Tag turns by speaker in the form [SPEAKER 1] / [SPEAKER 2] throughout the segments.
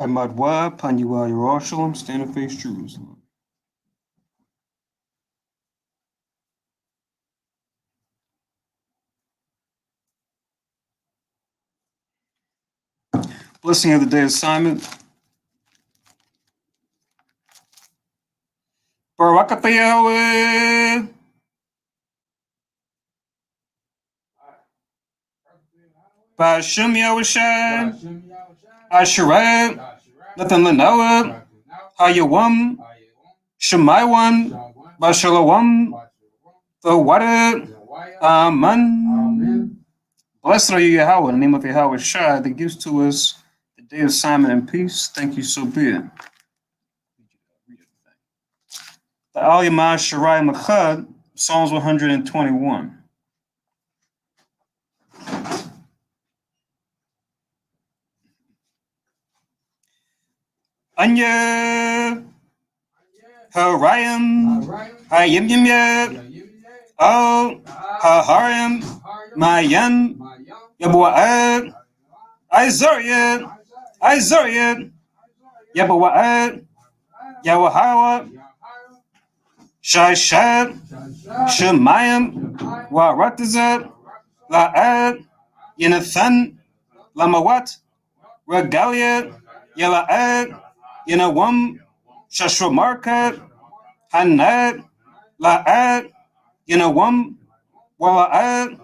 [SPEAKER 1] Hamadwa, Panyua, Yerushalayim, stand and face Jerusalem. Blessing of the day assignment. Barakatha Yahweh. Ba'ashem Yahushai. Asherah. Nathan Lanoah. Hayawam. Shemaiwan. Bashalawam. The water. Amen. Blessed are you, Yahweh, in the name of Yahweh Shai, that gives to us the day of Simon and peace. Thank you, so be it. The Al Yamah Shirai Machad, Psalms 121. Anya Harayim Hayim Yim Oh Haharim Mayan Yabua'ad Izariad Yabua'ad Yawahawa Shashad Shemayim Waratazad La'ad Yenathan Lamawat Regalia Yala'ad Yenawam Shashramarkat Hanad La'ad Yenawam Wala'ad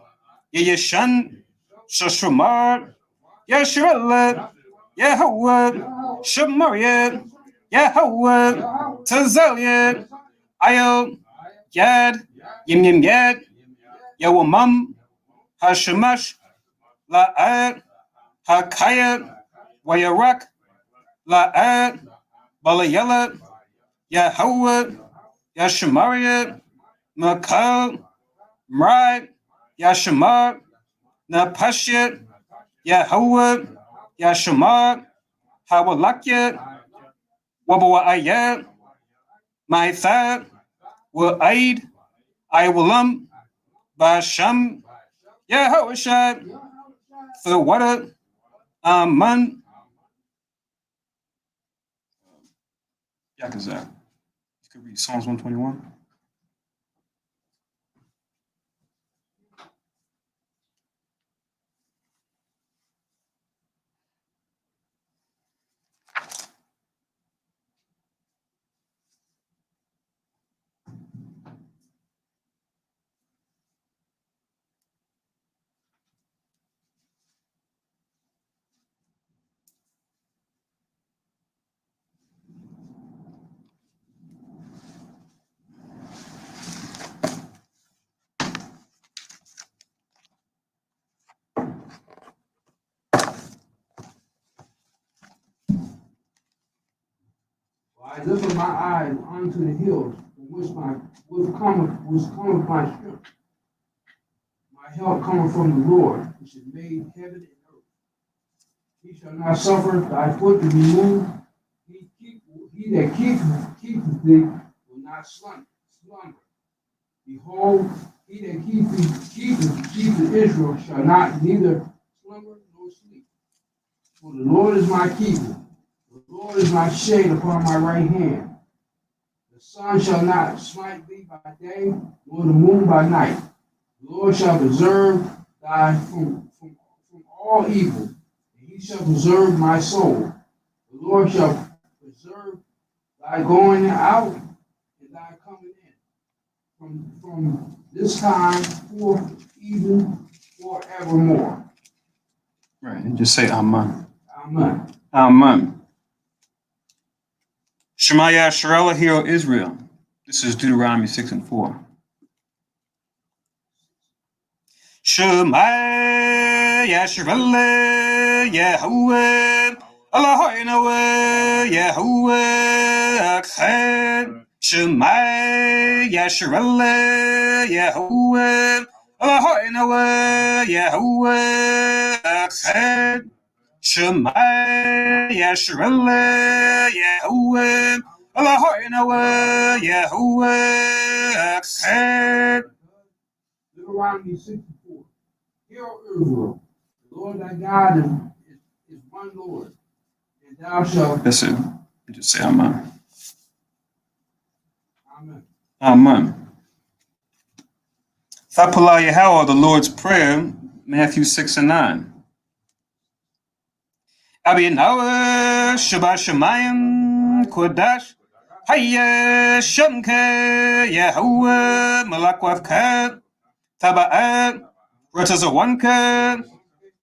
[SPEAKER 1] Yeshan Shashramar Yashralat Yahawad Shamaryad Yahawad Tazaliad Ayel Yad Yim Yad Yawamam Hashemash La'ad Hakayat Wayarak La'ad Balayala Yahawad Yashamaryad Makal Mrad Yashamar Napashyat Yahawad Yashamar Hawalakyat Wabawa'ayat Maithad Wa'aid Iwalam Basham Yahawashad Thawada Aman Yakazak. You could read Psalms 121.
[SPEAKER 2] I lift up my eyes unto the hills, from which cometh my strength. My help cometh from the Lord, which has made heaven and earth. He shall not suffer thy foot to be moved. He that keepeth thee will not slumber. Behold, he that keepeth Israel shall not neither slumber nor sleep. For the Lord is my keeper. The Lord is my shade upon my right hand. The sun shall not smite thee by day, nor the moon by night. The Lord shall preserve thy from all evil, and he shall preserve my soul. The Lord shall preserve thy going out and thy coming in, from this time forth even forevermore.
[SPEAKER 1] Right, and just say Amen.
[SPEAKER 2] Amen.
[SPEAKER 1] Amen. Shema Yasharella, hear, O Israel. This is Deuteronomy 6 and 4. Shema Yasharella, Yahweh, Eloheinu, Yahweh, Echad. Shema Yasharella, Yahweh, Eloheinu, Yahweh, Echad. Shema Yasharella, Yahweh, Eloheinu, Yahweh, Echad.
[SPEAKER 2] Deuteronomy 64. Hear, O Israel, the Lord thy God is one Lord, And thou shalt.
[SPEAKER 1] That's it. Just say amen.
[SPEAKER 2] Amen.
[SPEAKER 1] Amen. Thapala Yahweh, the Lord's Prayer, Matthew 6 and 9. Abinawa Shabbat Shemayim Kodash Hayya Shamka Yahweh Malakwavka Taba'at Ratazawanka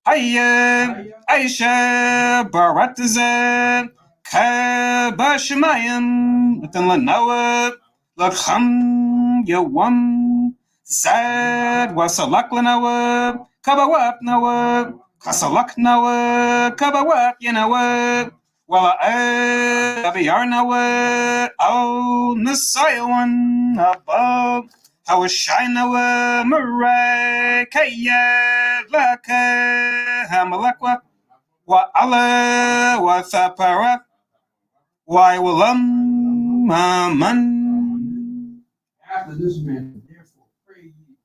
[SPEAKER 1] Hayya Aisha Barataza Kabashemayim Lanawa Lakham Yawam Zad Wasalak Lanawa Kabawap Nawa Kasalak Nawa Kabawap Yanawa Wala Abiyar Nawa Al Nasayawan Above Hawashinawa Murai Kaya Laka Hamalakwa Wa Allah Wa Thapara Wa Walam Aman.
[SPEAKER 2] After this manner, therefore, pray ye,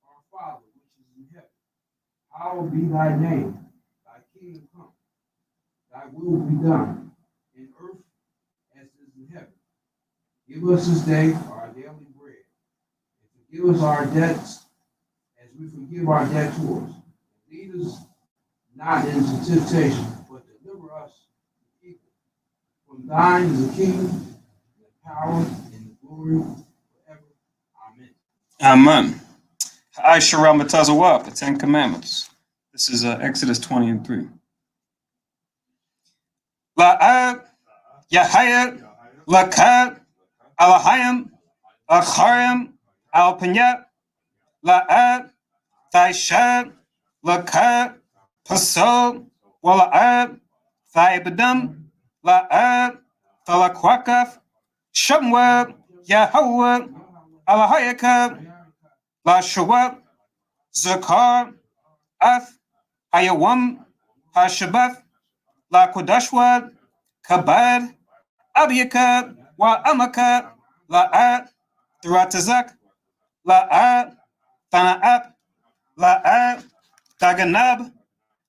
[SPEAKER 2] our Father which is in heaven, hallowed be thy name, thy kingdom come, thy will be done, in earth as it is in heaven. Give us this day our daily bread, and forgive us our debts as we forgive our debtors. Lead us not into temptation, but deliver us from evil. From thine is the kingdom, and the power, and the glory, forever. Amen.
[SPEAKER 1] Amen. Aisha Ramatazawap, the Ten Commandments. This is Exodus 20 and 3. La'ab, Yahayat, Lakab, Alahayam, Acharim, Alpanyat, La'ab, Thaishab, Lakab, Paso, Wala'ab, Thaibadam, La'ab, Thalakwakaf, Shamwab, Yahweh, Alahayakab, La Shawab, Zakar, Ath, Hayawam, Hashabath, La Kodashwab, Kabad, Abiyakab, Wa Amakab, La'at, Thuratazak, La'at, Thana'ap, La'at, Taganab,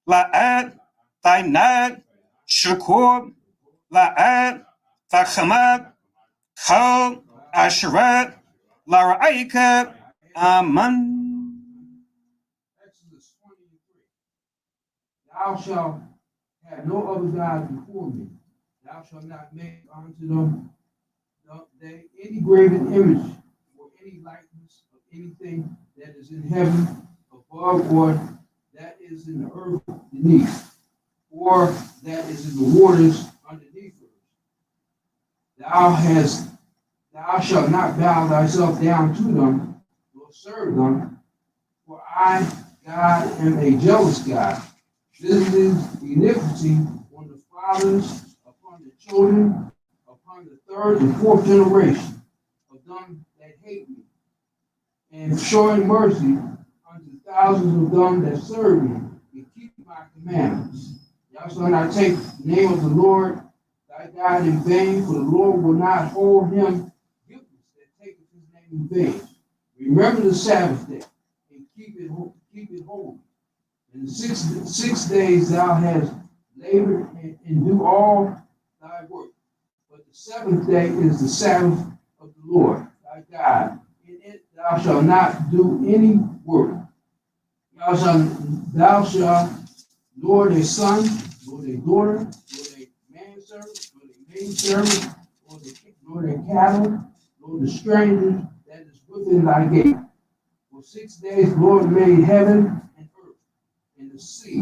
[SPEAKER 1] La'at, Thainad, Shakur, La'at, Tachamab, Kal, Asherat, Lara'ayakab, Aman.
[SPEAKER 2] Exodus 23. Thou shalt have no other gods before me. Thou shalt not make unto them any graven image or any likeness of anything that is in heaven above, or that is in the earth beneath, or that is in the waters underneath it. Thou shalt not bow thyself down to them, nor serve them, for I, God, am a jealous God, visiting iniquity on the fathers, upon the children, upon the third and fourth generation of them that hate me, and showing mercy unto thousands of them that serve me and keep my commandments. Thou shalt not take the name of the Lord thy God in vain, for the Lord will not hold him guiltless that taketh his name in vain. Remember the Sabbath day and keep it holy. In the six days thou hast labored and do all thy work. But the seventh day is the Sabbath of the Lord thy God. In it thou shalt not do any work. Thou shalt nor a son, nor a daughter, nor a manservant, nor a maidservant, nor a cattle, nor the stranger that is within thy gate. For 6 days the Lord made heaven and earth, and the sea,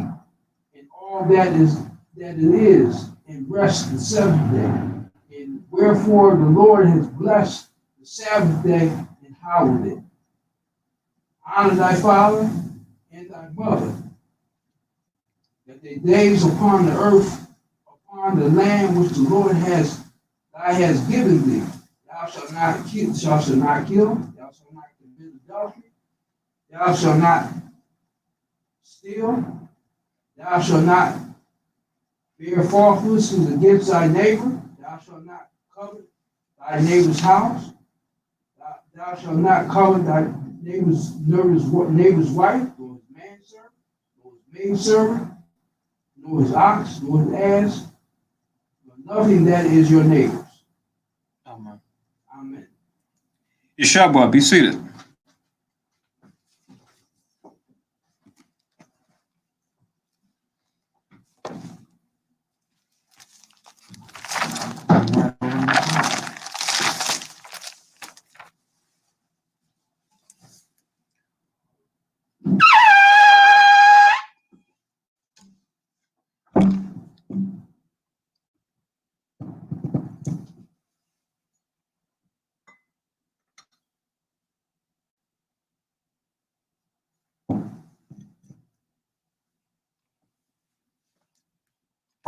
[SPEAKER 2] and all that it is, and rest the seventh day. And wherefore the Lord has blessed the Sabbath day and hallowed it. Honor thy father and thy mother, that the days upon the earth, upon the land which the Lord has given thee. Thou shalt not kill, thou shalt not commit adultery, thou shalt not steal, thou shalt not bear false witness against thy neighbor, thou shalt not covet thy neighbor's house, thou shalt not covet thy neighbor's wife, nor his manservant, nor his maidservant, nor his ox, nor his ass, loving that is your neighbors.
[SPEAKER 1] Amen.
[SPEAKER 2] Amen.
[SPEAKER 1] Yeshua, be seated.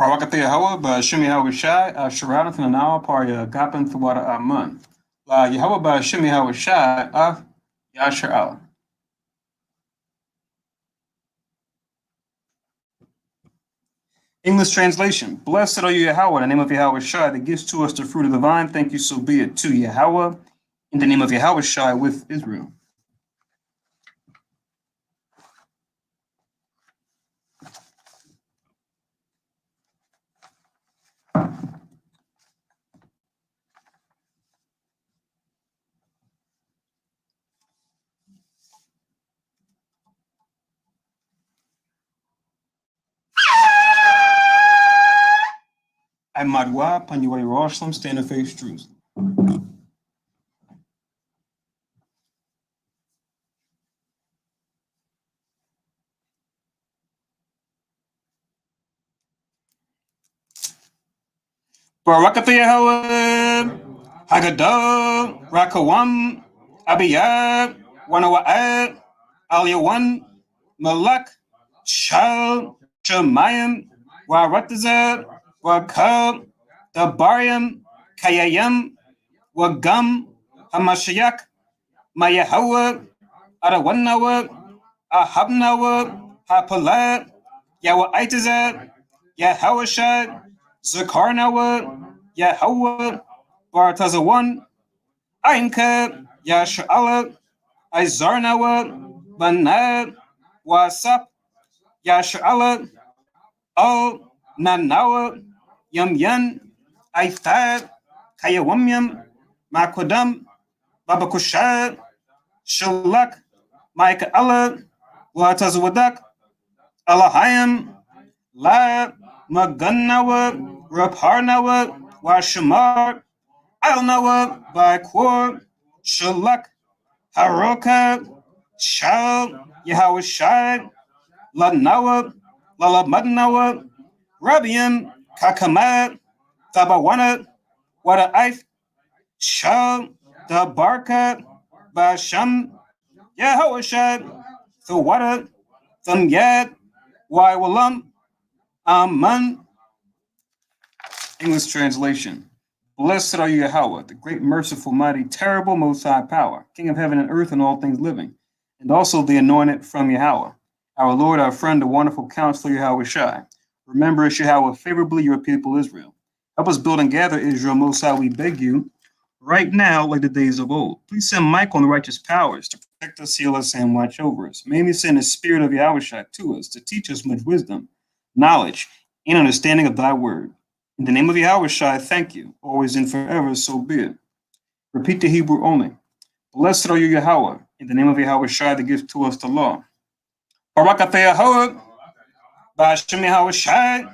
[SPEAKER 1] Barakathe Yahweh, Ba'ashim Yahweh Shai, Sharadan Fananawa, Parya, Gapan Thawada Amun. La Yahweh Ba'ashim Yahweh Shai, Yashar Allah. English translation. Blessed are you, Yahweh, in the name of Yahweh Shai, that gives to us the fruit of the vine. Thank you, so be it, to Yahweh, in the name of Yahweh Shai, with Israel. I Madwa, Panyaway Jerusalem, stand and face Jerusalem. Barakathe Yahweh, Haggadah, Rakawam, Abiyah, Wanawa'ad, Aliyawan, Malak, Shal, Shemayim, Waratazah, Wakab, Dabariam, Kayayam, Wagam, Hamashiach, Mayahawa, Arawanawa, Ahabnawa, Hapalat, Yawaitazah, Yahawashad, Zakarnawa, Yahweh, Bartazawan, Ainka, Yasha'ala, Izarnawa, Banab, Wasap, Yasha'ala, Al, Nanawa, Yamyan, Aifad, Kayawamyam, Makwadam, Babakushad, Shalak, Maika'ala, Watazawadak, Alahayam, La, Magannawa, Rapharnawa, Washamar, Alnawa, Bakwar, Shalak, Haroka, Shal, Yahawashai, Lanawa, Lalamadnawa, Rabiam, Kakamat, Tabawana, Wadaif, Shal, Dabarka, Basham, Yahawashai, Thawada, Thamyad, Waiwalam, Aman. English translation. Blessed are you, Yahweh, the great, merciful, mighty, terrible, most high power, King of heaven and earth and all things living, and also the anointed from Yahweh, our Lord, our friend, the wonderful counselor, Yahweh Shai. Remember us, Yahweh, favorably your people Israel. Help us build and gather Israel, most high, we beg you, right now, like the days of old. Please send Michael and the righteous powers to protect us, heal us, and watch over us. May he send the spirit of Yahweh Shai to us to teach us much wisdom, knowledge, and understanding of thy word. In the name of Yahweh Shai, thank you, always and forever, so be it. Repeat the Hebrew only. Blessed are you, Yahweh, in the name of Yahweh Shai that gives to us the law. Barakathe Yahweh, Ba'ashem Yahweh Shai,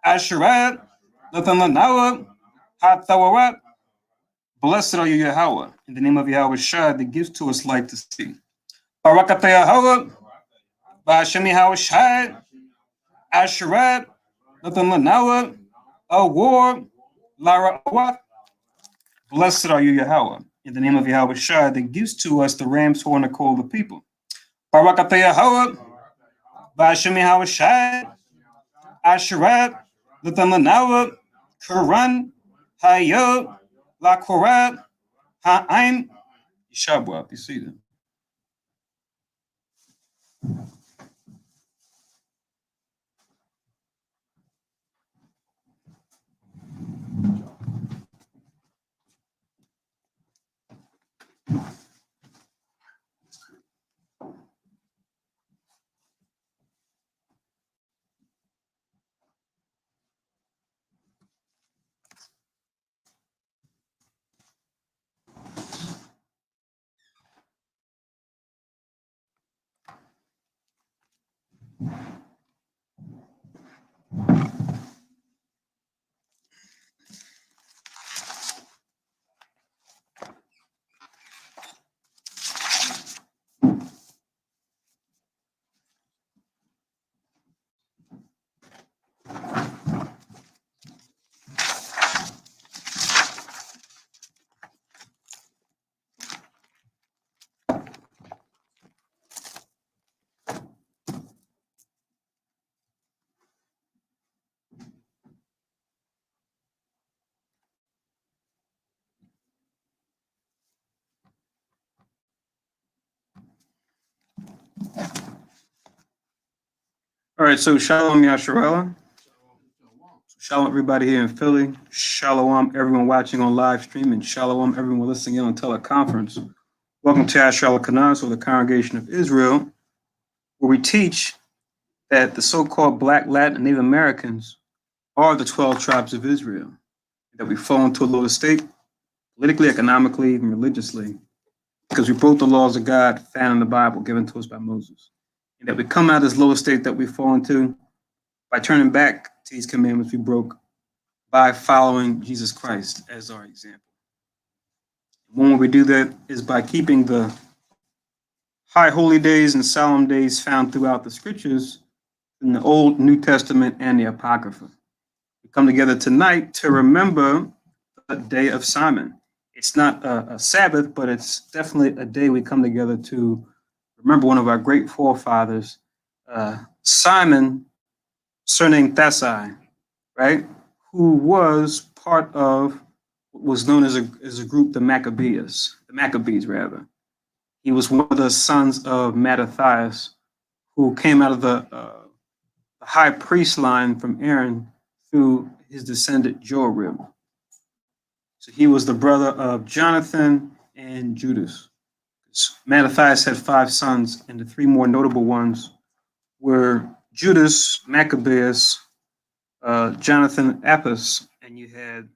[SPEAKER 1] Asherat, Nathan Lanawa, Hathawarat. Blessed are you, Yahweh, in the name of Yahweh Shai that gives to us light to see. Barakathe Yahweh, Ba'ashem Yahweh Shai, Asherat, Nathan Lanawa, Awar, Lara Awat. Blessed are you, Yahweh, in the name of Yahweh Shai that gives to us the ram's horn to call the people. Barakathe Yahweh, Ba'ashem Yahweh Shai, Asherat, Nathan Lanawa, Quran, Hayot, La Korat, Ha'aim, Yeshabwa, you see them. All right, so Shalom Yasharella. Shalom everybody here in Philly. Shalom everyone watching on live stream, and shalom everyone listening in on teleconference. Welcome to Yasharella Kanas, or the Congregation of Israel, where we teach that the so-called Black, Latin, and Native Americans are the 12 tribes of Israel, that we fall into a lower state, politically, economically, even religiously, because we broke the laws of God found in the Bible given to us by Moses. And that we come out of this lower state that we fall into by turning back to these commandments we broke by following Jesus Christ as our example. One way we do that is by keeping the high holy days and solemn days found throughout the scriptures in the Old, New Testament, and the Apocrypha. We come together tonight to remember the day of Simon. It's not a Sabbath, but it's definitely a day we come together to remember one of our great forefathers, Simon, surnamed Thasai, right? Who was part of what was known as a group, the Maccabees, He was one of the sons of Mattathias, who came out of the high priest line from Aaron through his descendant Joarib. So he was the brother of Jonathan and Judas. Mattathias had 5 sons, and the 3 more notable ones were Judas, Maccabeus, Jonathan Apis, and you had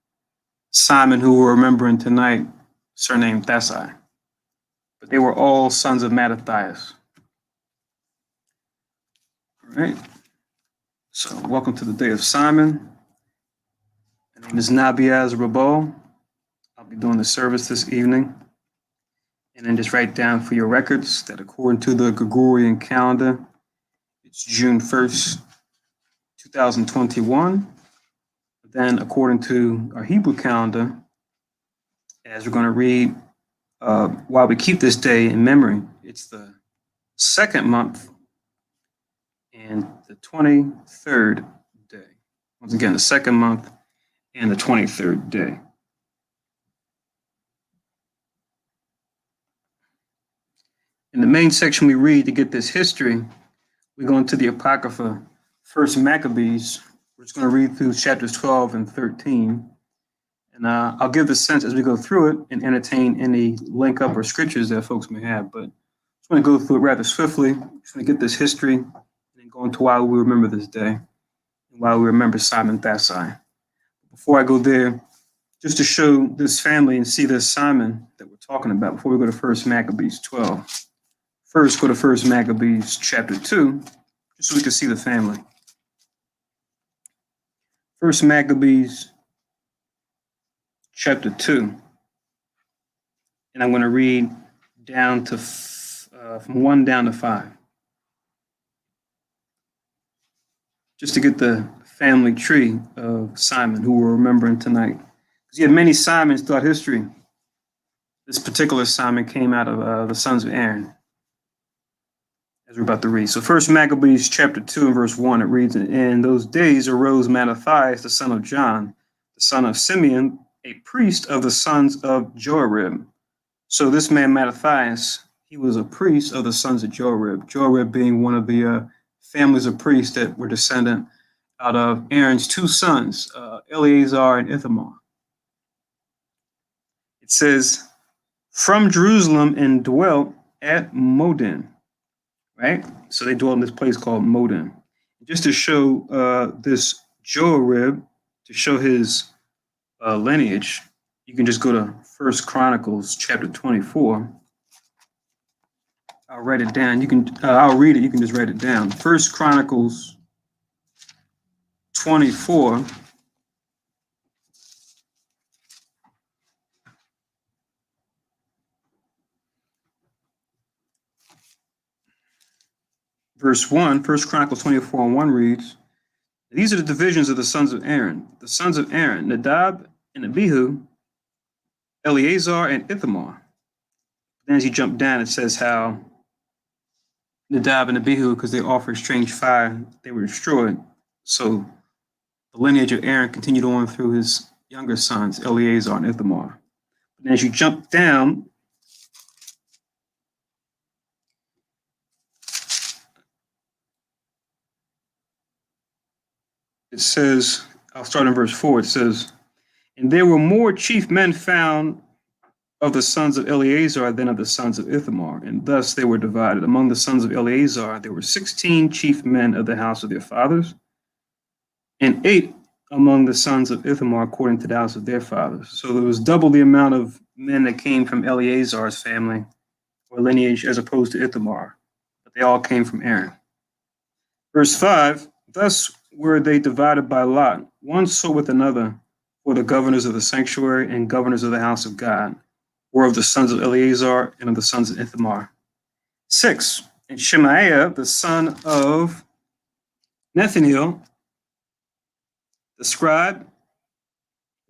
[SPEAKER 1] Simon, who we're remembering tonight, surnamed Thasai. But they were all sons of Mattathias. All right. So welcome to the day of Simon. My name is Nabiaz Rabol. I'll be doing the service this evening. And then just write down for your records that according to the Gregorian calendar, it's June 1st, 2021. Then according to our Hebrew calendar, as we're going to read, while we keep this day in memory, it's the 2nd month and the 23rd day. Once again, the 2nd month and the 23rd day. In the main section we read to get this history, we go into the Apocrypha, First Maccabees. We're just going to read through chapters 12 and 13. And I'll give the sense as we go through it and entertain any link up or scriptures that folks may have. But I just want to go through it rather swiftly. Just want to get this history and then go into why we remember this day and why we remember Simon Thasai. Before I go there, just to show this family and see this Simon that we're talking about, before we go to First Maccabees 12. First, go to First Maccabees chapter 2, just so we can see the family. First Maccabees chapter 2. And I'm going to read down to from 1 down to 5. Just to get the family tree of Simon, who we're remembering tonight. Because you have many Simons throughout history. This particular Simon came out of the sons of Aaron, as we're about to read. So First Maccabees chapter 2 and verse 1, it reads, "In those days arose Mattathias, the son of John, the son of Simeon, a priest of the sons of Joarib." So this man Mattathias, he was a priest of the sons of Joarib. Joarib being one of the families of priests that were descendant out of Aaron's 2 sons, Eleazar and Ithamar. It says, "From Jerusalem and dwelt at Modin." Right? So they dwelt in this place called Modin. Just to show this Joarib, to show his lineage, you can just go to First Chronicles chapter 24. I'll write it down. You can, I'll read it. You can just write it down. First Chronicles 24. Verse 1, First Chronicles 24 and 1 reads, these are the divisions of the sons of Aaron. The sons of Aaron, Nadab and Abihu, Eleazar and Ithamar. Then as you jump down, it says how Nadab and Abihu, because they offered strange fire, they were destroyed. So the lineage of Aaron continued on through his younger sons, Eleazar and Ithamar. And as you jump down, it says, I'll start in verse 4. It says, and there were more chief men found of the sons of Eleazar than of the sons of Ithamar, and thus they were divided. Among the sons of Eleazar, there were 16 chief men of the house of their fathers, and 8 among the sons of Ithamar according to the house of their fathers. So there was double the amount of men that came from Eleazar's family or lineage as opposed to Ithamar, but they all came from Aaron. Verse 5, thus were they divided by lot, one so with another, for the governors of the sanctuary and governors of the house of God, were of the sons of Eleazar and of the sons of Ithamar. 6, and Shemaiah, the son of Nethanel, the scribe,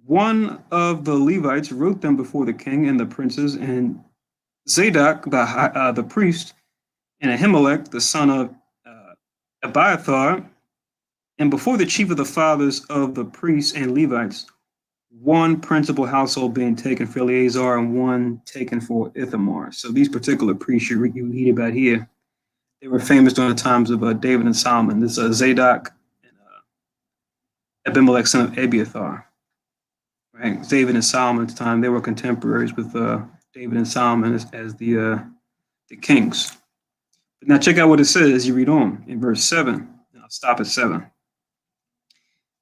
[SPEAKER 1] one of the Levites, wrote them before the king and the princes, and Zadok, the priest, and Ahimelech, the son of Abiathar, and before the chief of the fathers of the priests and Levites, one principal household being taken for Eleazar and one taken for Ithamar. So these particular priests you read about here, they were famous during the times of David and Solomon. This is Zadok and Abimelech, son of Abiathar. Right? David and Solomon's time, they were contemporaries with David and Solomon as the kings. But now check out what it says as you read on in verse 7. I'll stop at 7.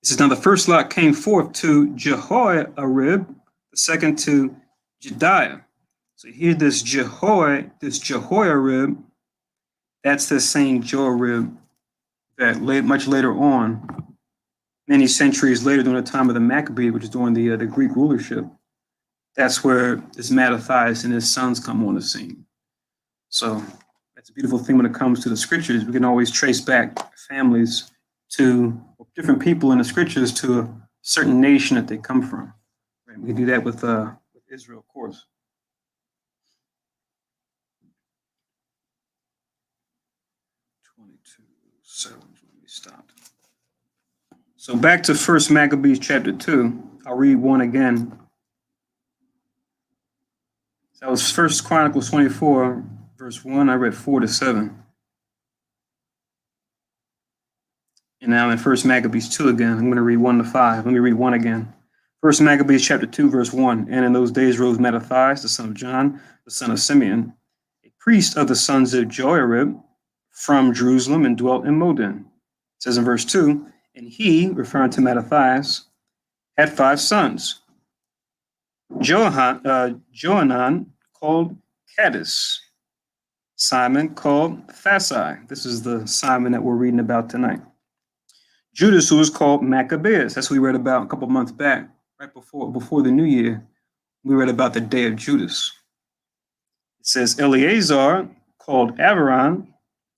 [SPEAKER 1] It says, now the first lot came forth to Jehoiarib, the second to Jediah. So here this Jehoiarib, that's the same Joarib that much later on, many centuries later during the time of the Maccabees, which is during the Greek rulership, that's where this Mattathias and his sons come on the scene. So that's a beautiful thing when it comes to the scriptures. We can always trace back families to different people in the scriptures to a certain nation that they come from. Right? We can do that with Israel, of course. So let me stop. So back to 1 Maccabees chapter 2. I'll read 1 again. So that was 1 Chronicles 24, verse 1. I read 4 to 7. And now in 1 Maccabees 2 again, I'm going to read 1 to 5. Let me read 1 again. 1 Maccabees chapter 2, verse 1. And in those days rose Mattathias, the son of John, the son of Simeon, a priest of the sons of Joarib, from Jerusalem, and dwelt in Modin. It says in verse 2, and he, referring to Mattathias, had 5 sons. Johanan called Cadiz, Simon called Thasai. This is the Simon that we're reading about tonight. Judas, who was called Maccabeus. That's what we read about a couple months back, right before the new year. We read about the day of Judas. It says Eleazar called Avaran.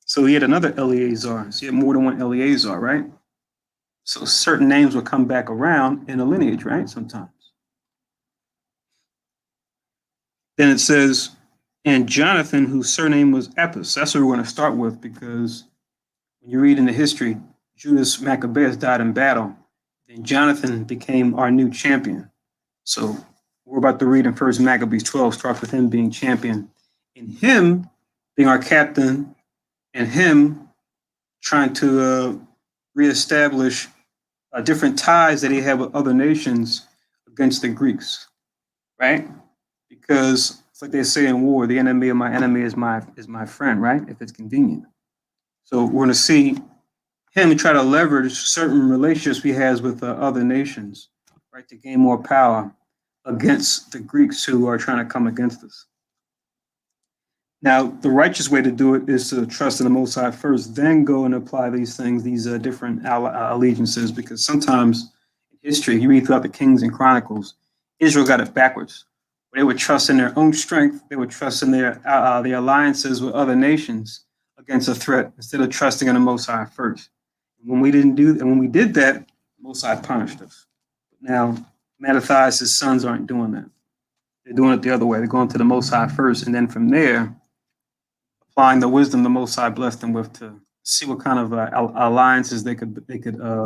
[SPEAKER 1] So he had another Eleazar. So he had more than one Eleazar, right? So certain names will come back around in a lineage, right? Sometimes. Then it says, and Jonathan, whose surname was Epis. That's what we're going to start with, because when you read in the history, Judas Maccabeus died in battle. Then Jonathan became our new champion. So we're about to read in 1 Maccabees 12, starts with him being champion, and him being our captain, and him trying to reestablish different ties that he had with other nations against the Greeks, right? Because it's like they say in war, the enemy of my enemy is my friend, right? If it's convenient. So we're going to see him try to leverage certain relationships he has with other nations, right, to gain more power against the Greeks who are trying to come against us. Now, the righteous way to do it is to trust in the Most High first, then go and apply these things, these different allegiances, because sometimes in history, you read throughout the Kings and Chronicles, Israel got it backwards. They would trust in their own strength. They would trust in their alliances with other nations against a threat instead of trusting in the Most High first. When we did that, the Most High punished us. Now, Mattathias' sons aren't doing that. They're doing it the other way. They're going to the Most High first, and then from there, applying the wisdom the Most High blessed them with to see what kind of alliances they could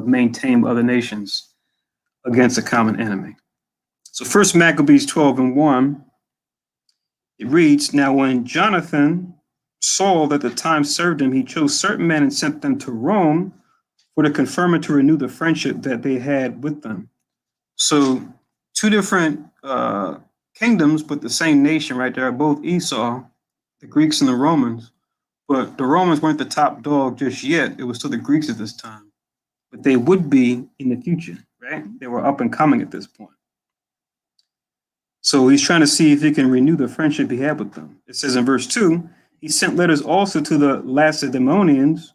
[SPEAKER 1] maintain with other nations against a common enemy. So First Maccabees 12:1, it reads, "Now when Jonathan saw that the time served him, he chose certain men and sent them to Rome for to confirm and to renew the friendship that they had with them." So two different kingdoms, but the same nation, right? They are both Esau, the Greeks and the Romans. But the Romans weren't the top dog just yet. It was still the Greeks at this time. But they would be in the future, right? They were up and coming at this point. So he's trying to see if he can renew the friendship he had with them. It says in verse 2, he sent letters also to the Lacedaemonians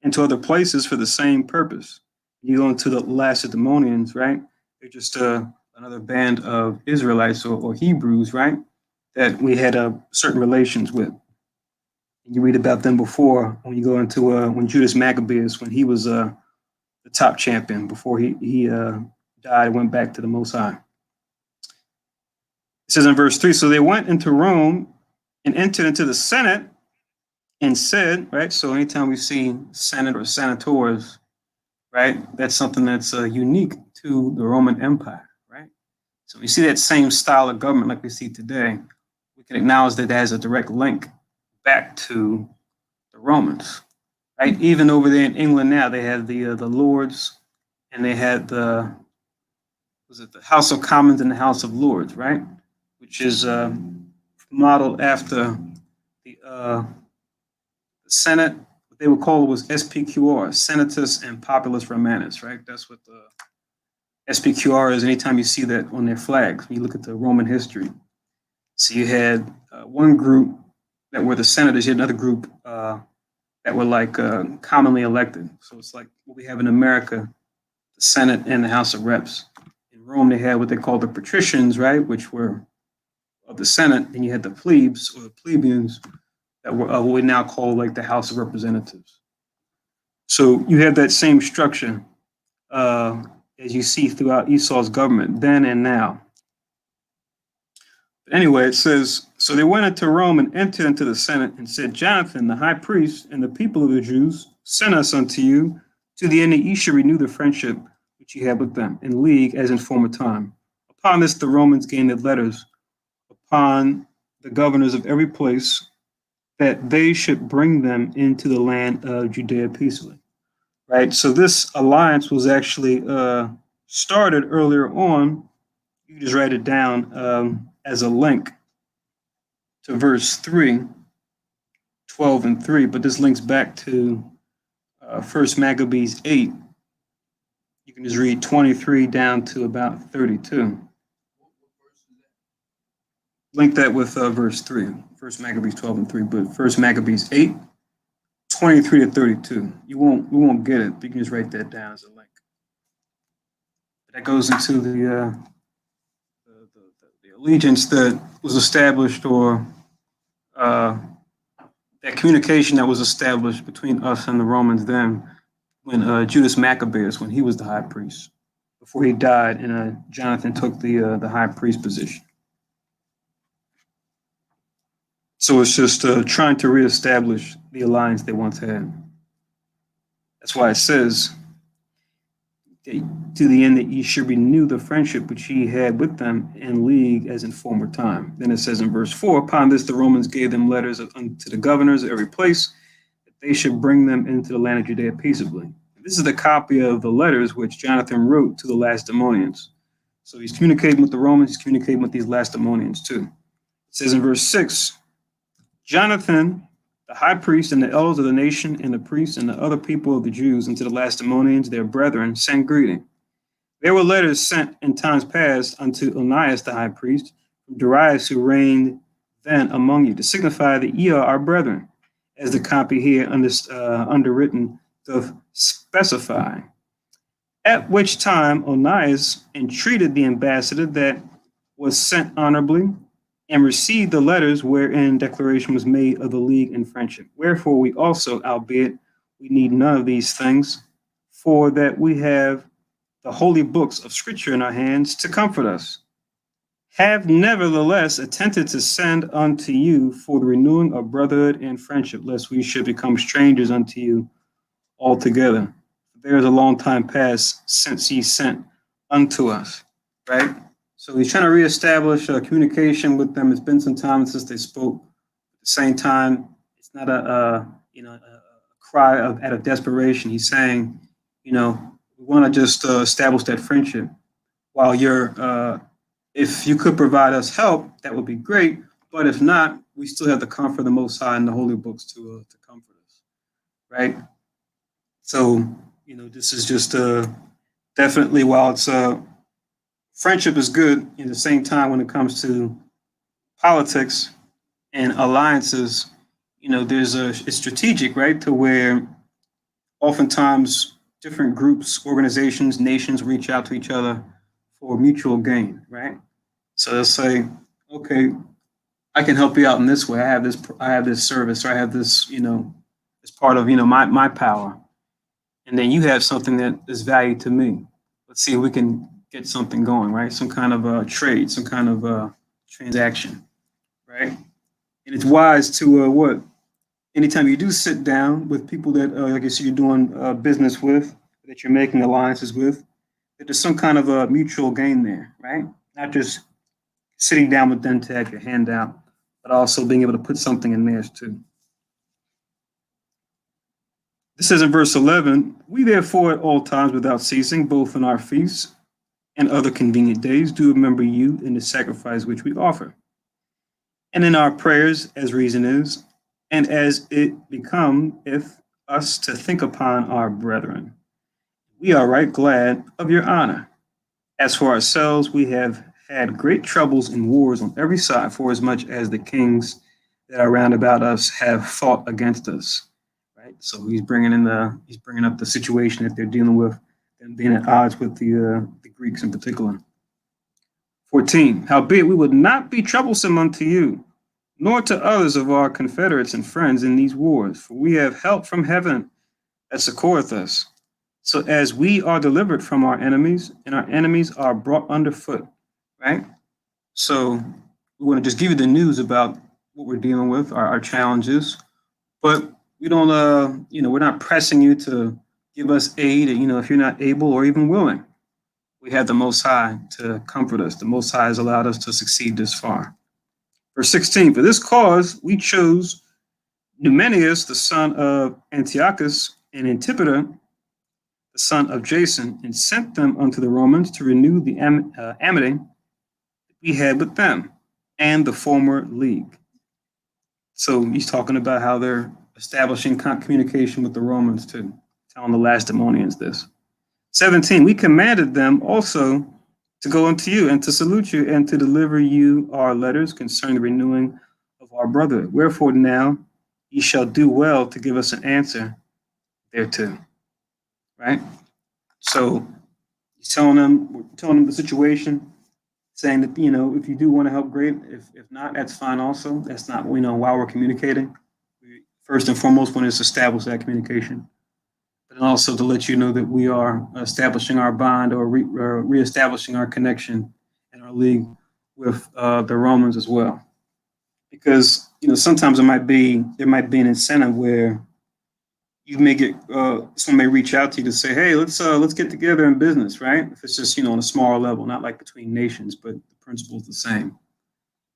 [SPEAKER 1] and to other places for the same purpose. You go into the Lacedaemonians, right? They're just another band of Israelites or Hebrews, right? That we had certain relations with. You read about them before when you go into when Judas Maccabeus, when he was the top champion before he died and went back to the Most High. It says in verse 3, so they went into Rome and entered into the Senate and said, right? So anytime we see Senate or senators, right, that's something that's unique to the Roman Empire, right? So we see that same style of government like we see today. We can acknowledge that it has a direct link back to the Romans, right? Even over there in England now, they have the Lords, and they had the House of Commons and the House of Lords, right? Which is modeled after the Senate. What they would call it was SPQR, Senatus and Populus Romanus, right? That's what the SPQR is. Anytime you see that on their flags, when you look at the Roman history. So you had one group that were the senators, you had another group that were like commonly elected. So it's like what we have in America, the Senate and the House of Reps. In Rome, they had what they called the patricians, right, which were of the Senate, and you had the plebes or the plebeians that were what we now call like the House of Representatives. So you have that same structure as you see throughout Esau's government then and now. But anyway, it says, so they went into Rome and entered into the Senate and said, Jonathan, the high priest, and the people of the Jews sent us unto you to the end that ye should renew the friendship which ye had with them in league as in former time. Upon this, the Romans gained letters upon the governors of every place that they should bring them into the land of Judea peaceably. Right? So this alliance was actually started earlier on. You just write it down as a link to verse 3, 12 and 3, but this links back to 1 Maccabees 8. You can just read 23 down to about 32. Link that with verse 3, 1 Maccabees 12 and 3, but 1 Maccabees 8, 23 to 32. We won't get it, but you can just write that down as a link. That goes into the allegiance that was established, or that communication that was established between us and the Romans then, when Judas Maccabeus, when he was the high priest, before he died, and Jonathan took the high priest position. So it's just trying to reestablish the alliance they once had. That's why it says, to the end that ye should renew the friendship which ye had with them in league as in former time. Then it says in verse 4, upon this the Romans gave them letters unto the governors of every place, that they should bring them into the land of Judea peaceably. This is the copy of the letters which Jonathan wrote to the Lacedaemonians. So he's communicating with the Romans, he's communicating with these Lacedaemonians too. It says in verse 6, Jonathan, the high priest, and the elders of the nation, and the priests, and the other people of the Jews, unto the Lacedaemonians, their brethren, send greeting. There were letters sent in times past unto Onias the high priest, from Darius, who reigned then among you, to signify that ye are our brethren, as the copy here underwritten doth specify. At which time Onias entreated the ambassador that was sent honorably, and received the letters wherein declaration was made of the league and friendship. Wherefore we also, albeit we need none of these things, for that we have the holy books of Scripture in our hands to comfort us, have nevertheless attempted to send unto you for the renewing of brotherhood and friendship, lest we should become strangers unto you altogether. There is a long time past since he sent unto us, right? So he's trying to reestablish communication with them. It's been some time since they spoke. At the same time, it's not a cry out of desperation. He's saying, we want to just establish that friendship. While if you could provide us help, that would be great. But if not, we still have the comfort of the Most High and the holy books to comfort us, right? So, this is just definitely, while it's friendship is good, at the same time, when it comes to politics and alliances, it's strategic, right? To where oftentimes different groups, organizations, nations reach out to each other for mutual gain, right? So they'll say, okay, I can help you out in this way. I have this service, or I have this, as part of, my power. And then you have something that is valued to me. Let's see if we can get something going, right? Some kind of trade, some kind of transaction, right? And it's wise to anytime you do sit down with people that I guess you're doing business with, that you're making alliances with, that there's some kind of a mutual gain there, right? Not just sitting down with them to have your hand out, but also being able to put something in theirs too. This says in verse 11, we therefore at all times without ceasing, both in our feasts and other convenient days, do remember you in the sacrifice which we offer. And in our prayers, as reason is, and as it becometh us to think upon our brethren. We are right glad of your honor. As for ourselves, we have had great troubles and wars on every side, for as much as the kings that are round about us have fought against us. Right. So he's bringing up the situation that they're dealing with, and being at odds with the Greeks in particular. 14. Howbeit we would not be troublesome unto you, nor to others of our confederates and friends in these wars, for we have help from heaven that succoureth us, so as we are delivered from our enemies, and our enemies are brought under foot. Right. So we want to just give you the news about what we're dealing with, our challenges, but we don't, we're not pressing you to give us aid, if you're not able or even willing. We have the Most High to comfort us. The Most High has allowed us to succeed this far. Verse 16, for this cause we chose Numenius, the son of Antiochus, and Antipater, the son of Jason, and sent them unto the Romans to renew the amity we had with them and the former league. So he's talking about how they're establishing communication with the Romans too, telling the Lacedaemonians this. 17, we commanded them also to go unto you and to salute you and to deliver you our letters concerning the renewing of our brotherhood. Wherefore now ye shall do well to give us an answer thereto. Right? So he's telling them the situation, saying that, if you do want to help, great. If not, that's fine also. That's not, while we're communicating. First and foremost, want to establish that communication, but also to let you know that we are establishing our bond or reestablishing our connection and our league with the Romans as well. Because, sometimes there might be an incentive where you may get, someone may reach out to you to say, hey, let's get together in business, right? If it's just, on a smaller level, not like between nations, but the principle is the same.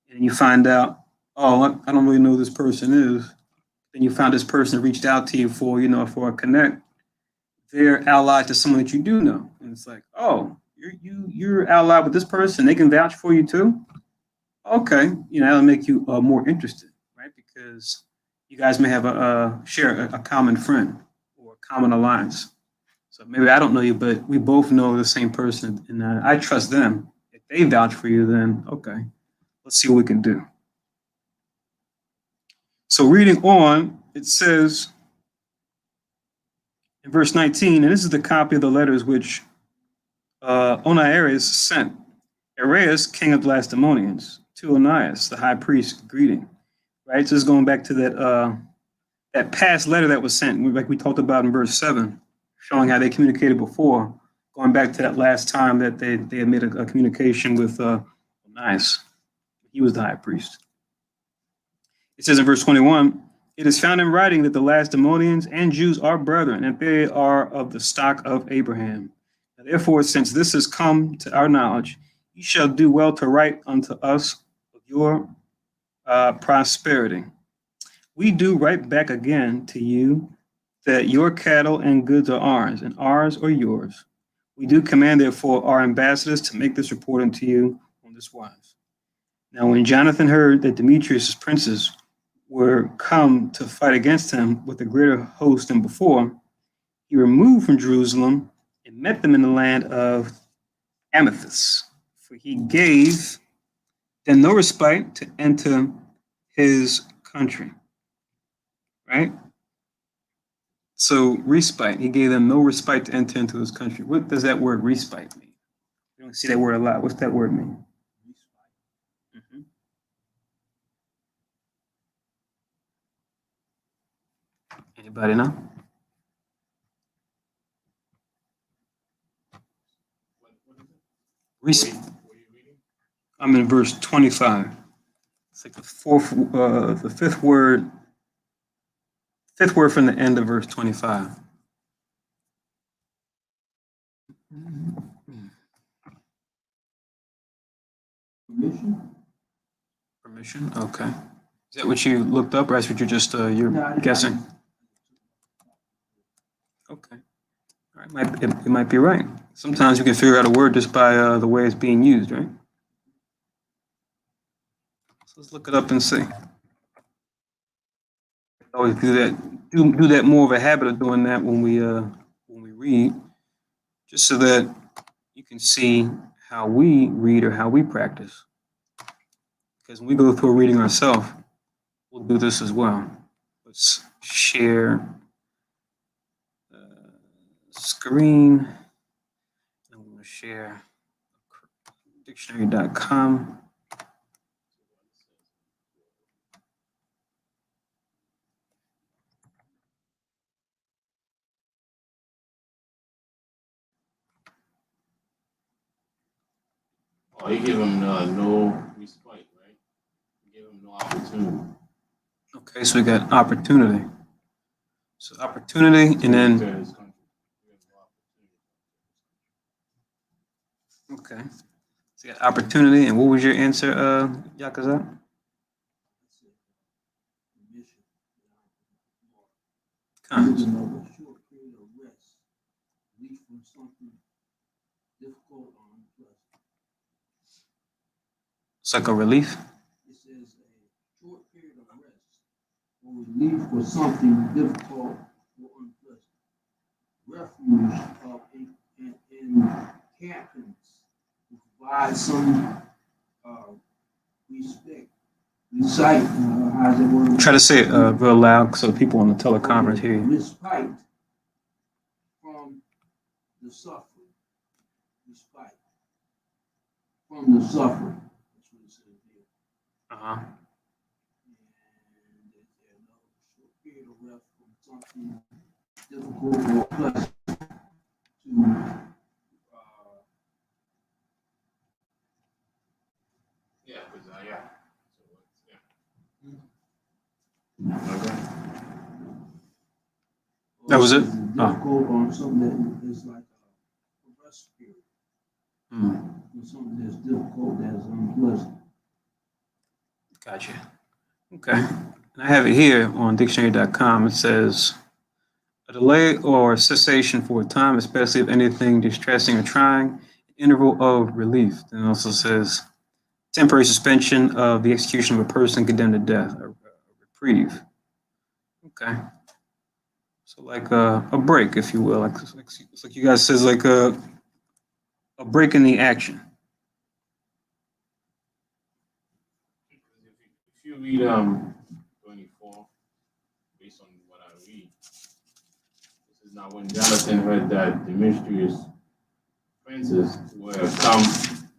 [SPEAKER 1] And you find out, oh, I don't really know who this person is. Then you found this person reached out to you for a connect. They're allied to someone that you do know. And it's like, oh, you're allied with this person. They can vouch for you too. Okay. That'll make you more interested, right? Because you guys may have share a common friend or a common alliance. So maybe I don't know you, but we both know the same person, and I trust them. If they vouch for you, then okay, let's see what we can do. So reading on, it says in verse 19, and this is the copy of the letters which Onias sent Arius, king of the Lacedaemonians, to Onias, the high priest, greeting. Right, so it's going back to that past letter that was sent, like we talked about in verse 7, showing how they communicated before, going back to that last time that they had made a communication with Onias. He was the high priest. It says in verse 21, it is found in writing that the Lacedaemonians and Jews are brethren, and they are of the stock of Abraham. Therefore, since this has come to our knowledge, ye shall do well to write unto us of your prosperity. We do write back again to you that your cattle and goods are ours, and ours are yours. We do command, therefore, our ambassadors to make this report unto you on this wise. Now, when Jonathan heard that Demetrius' princes were come to fight against him with a greater host than before, he removed from Jerusalem and met them in the land of Amathus, for he gave them no respite to enter his country. Right? So respite, he gave them no respite to enter into his country. What does that word respite mean? You don't see that word a lot. What's that word mean? Mm-hmm. Anybody know? Respite. I'm in verse 25. It's like the fifth word from the end of verse 25. Permission? Okay. Is that what you looked up, or is what you're just you're guessing? Okay. All right. It might be right. Sometimes you can figure out a word just by the way it's being used, right? So let's look it up and see. Always do that. Do that more of a habit of doing that when we read, just so that you can see how we read or how we practice. Because when we go through reading ourselves, we'll do this as well. Let's share screen. I'm going to share dictionary.com.
[SPEAKER 3] Oh, you give him no respite, right? You give him no opportunity.
[SPEAKER 1] Okay, so we got opportunity. So opportunity, and then
[SPEAKER 3] To his country. You give him no opportunity.
[SPEAKER 1] okay, so you got opportunity, and what was your answer, Yakaza? Cons.
[SPEAKER 2] Another short period of rest, relief from something difficult or unpleasant.
[SPEAKER 1] It's like a relief.
[SPEAKER 2] It says a short period of rest or relief for something difficult or unpleasant. Refuge of encampments to provide some respect. Recite, how's the word?
[SPEAKER 1] Try to say it real loud so people on the teleconference hear you.
[SPEAKER 2] Respite from the suffering. Respite from the suffering. That's what it says here.
[SPEAKER 1] Uh-huh.
[SPEAKER 2] And there's another short period of rest from something difficult or pleasant to
[SPEAKER 3] Yeah, because yeah. So, okay.
[SPEAKER 1] That was it?
[SPEAKER 2] Difficult on something that is like a rest period.
[SPEAKER 1] Hmm.
[SPEAKER 2] Something that's difficult, that's unpleasant.
[SPEAKER 1] Gotcha. Okay. And I have it here on dictionary.com. It says a delay or cessation for a time, especially if anything distressing or trying, interval of relief. Then it also says temporary suspension of the execution of a person condemned to death, a reprieve. Okay. So like a break, if you will. It's like you guys says like a break in the action.
[SPEAKER 3] If you read 24, based on what I read. This is now when Jonathan heard that the mysterious princes were come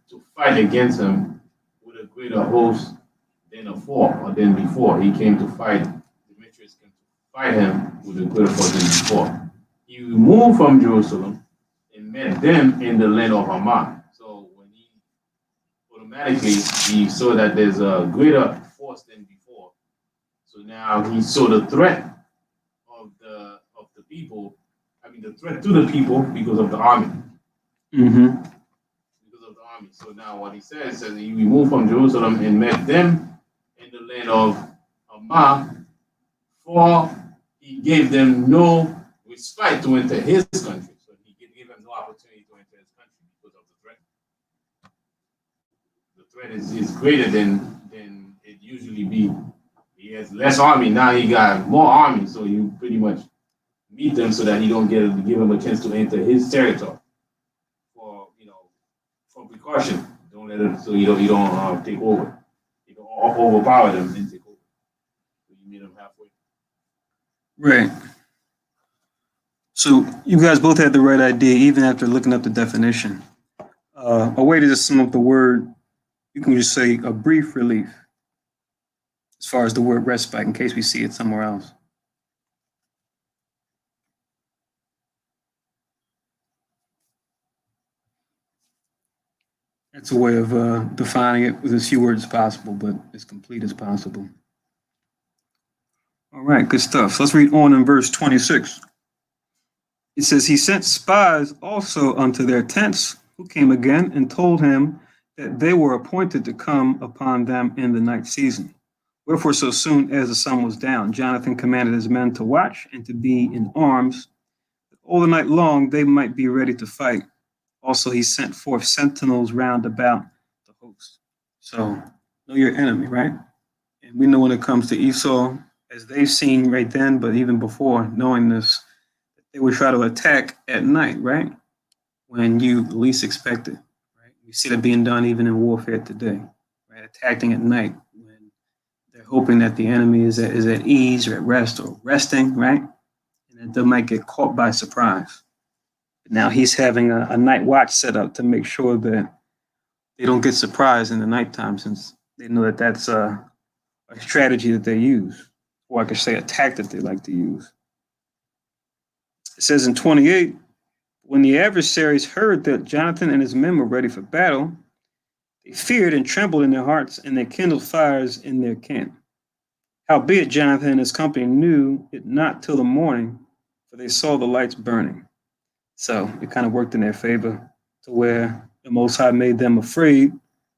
[SPEAKER 3] to fight against him with a greater host than afore or than before. He came to fight, Demetrius came to fight him with a greater force than before. He moved from Jerusalem and met them in the land of Haman. So when he automatically he saw that there's a greater force than before. So now he saw the threat of the people. I mean the threat to the people because of the army.
[SPEAKER 1] Mm-hmm.
[SPEAKER 3] Because of the army. So now what he says he removed from Jerusalem and met them in the land of Haman, for he gave them no respite to enter his country. So he gave them no opportunity to enter his country because of the threat. The threat is greater than it usually be. He has less army, now he got more army, so you pretty much meet them so that he don't give him a chance to enter his territory. For precaution, don't let it so you don't take over. You don't overpower them and take over. So you meet them halfway.
[SPEAKER 1] Right. So you guys both had the right idea, even after looking up the definition. A way to just sum up the word, you can just say a brief relief, as far as the word respite, in case we see it somewhere else. That's a way of defining it with as few words as possible, but as complete as possible. All right, good stuff. So let's read on in verse 26. It says, he sent spies also unto their tents, who came again and told him that they were appointed to come upon them in the night season. Wherefore, so soon as the sun was down, Jonathan commanded his men to watch and to be in arms, that all the night long they might be ready to fight. Also, he sent forth sentinels round about the host. So, know your enemy, right? And we know when it comes to Esau, as they've seen right then, but even before knowing this, they would try to attack at night, right? When you least expect it, right? We see that being done even in warfare today, right? Attacking at night when they're hoping that the enemy is at ease or at rest or resting, right? And that they might get caught by surprise. Now he's having a night watch set up to make sure that they don't get surprised in the nighttime, since they know that that's a strategy that they use, or I could say a tactic they like to use. It says in 28, when the adversaries heard that Jonathan and his men were ready for battle, they feared and trembled in their hearts, and they kindled fires in their camp. Howbeit Jonathan and his company knew it not till the morning, for they saw the lights burning. So it kind of worked in their favor, to where the Most High made them afraid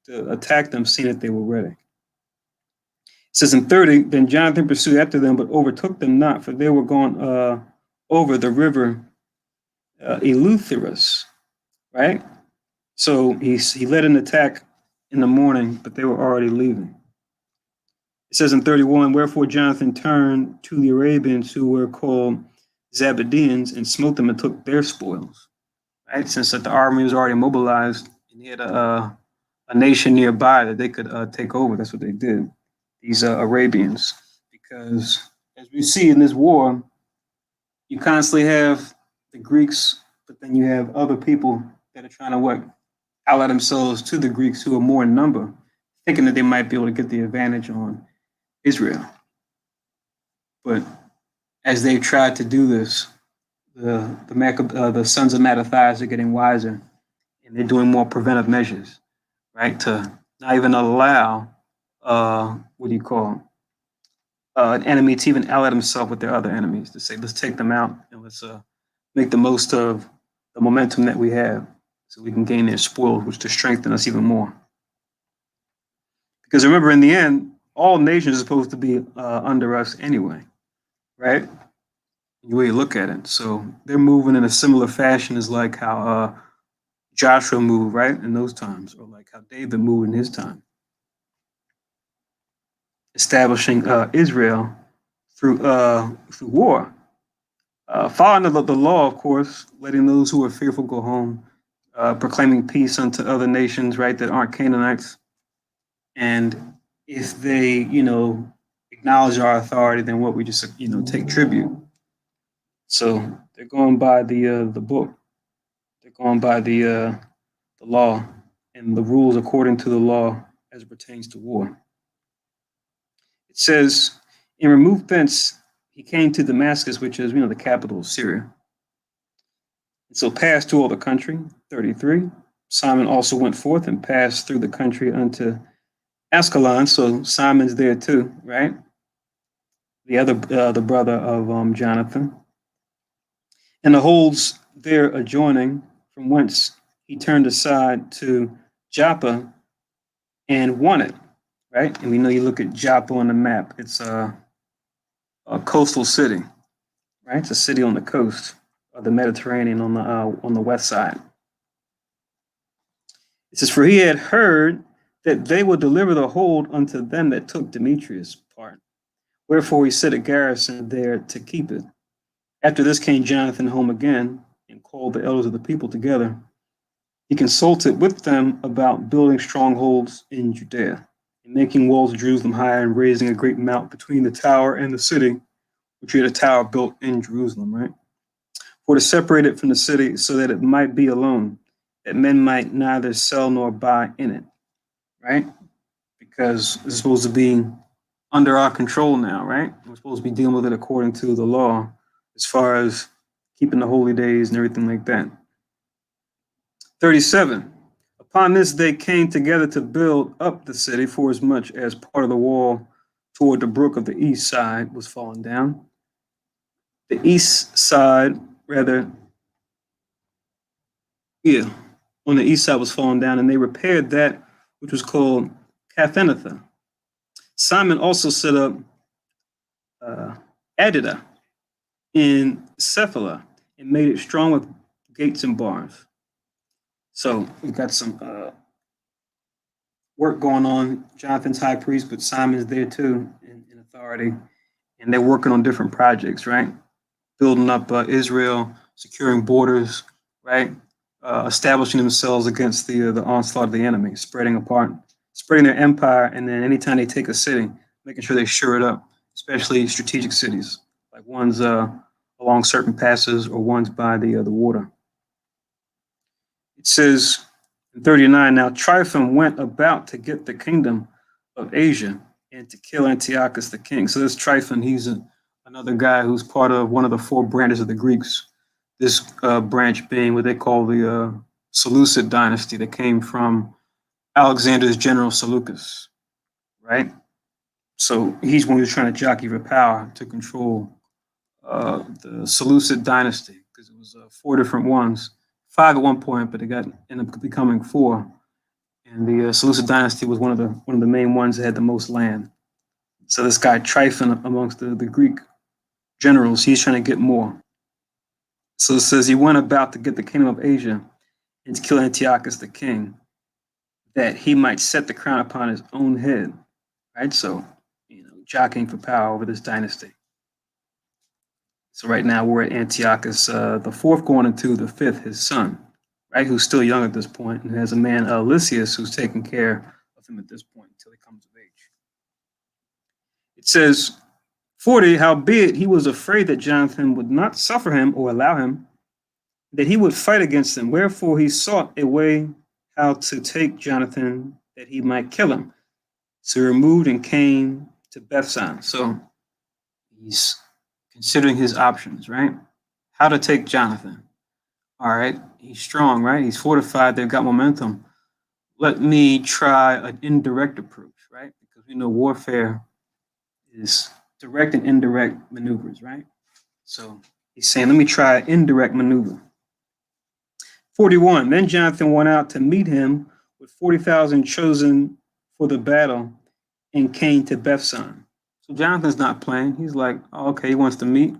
[SPEAKER 1] to attack them, seeing that they were ready. It says in 30, then Jonathan pursued after them, but overtook them not, for they were gone over the river Eleutherus, right? So he led an attack in the morning, but they were already leaving. It says in 31, wherefore Jonathan turned to the Arabians who were called Zabadeans and smote them and took their spoils, right? Since that the army was already mobilized and he had a nation nearby that they could take over, that's what they did, these Arabians. Because as we see in this war, you constantly have the Greeks, but then you have other people that are trying to ally themselves to the Greeks, who are more in number, thinking that they might be able to get the advantage on Israel. But as they've tried to do this, the sons of Mattathias are getting wiser, and they're doing more preventive measures, right? To not even allow, an enemy to even ally themselves with their other enemies, to say, let's take them out and let's make the most of the momentum that we have so we can gain their spoils, which to strengthen us even more. Because remember, in the end, all nations are supposed to be under us anyway, right? The way you look at it. So they're moving in a similar fashion as like how Joshua moved, right, in those times, or like how David moved in his time. Establishing Israel through war. Following the law, of course, letting those who are fearful go home, proclaiming peace unto other nations, right, that aren't Canaanites. And if they, acknowledge our authority than what we just, take tribute. So they're going by the book. They're going by the law and the rules according to the law as it pertains to war. It says, "And removed thence, he came to Damascus, which is, the capital of Syria. And so passed through all the country." 33. "Simon also went forth and passed through the country unto Ascalon." So Simon's there too, right? The brother of Jonathan. "And the holds there adjoining, from whence he turned aside to Joppa and won it," right? And we know, you look at Joppa on the map, it's a coastal city, right? It's a city on the coast of the Mediterranean on the west side. It says, "For he had heard that they would deliver the hold unto them that took Demetrius' part. Wherefore he set a garrison there to keep it. After this came Jonathan home again, and called the elders of the people together. He consulted with them about building strongholds in Judea, and making walls of Jerusalem higher, and raising a great mount between the tower and the city, which he had a tower built in Jerusalem," right? "For to separate it from the city, so that it might be alone, that men might neither sell nor buy in it," right? Because it's supposed to be under our control now, right? We're supposed to be dealing with it according to the law, as far as keeping the holy days and everything like that. 37. "Upon this they came together to build up the city, for as much as part of the wall toward the brook of the east side was fallen down." The east side, rather, on the east side was fallen down, and they repaired that which was called Kathanatha. Simon also set up Adida in Cephala, and made it strong with gates and bars. So we've got some work going on. Jonathan's high priest, but Simon's there too in authority, and they're working on different projects, right? Building up Israel, securing borders, right? Establishing themselves against the onslaught of the enemy, spreading their empire, and then anytime they take a city, making sure they shore it up, especially strategic cities, like ones along certain passes or ones by the water. It says in 39, "Now Tryphon went about to get the kingdom of Asia and to kill Antiochus the king." So this Tryphon, he's another guy who's part of one of the four branches of the Greeks. This branch being what they call the Seleucid dynasty that came from Alexander's general Seleucus, right? So he's one who's trying to jockey for power to control the Seleucid dynasty, because it was four different ones, five at one point, but ended up becoming four. And the Seleucid dynasty was one of the main ones that had the most land. So this guy Tryphon, amongst the Greek generals, he's trying to get more. So it says he went about to get the kingdom of Asia and to kill Antiochus the king, that he might set the crown upon his own head, right? So, jockeying for power over this dynasty. So right now we're at Antiochus the fourth, going into the fifth, his son, right, who's still young at this point, and has a man, Lysias, who's taking care of him at this point until he comes of age. It says, 40, "Howbeit he was afraid that Jonathan would not suffer him or allow him, that he would fight against him. Wherefore he sought a way how to take Jonathan, that he might kill him. So he removed and came to Bethsan." So he's considering his options, right? How to take Jonathan. All right, he's strong, right? He's fortified. They've got momentum. Let me try an indirect approach, right? Because we know warfare is direct and indirect maneuvers, right? So he's saying, let me try an indirect maneuver. 41, "Then Jonathan went out to meet him with 40,000 chosen for the battle, and came to Bethsan." So Jonathan's not playing. He's like, oh, okay, he wants to meet.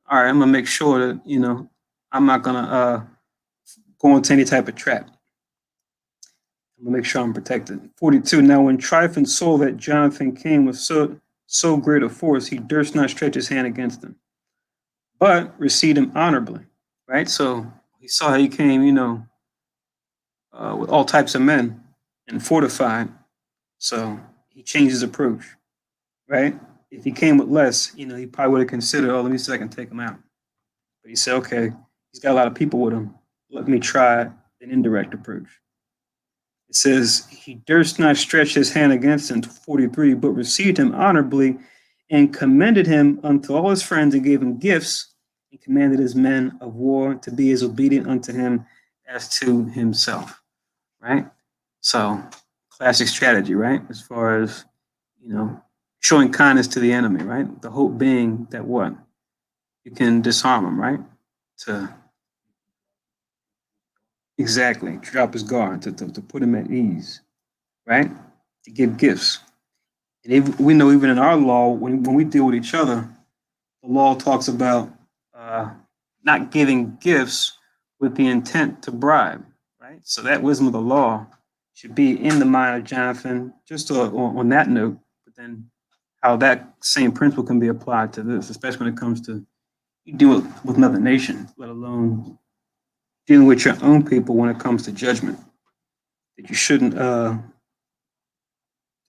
[SPEAKER 1] All right, I'm gonna make sure that, I'm not gonna go into any type of trap. I'm gonna make sure I'm protected. 42, "Now when Tryphon saw that Jonathan came with so great a force, he durst not stretch his hand against him, but received him honorably," right? So he saw how he came, with all types of men and fortified. So he changed his approach, right? if he came with less, he probably would have considered, oh, let me see if I can take him out. But he said, okay, he's got a lot of people with him. Let me try an indirect approach. It says, he durst not stretch his hand against him, 43, but received him honorably and commended him unto all his friends and gave him gifts and commanded his men of war to be as obedient unto him as to himself, right? So classic strategy, right? As far as, showing kindness to the enemy, right? The hope being that what? You can disarm him, right? Exactly, drop his guard, to put him at ease, right? To give gifts. And we know even in our law, when we deal with each other, the law talks about not giving gifts with the intent to bribe, right? So that wisdom of the law should be in the mind of Jonathan, just on that note, but then how that same principle can be applied to this, especially when it comes to you deal with another nation, let alone dealing with your own people when it comes to judgment. That you shouldn't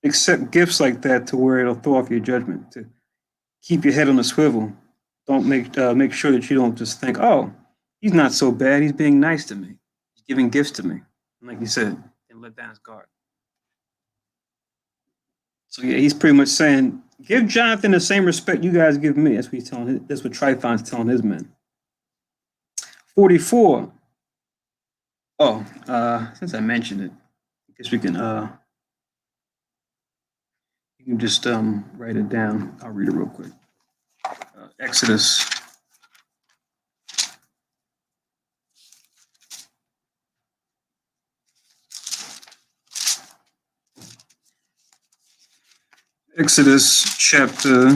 [SPEAKER 1] accept gifts like that to where it'll throw off your judgment. To keep your head on a swivel. Don't make sure that you don't just think, oh, he's not so bad. He's being nice to me. He's giving gifts to me. And like you said, and let down his guard. So yeah, he's pretty much saying, give Jonathan the same respect you guys give me. That's what he's telling. That's what Tryphon's telling his men. 44. Oh, since I mentioned it, I guess we can you can just write it down. I'll read it real quick. Exodus. Exodus chapter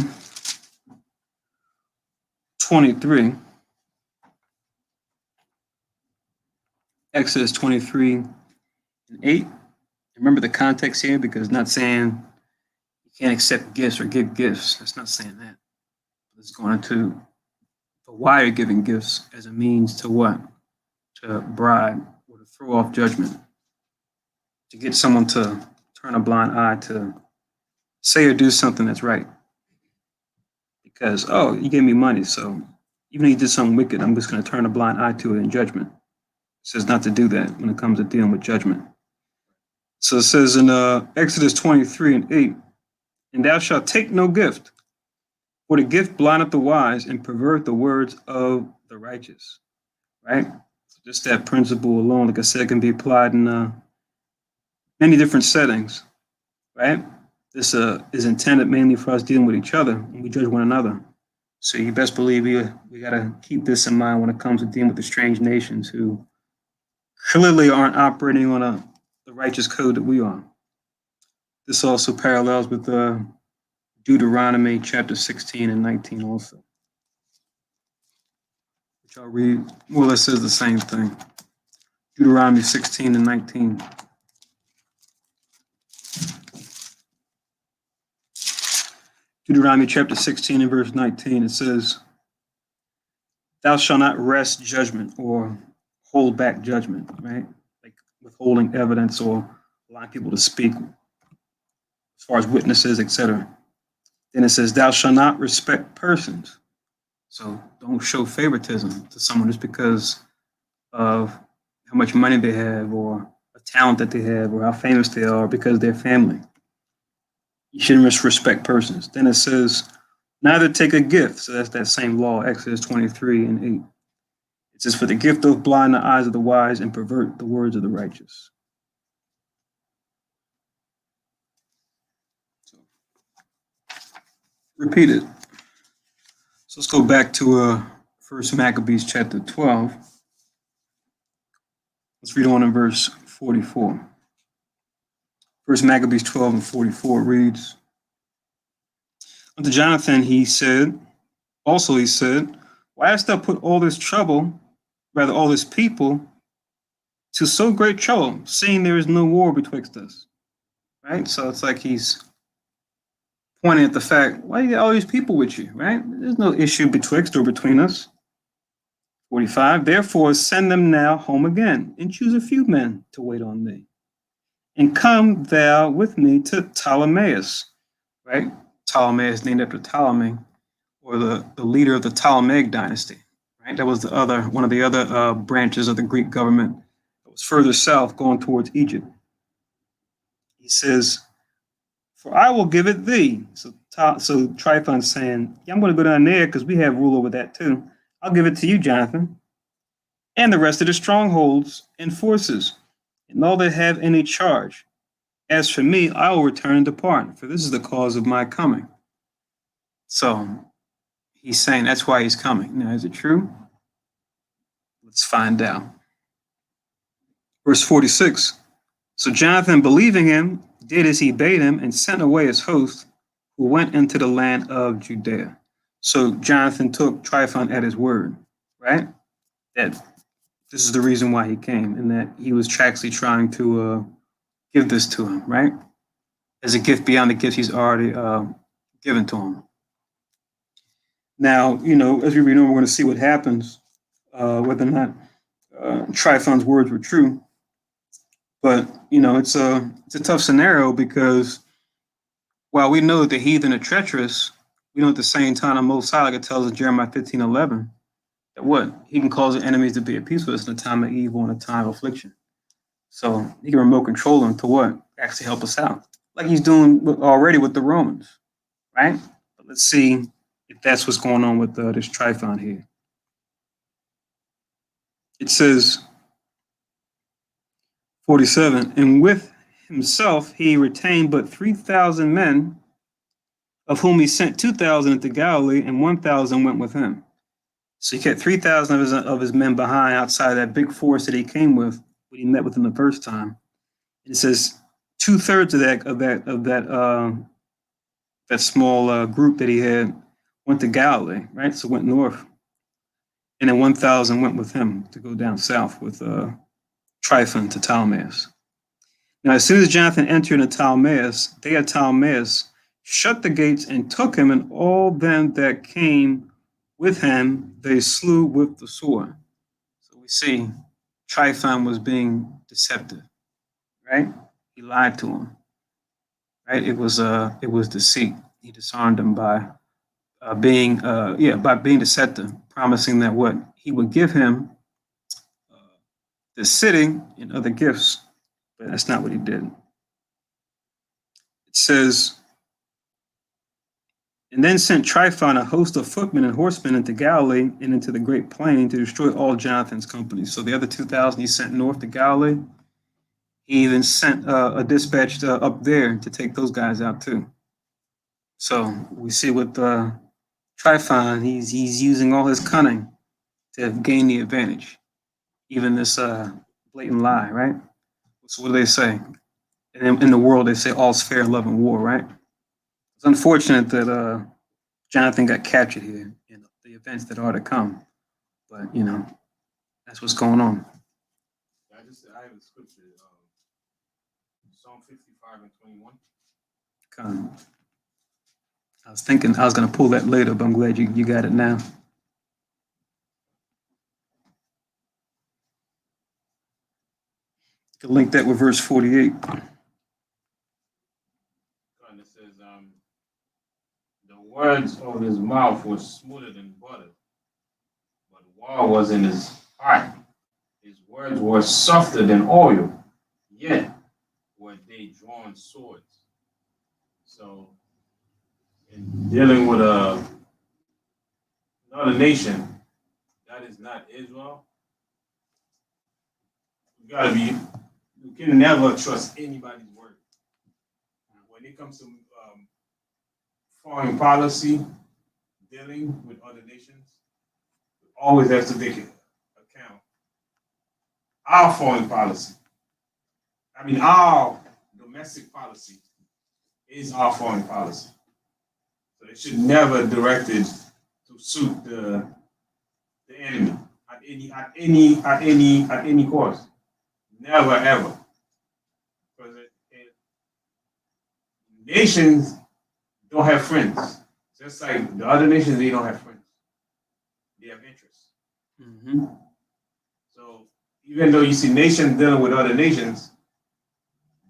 [SPEAKER 1] 23. Exodus 23 and 8. Remember the context here, because it's not saying you can't accept gifts or give gifts. It's not saying that. It's going into the why you're giving gifts as a means to what? To bribe or to throw off judgment. To get someone to turn a blind eye to say or do something that's right. Because, oh, you gave me money, so even though you did something wicked, I'm just going to turn a blind eye to it in judgment. It says not to do that when it comes to dealing with judgment. So it says in Exodus 23 and 8, and thou shalt take no gift, for the gift blindeth the wise and pervert the words of the righteous. Right? So just that principle alone, like I said, can be applied in many different settings. Right? This is intended mainly for us dealing with each other and we judge one another. So you best believe we got to keep this in mind when it comes to dealing with the strange nations who clearly aren't operating on the righteous code that we are. This also parallels with Deuteronomy chapter 16 and 19 also, which I'll read. More or less says the same thing. Deuteronomy 16 and 19. Deuteronomy chapter 16 and verse 19, it says, thou shalt not wrest judgment or hold back judgment, right? Like withholding evidence or allowing people to speak as far as witnesses, etc. Then it says, thou shalt not respect persons. So don't show favoritism to someone just because of how much money they have or a talent that they have or how famous they are because they're family. You shouldn't respect persons. Then it says, neither take a gift. So that's that same law, Exodus 23 and 8. It says, for the gift doth blind the eyes of the wise and pervert the words of the righteous. So, repeat it. So let's go back to 1 Maccabees chapter 12. Let's read on in verse 44. 1 Maccabees 12 and 44 reads, unto Jonathan he said, why hast thou put all this people, to so great trouble, seeing there is no war betwixt us? Right? So it's like he's pointing at the fact, why you got all these people with you, right? There's no issue betwixt or between us. 45, therefore send them now home again, and choose a few men to wait on thee. And come thou with me to Ptolemais, right? Ptolemaeus, named after Ptolemy, or the leader of the Ptolemaic dynasty. Right, that was the other one of the other branches of the Greek government that was further south, going towards Egypt. He says, "For I will give it thee." So Tryphon's saying, "Yeah, I'm going to go down there because we have rule over that too. I'll give it to you, Jonathan, and the rest of the strongholds and forces, and all that have any charge. As for me, I will return and depart, for this is the cause of my coming." So he's saying that's why he's coming. Now, is it true? Let's find out. Verse 46. So Jonathan, believing him, did as he bade him and sent away his host, who went into the land of Judea. So Jonathan took Tryphon at his word, right? That this is the reason why he came, and that he was actually trying to give this to him, right? As a gift beyond the gifts he's already given to him. Now, as we read on, we're going to see what happens, whether or not Tryphon's words were true. But, it's a tough scenario because while we know that the heathen are treacherous, we know at the same time the Most High, like it tells in Jeremiah 15:11, that what? He can cause the enemies to be at peace with us in a time of evil and a time of affliction. So he can remote control them to what? Actually help us out. Like he's doing already with the Romans, right? But let's see if that's what's going on with this Tryphon here. It says, 47, and with himself he retained but 3,000 men, of whom he sent 2,000 into Galilee, and 1,000 went with him. So he kept 3,000 of his men behind outside of that big force that he came with when he met with him the first time. It says 2/3 of that small group that he had went to Galilee, right? So went north, and then 1,000 went with him to go down south with Tryphon to Ptolemais. Now, as soon as Jonathan entered into Ptolemais, they at Ptolemais shut the gates and took him, and all them that came with him they slew with the sword. So we see Tryphon was being deceptive, right? He lied to him, right? It was deceit. He disarmed him by being deceptive, promising that what he would give him the city and other gifts, but that's not what he did. It says, and then sent Tryphon a host of footmen and horsemen into Galilee and into the great plain to destroy all Jonathan's company. So the other 2,000 he sent north to Galilee. He even sent a dispatch up there to take those guys out too. So we see with Tryphon, he's using all his cunning to gain the advantage. Even this blatant lie, right? So what do they say? In the world, they say all's fair in love and war, right? It's unfortunate that Jonathan got captured here in the events that are to come. But, that's what's going on.
[SPEAKER 3] I have a scripture, Psalm 55:21.
[SPEAKER 1] I was thinking I was going to pull that later, but I'm glad you got it now. You can link that with verse 48.
[SPEAKER 3] And it says, the words of his mouth were smoother than butter, but war was in his heart. His words were softer than oil, yet were they drawn swords. So, in dealing with another nation that is not Israel, you can never trust anybody's word. When it comes to foreign policy, dealing with other nations, we always have to take into account our foreign policy. Our domestic policy is our foreign policy. So it should never directed to suit the enemy at any cost. Never ever. Because nations don't have friends. Just like the other nations, they don't have friends. They have interests.
[SPEAKER 1] Mm-hmm.
[SPEAKER 3] So even though you see nations dealing with other nations,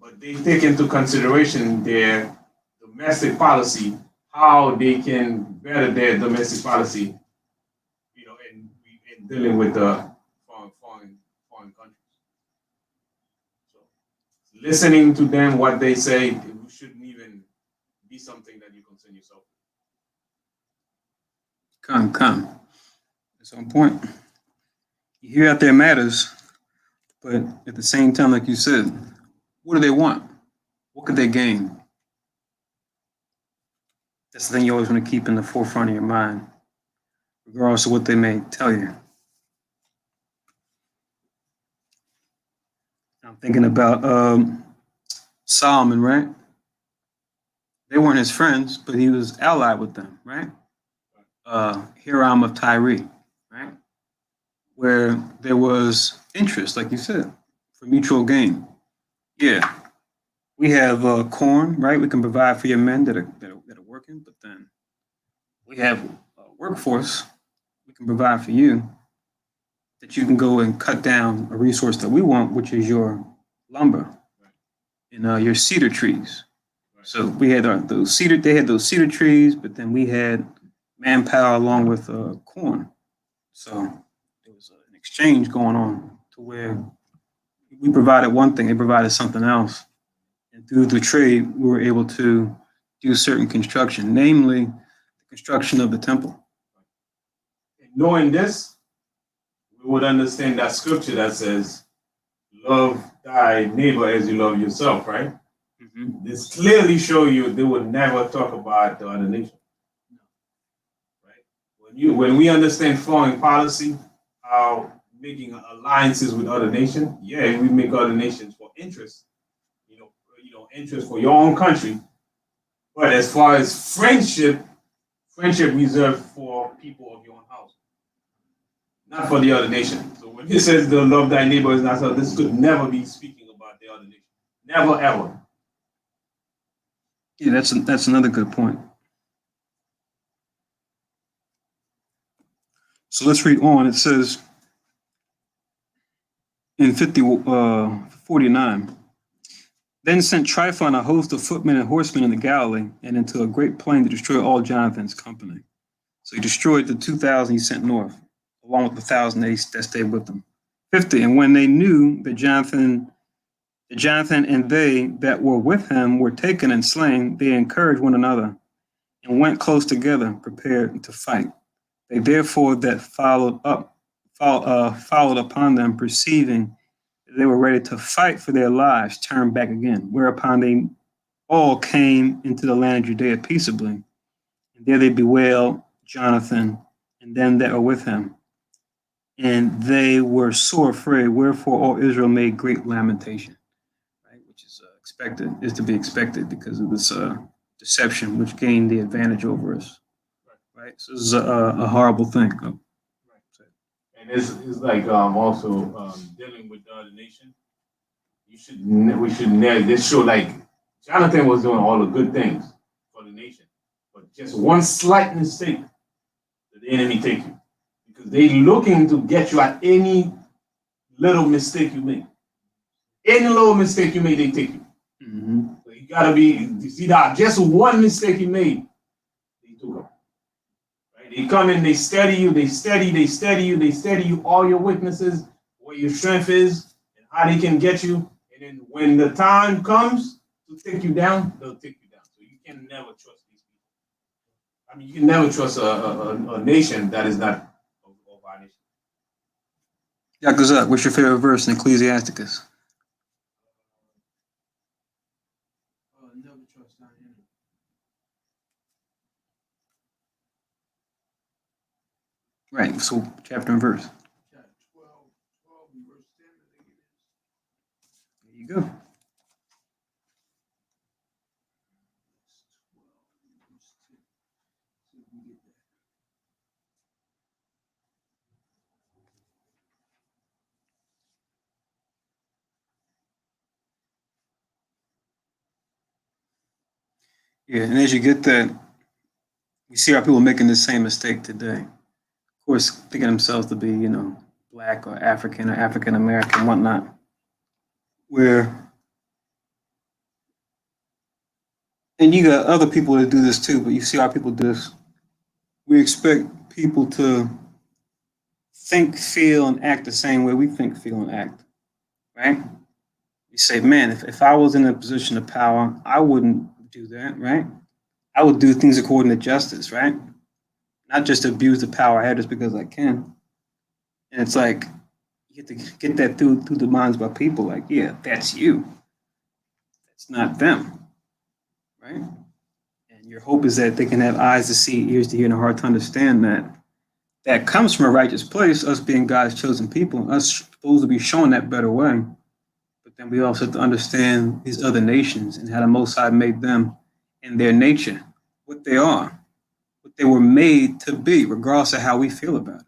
[SPEAKER 3] but they take into consideration their domestic policy how they can better their domestic policy, in dealing with the foreign countries. So listening to them, what they say, it shouldn't even be something that you concern yourself
[SPEAKER 1] Come. That's on point. You hear out there matters, but at the same time, like you said, what do they want? What could they gain? That's the thing you always want to keep in the forefront of your mind, regardless of what they may tell you. I'm thinking about Solomon, right? They weren't his friends, but he was allied with them, right? Hiram of Tyre, right? Where there was interest, like you said, for mutual gain. Yeah, we have corn, right? We can provide for your men that are working, but then we have a workforce we can provide for you that you can go and cut down a resource that we want, which is your lumber and your cedar trees. So we had those cedar. They had those cedar trees, but then we had manpower along with corn. So there was an exchange going on to where we provided one thing, they provided something else, and through the trade, we were able to do certain construction, namely the construction of the temple.
[SPEAKER 3] with. Knowing this, we would understand that scripture that says, "Love thy neighbor as you love yourself." Right?
[SPEAKER 1] Mm-hmm.
[SPEAKER 3] This clearly show you they would never talk about the other nation. Right? When we understand foreign policy, how making alliances with other nations, yeah, we make other nations for interest, interest for your own country. But as far as friendship reserved for people of your own house, not for the other nation. So when he says the love thy neighbor is not so, this could never be speaking about the other nation. Never ever.
[SPEAKER 1] Yeah, that's another good point. So let's read on. It says in 49, then sent Tryphon a host of footmen and horsemen in the Galilee and into a great plain to destroy all Jonathan's company. So he destroyed the 2,000 he sent north, along with the 1,000 that stayed with them. 50, and when they knew that Jonathan and they that were with him were taken and slain, they encouraged one another and went close together, prepared to fight. They therefore that followed upon them, perceiving that they were ready to fight for their lives, turned back again, whereupon they all came into the land of Judea peaceably. And there they bewailed Jonathan and them that were with him. And they were sore afraid, wherefore all Israel made great lamentation, right? Which is to be expected because of this deception, which gained the advantage over us, right? So this is a horrible thing. Oh.
[SPEAKER 3] And it's like also dealing with the other nation. We should never. This show like Jonathan was doing all the good things for the nation, but just one slight mistake, the enemy take you because they looking to get you at any little mistake you make. Any little mistake you make, they take you.
[SPEAKER 1] Mm-hmm.
[SPEAKER 3] So you gotta be. You see that just one mistake you made, they took them. Right? They come in, they steady you, they steady you, all your weaknesses, where your strength is, and how they can get you. And then when the time comes to take you down, they'll take you down. So you can never trust these people. I mean, you can never trust a nation that is not of our nation.
[SPEAKER 1] Yakuza, what's your favorite verse in Ecclesiasticus?
[SPEAKER 2] Never trust thy enemy.
[SPEAKER 1] Right, so chapter and verse.
[SPEAKER 2] Chapter 12 and verse 10, I think it is.
[SPEAKER 1] There you go.
[SPEAKER 2] 12 and verse 10. See if we get that.
[SPEAKER 1] Yeah, and as you get that, we see our people making the same mistake today. Of course, thinking themselves to be, Black or African American, whatnot, where And you got other people that do this too, but you see how people do this. We expect people to think, feel, and act the same way we think, feel, and act, right? We say, man, if I was in a position of power, I wouldn't do that, right? I would do things according to justice, right? Not just abuse the power I have just because I can. And it's like, you have to get that through the minds of our people, like, yeah, that's you. That's not them, right? And your hope is that they can have eyes to see, ears to hear, and a heart to understand that that comes from a righteous place, us being God's chosen people, and us supposed to be showing that better way. But then we also have to understand these other nations and how the Most High made them and their nature, what they are, what they were made to be, regardless of how we feel about it.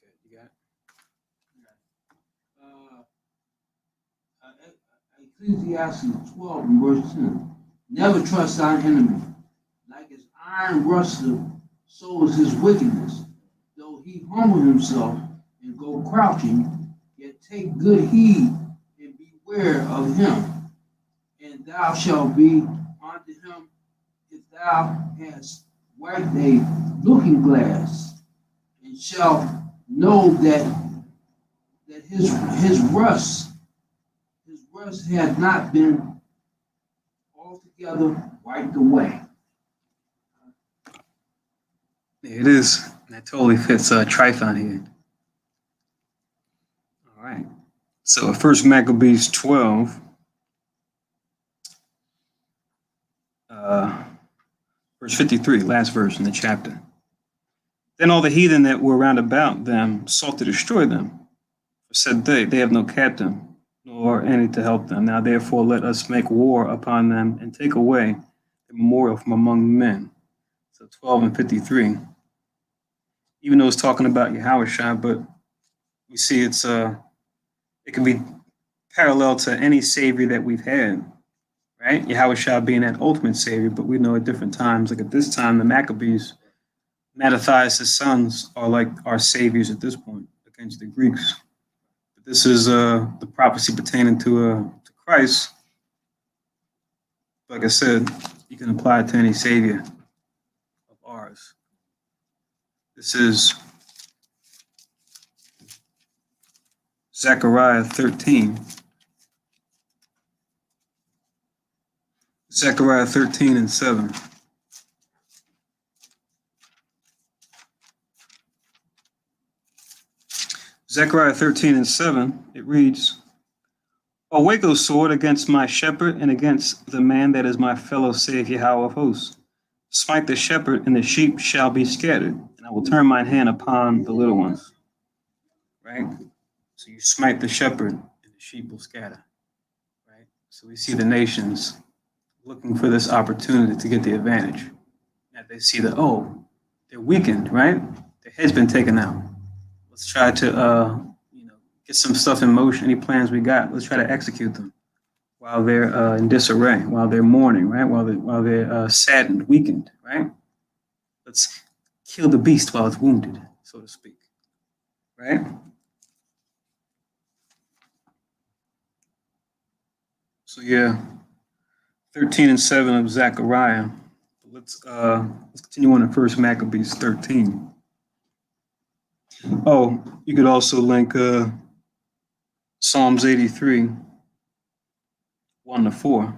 [SPEAKER 1] Okay, you got it?
[SPEAKER 2] Ecclesiastes 12 and verse 10. Never trust thine enemy. Like as iron rusteth, so is his wickedness. Though he humble himself and go crouching, yet take good heed and beware of him. And thou shalt be unto him if thou hast wiped a looking glass, and shalt know that his rust had not been altogether wiped away.
[SPEAKER 1] It is. That totally fits Trifon here. All right. So First Maccabees 12, verse 53, last verse in the chapter. Then all the heathen that were round about them sought to destroy them. For said they have no captain, nor any to help them. Now therefore let us make war upon them and take away the memorial from among men. So 12 and 53. Even though it's talking about Yahushua, but we see it can be parallel to any savior that we've had, right? Yahushua being that ultimate savior, but we know at different times, like at this time, the Maccabees, Mattathias' sons are like our saviors at this point against the Greeks. But this is the prophecy pertaining to Christ. Like I said, you can apply it to any savior of ours. This is Zechariah 13. Zechariah 13 and 7. Zechariah 13 and 7, it reads, Awake, O sword, against my shepherd and against the man that is my fellow, saith Yahweh of hosts. Smite the shepherd, and the sheep shall be scattered, and I will turn mine hand upon the little ones. Right? So you smite the shepherd, and the sheep will scatter. Right? So we see the nations looking for this opportunity to get the advantage. That they see that, oh, they're weakened, right? Their head's been taken out. Let's try to, get some stuff in motion. Any plans we got, let's try to execute them while they're in disarray, while they're mourning, right? While they're saddened, weakened, right? Let's kill the beast while it's wounded, so to speak, right? So yeah, 13 and 7 of Zechariah. Let's continue on in First Maccabees 13. Oh, you could also link Psalms 83, 1 to 4.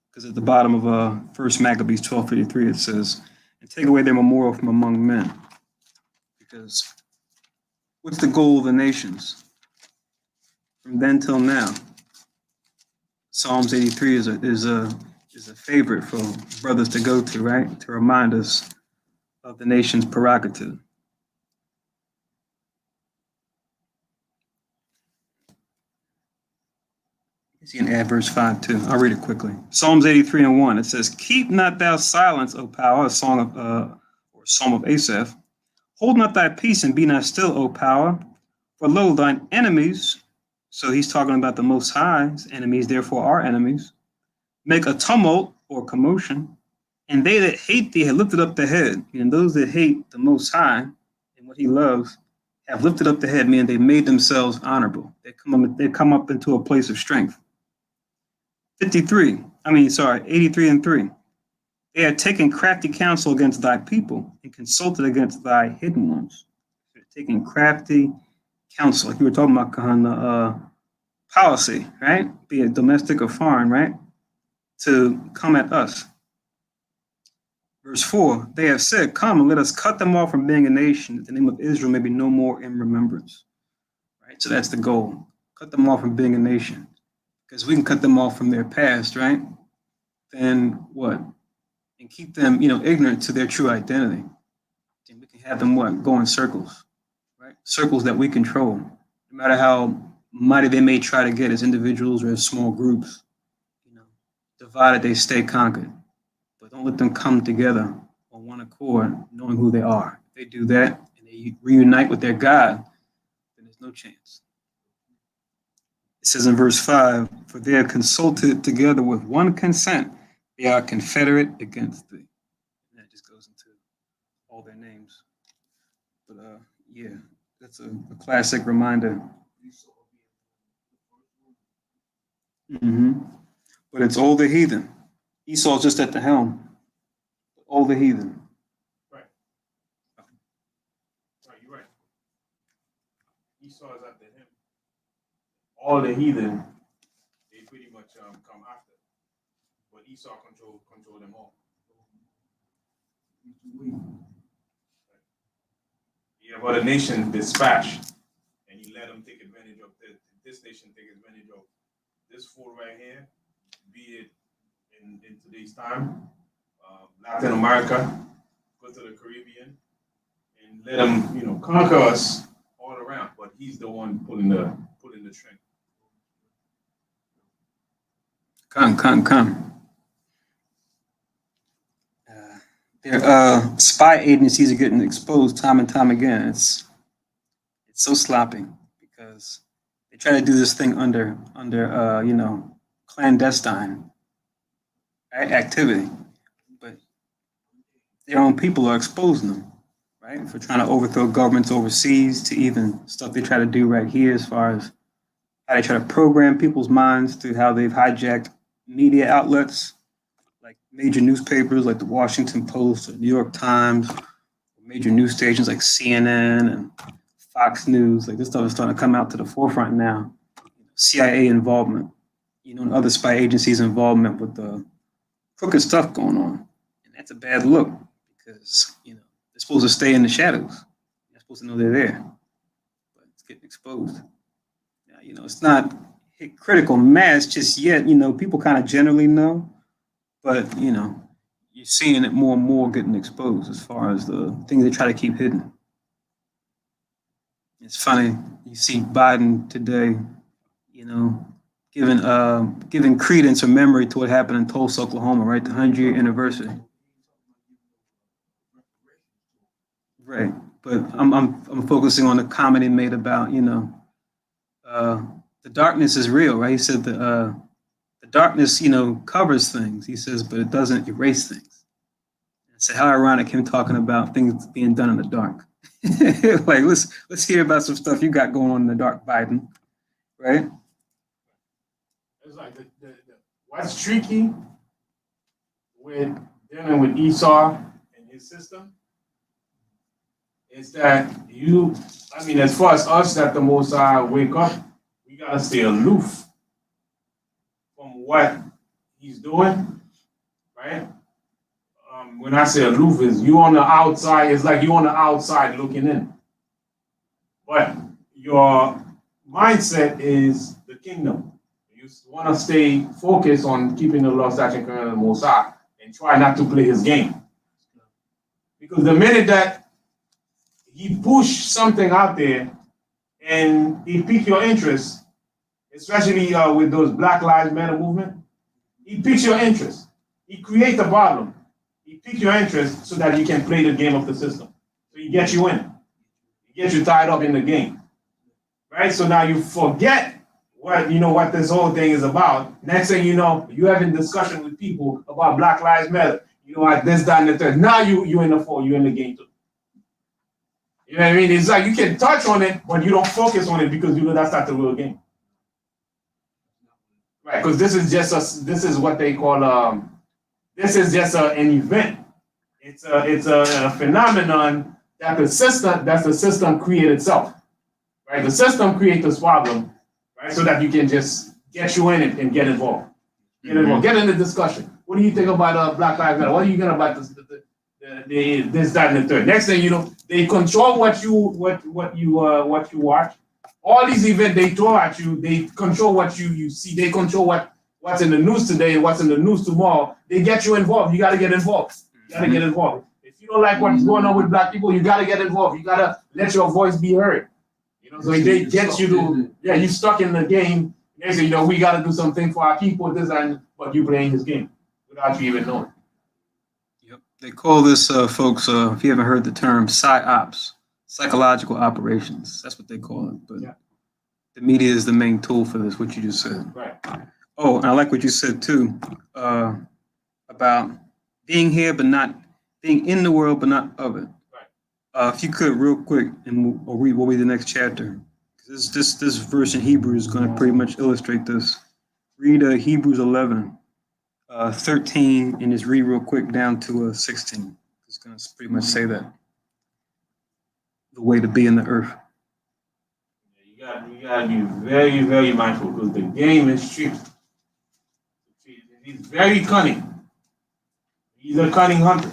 [SPEAKER 1] Because at the bottom of First Maccabees 12:53 it says, and take away their memorial from among men. Because what's the goal of the nations? From then till now, Psalms 83 is a favorite for brothers to go to, right? To remind us of the nation's prerogative. You see in verse 5 too. I'll read it quickly. Psalms 83 and 1. It says, Keep not thou silence, O power, a song of or Psalm of Asaph. Hold not thy peace and be not still, O power. For lo, thine enemies, so he's talking about the Most High's enemies, therefore our enemies, make a tumult or commotion, and they that hate thee have lifted up the head. And those that hate the Most High and what he loves have lifted up the head, meaning they made themselves honorable. They come up into a place of strength. 83 and 3. They had taken crafty counsel against thy people and consulted against thy hidden ones. They're taking crafty counsel, like you were talking about, Kahan, policy, right? Be it domestic or foreign, right? To come at us. Verse 4, they have said, come and let us cut them off from being a nation, that the name of Israel may be no more in remembrance. Right? So that's the goal. Cut them off from being a nation. Because we can cut them off from their past, right? Then what? And keep them, ignorant to their true identity. And we can have them go in circles, right? Circles that we control. No matter how mighty they may try to get as individuals or as small groups, divided they stay conquered. But don't let them come together on one accord, knowing who they are. If they do that and they reunite with their God, then there's no chance. It says in verse 5, for they are consulted together with one consent. They are confederate against thee. And that just goes into all their names. But yeah, that's a classic reminder. But it's all the heathen. Esau's just at the helm. All the heathen.
[SPEAKER 3] Right. Right, you're right. Esau is at the helm. All the heathen, they pretty much come after. But Esau control them all. You have other nations dispatched, and you let them take advantage of this nation, take advantage of this fool right here, be it in today's time, Latin America, go to the Caribbean, and let them, conquer us all around. But he's the one pulling the string.
[SPEAKER 1] Come. Their spy agencies are getting exposed time and time again. It's so sloppy because they try to do this thing under clandestine activity, but their own people are exposing them, right? For trying to overthrow governments overseas, to even stuff they try to do right here, as far as how they try to program people's minds through how they've hijacked media outlets, like major newspapers like the Washington Post or New York Times, major news stations like CNN and Fox News. Like, this stuff is starting to come out to the forefront now. CIA involvement, and other spy agencies' involvement with the crooked stuff going on. And that's a bad look because, they're supposed to stay in the shadows. They're supposed to know they're there, but it's getting exposed. Now, it's not hit critical mass just yet. People kind of generally know, but, you're seeing it more and more getting exposed as far as the things they try to keep hidden. It's funny, you see Biden today, giving credence or memory to what happened in Tulsa, Oklahoma, right? The 100-year anniversary. Right, but I'm focusing on the comment he made about, the darkness is real, right? He said the darkness, covers things. He says, but it doesn't erase things. So how ironic him talking about things being done in the dark. Like, let's hear about some stuff you got going on in the dark, Biden, right?
[SPEAKER 3] It's like what's tricky with dealing with Esau and his system is that as far as us that the Most High wake up, we gotta stay aloof from what he's doing, right? When I say aloof, is you on the outside. It's like you on the outside looking in, but your mindset is the kingdom. You want to stay focused on keeping the law, statute, and commandments of the Most High, and try not to play his game. Because the minute that he push something out there and he pique your interest, especially with those Black Lives Matter movement, he piques your interest. He creates a problem. He piques your interest so that you can play the game of the system. So he gets you in. He gets you tied up in the game. Right? So now you forget what this whole thing is about. Next thing you know, you're having discussion with people about Black Lives Matter. This, that, and the third. Now you're in the game too. You know what I mean? It's like you can touch on it, but you don't focus on it because that's not the real game. Right, because this is what they call this is just an event. It's a phenomenon that the system created itself. Right, the system creates this problem, right, so that you can just get you in it and get involved. Get in the discussion. What do you think about Black Lives Matter? What do you think about this, that, and the third? Next thing you know, they control what you watch. All these events they throw at you, they control what you see. They control what's in the news today and what's in the news tomorrow. They get you involved. You got to get involved. You got to get involved. If you don't like what's going on with Black people, you got to get involved. You got to let your voice be heard. So they get you to, you stuck in the game. They say, we got to do something for our people, but you playing this game without you even knowing.
[SPEAKER 1] Yep. They call this, folks, if you haven't heard the term, PsyOps, psychological operations. That's what they call it. But the media is the main tool for this, what you just said.
[SPEAKER 3] Right.
[SPEAKER 1] Oh, and I like what you said, too, about being here, but not being in the world, but not of it. If you could, real quick, and we'll read the next chapter. This verse in Hebrew is going to pretty much illustrate this. Read Hebrews 11, 13, and just read real quick down to 16. It's going to pretty much say that. The way to be in the earth.
[SPEAKER 3] You got to be very, very mindful because the game is tricky. He's very cunning. He's a cunning hunter.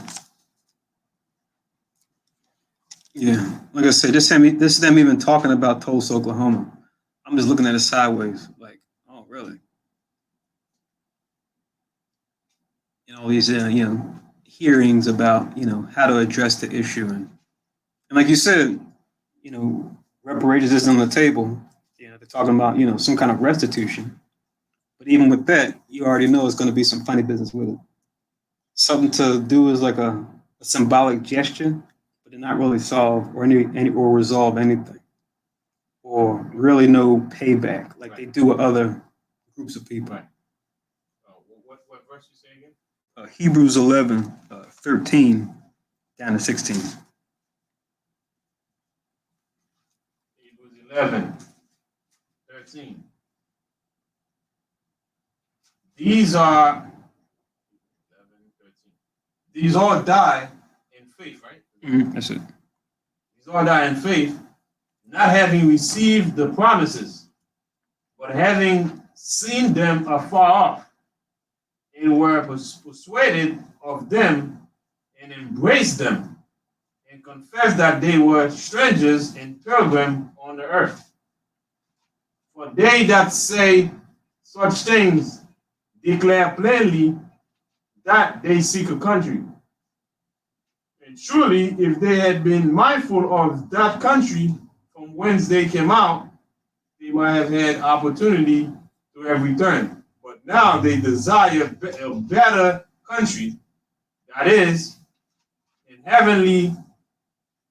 [SPEAKER 1] Yeah, like I said, this is them even talking about Tulsa, Oklahoma. I'm just looking at it sideways, like, oh, really? And all these, hearings about, how to address the issue, and like you said, reparations is on the table. They're talking about, some kind of restitution, but even with that, you already know it's going to be some funny business with it. Something to do is like a symbolic gesture. But did not really solve or resolve anything, or really no payback like they do with other groups of people.
[SPEAKER 3] Right. What verse you say again?
[SPEAKER 1] Hebrews 11, 13 down to 16.
[SPEAKER 3] Hebrews 11, 13. These are 11, 13. These all die in faith, right?
[SPEAKER 1] That's it.
[SPEAKER 3] These all die in faith, not having received the promises, but having seen them afar off, and were persuaded of them, and embraced them, and confessed that they were strangers and pilgrims on the earth. For they that say such things declare plainly that they seek a country. And surely, if they had been mindful of that country from whence they came out, they might have had opportunity to have returned. But now they desire a better country, that is, in heavenly,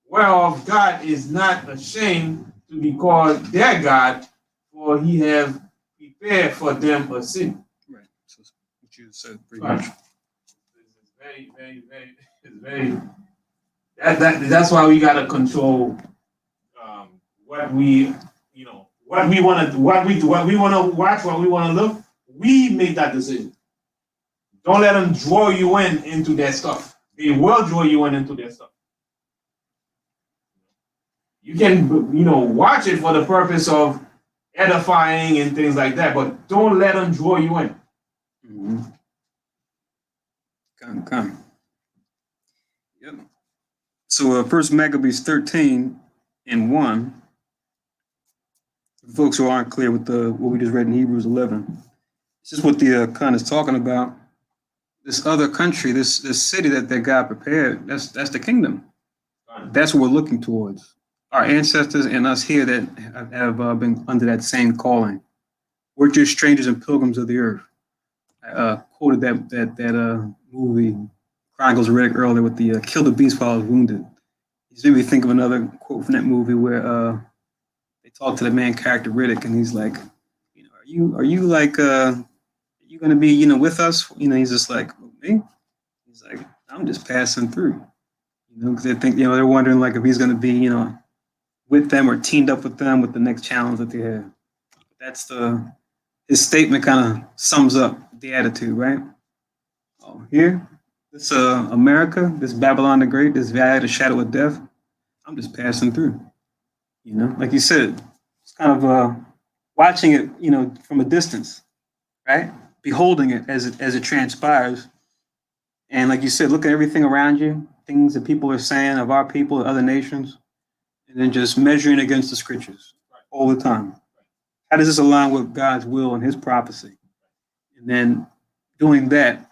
[SPEAKER 3] whereof God is not ashamed to be called their God, for he have prepared for them a city.
[SPEAKER 1] Right. So what you said pretty much.
[SPEAKER 3] It's very. That's why we gotta control what we want to watch, what we want to look. We make that decision. Don't let them draw you into their stuff. They will draw you into their stuff. You can watch it for the purpose of edifying and things like that, but don't let them draw you in.
[SPEAKER 1] Mm-hmm. Come. Yep. So First Maccabees 13 and 1. Folks who aren't clear with what we just read in Hebrews 11, this is what the Khan is talking about. This other country, this city that God prepared, that's the kingdom. That's what we're looking towards. Our ancestors and us here that have been under that same calling. We're just strangers and pilgrims of the earth. I quoted that movie, Chronicles of Riddick, earlier with the kill the beast while I was wounded. It made me think of another quote from that movie where they talk to the main character Riddick, and he's like, are you like, are you going to be, with us? He's just like, me? He's like, I'm just passing through, because they think, they're wondering like if he's going to be, with them or teamed up with them with the next challenge that they have. That's the his statement kind of sums up the attitude, right? Oh, here, this America, this Babylon the Great, this valley of the shadow of death, I'm just passing through. You know, like you said, it's kind of watching it, you know, from a distance, right? Beholding it as it transpires, and like you said, look at everything around you, things that people are saying of our people, other nations, and then just measuring against the scriptures all the time. How does this align with God's will and His prophecy? And then doing that,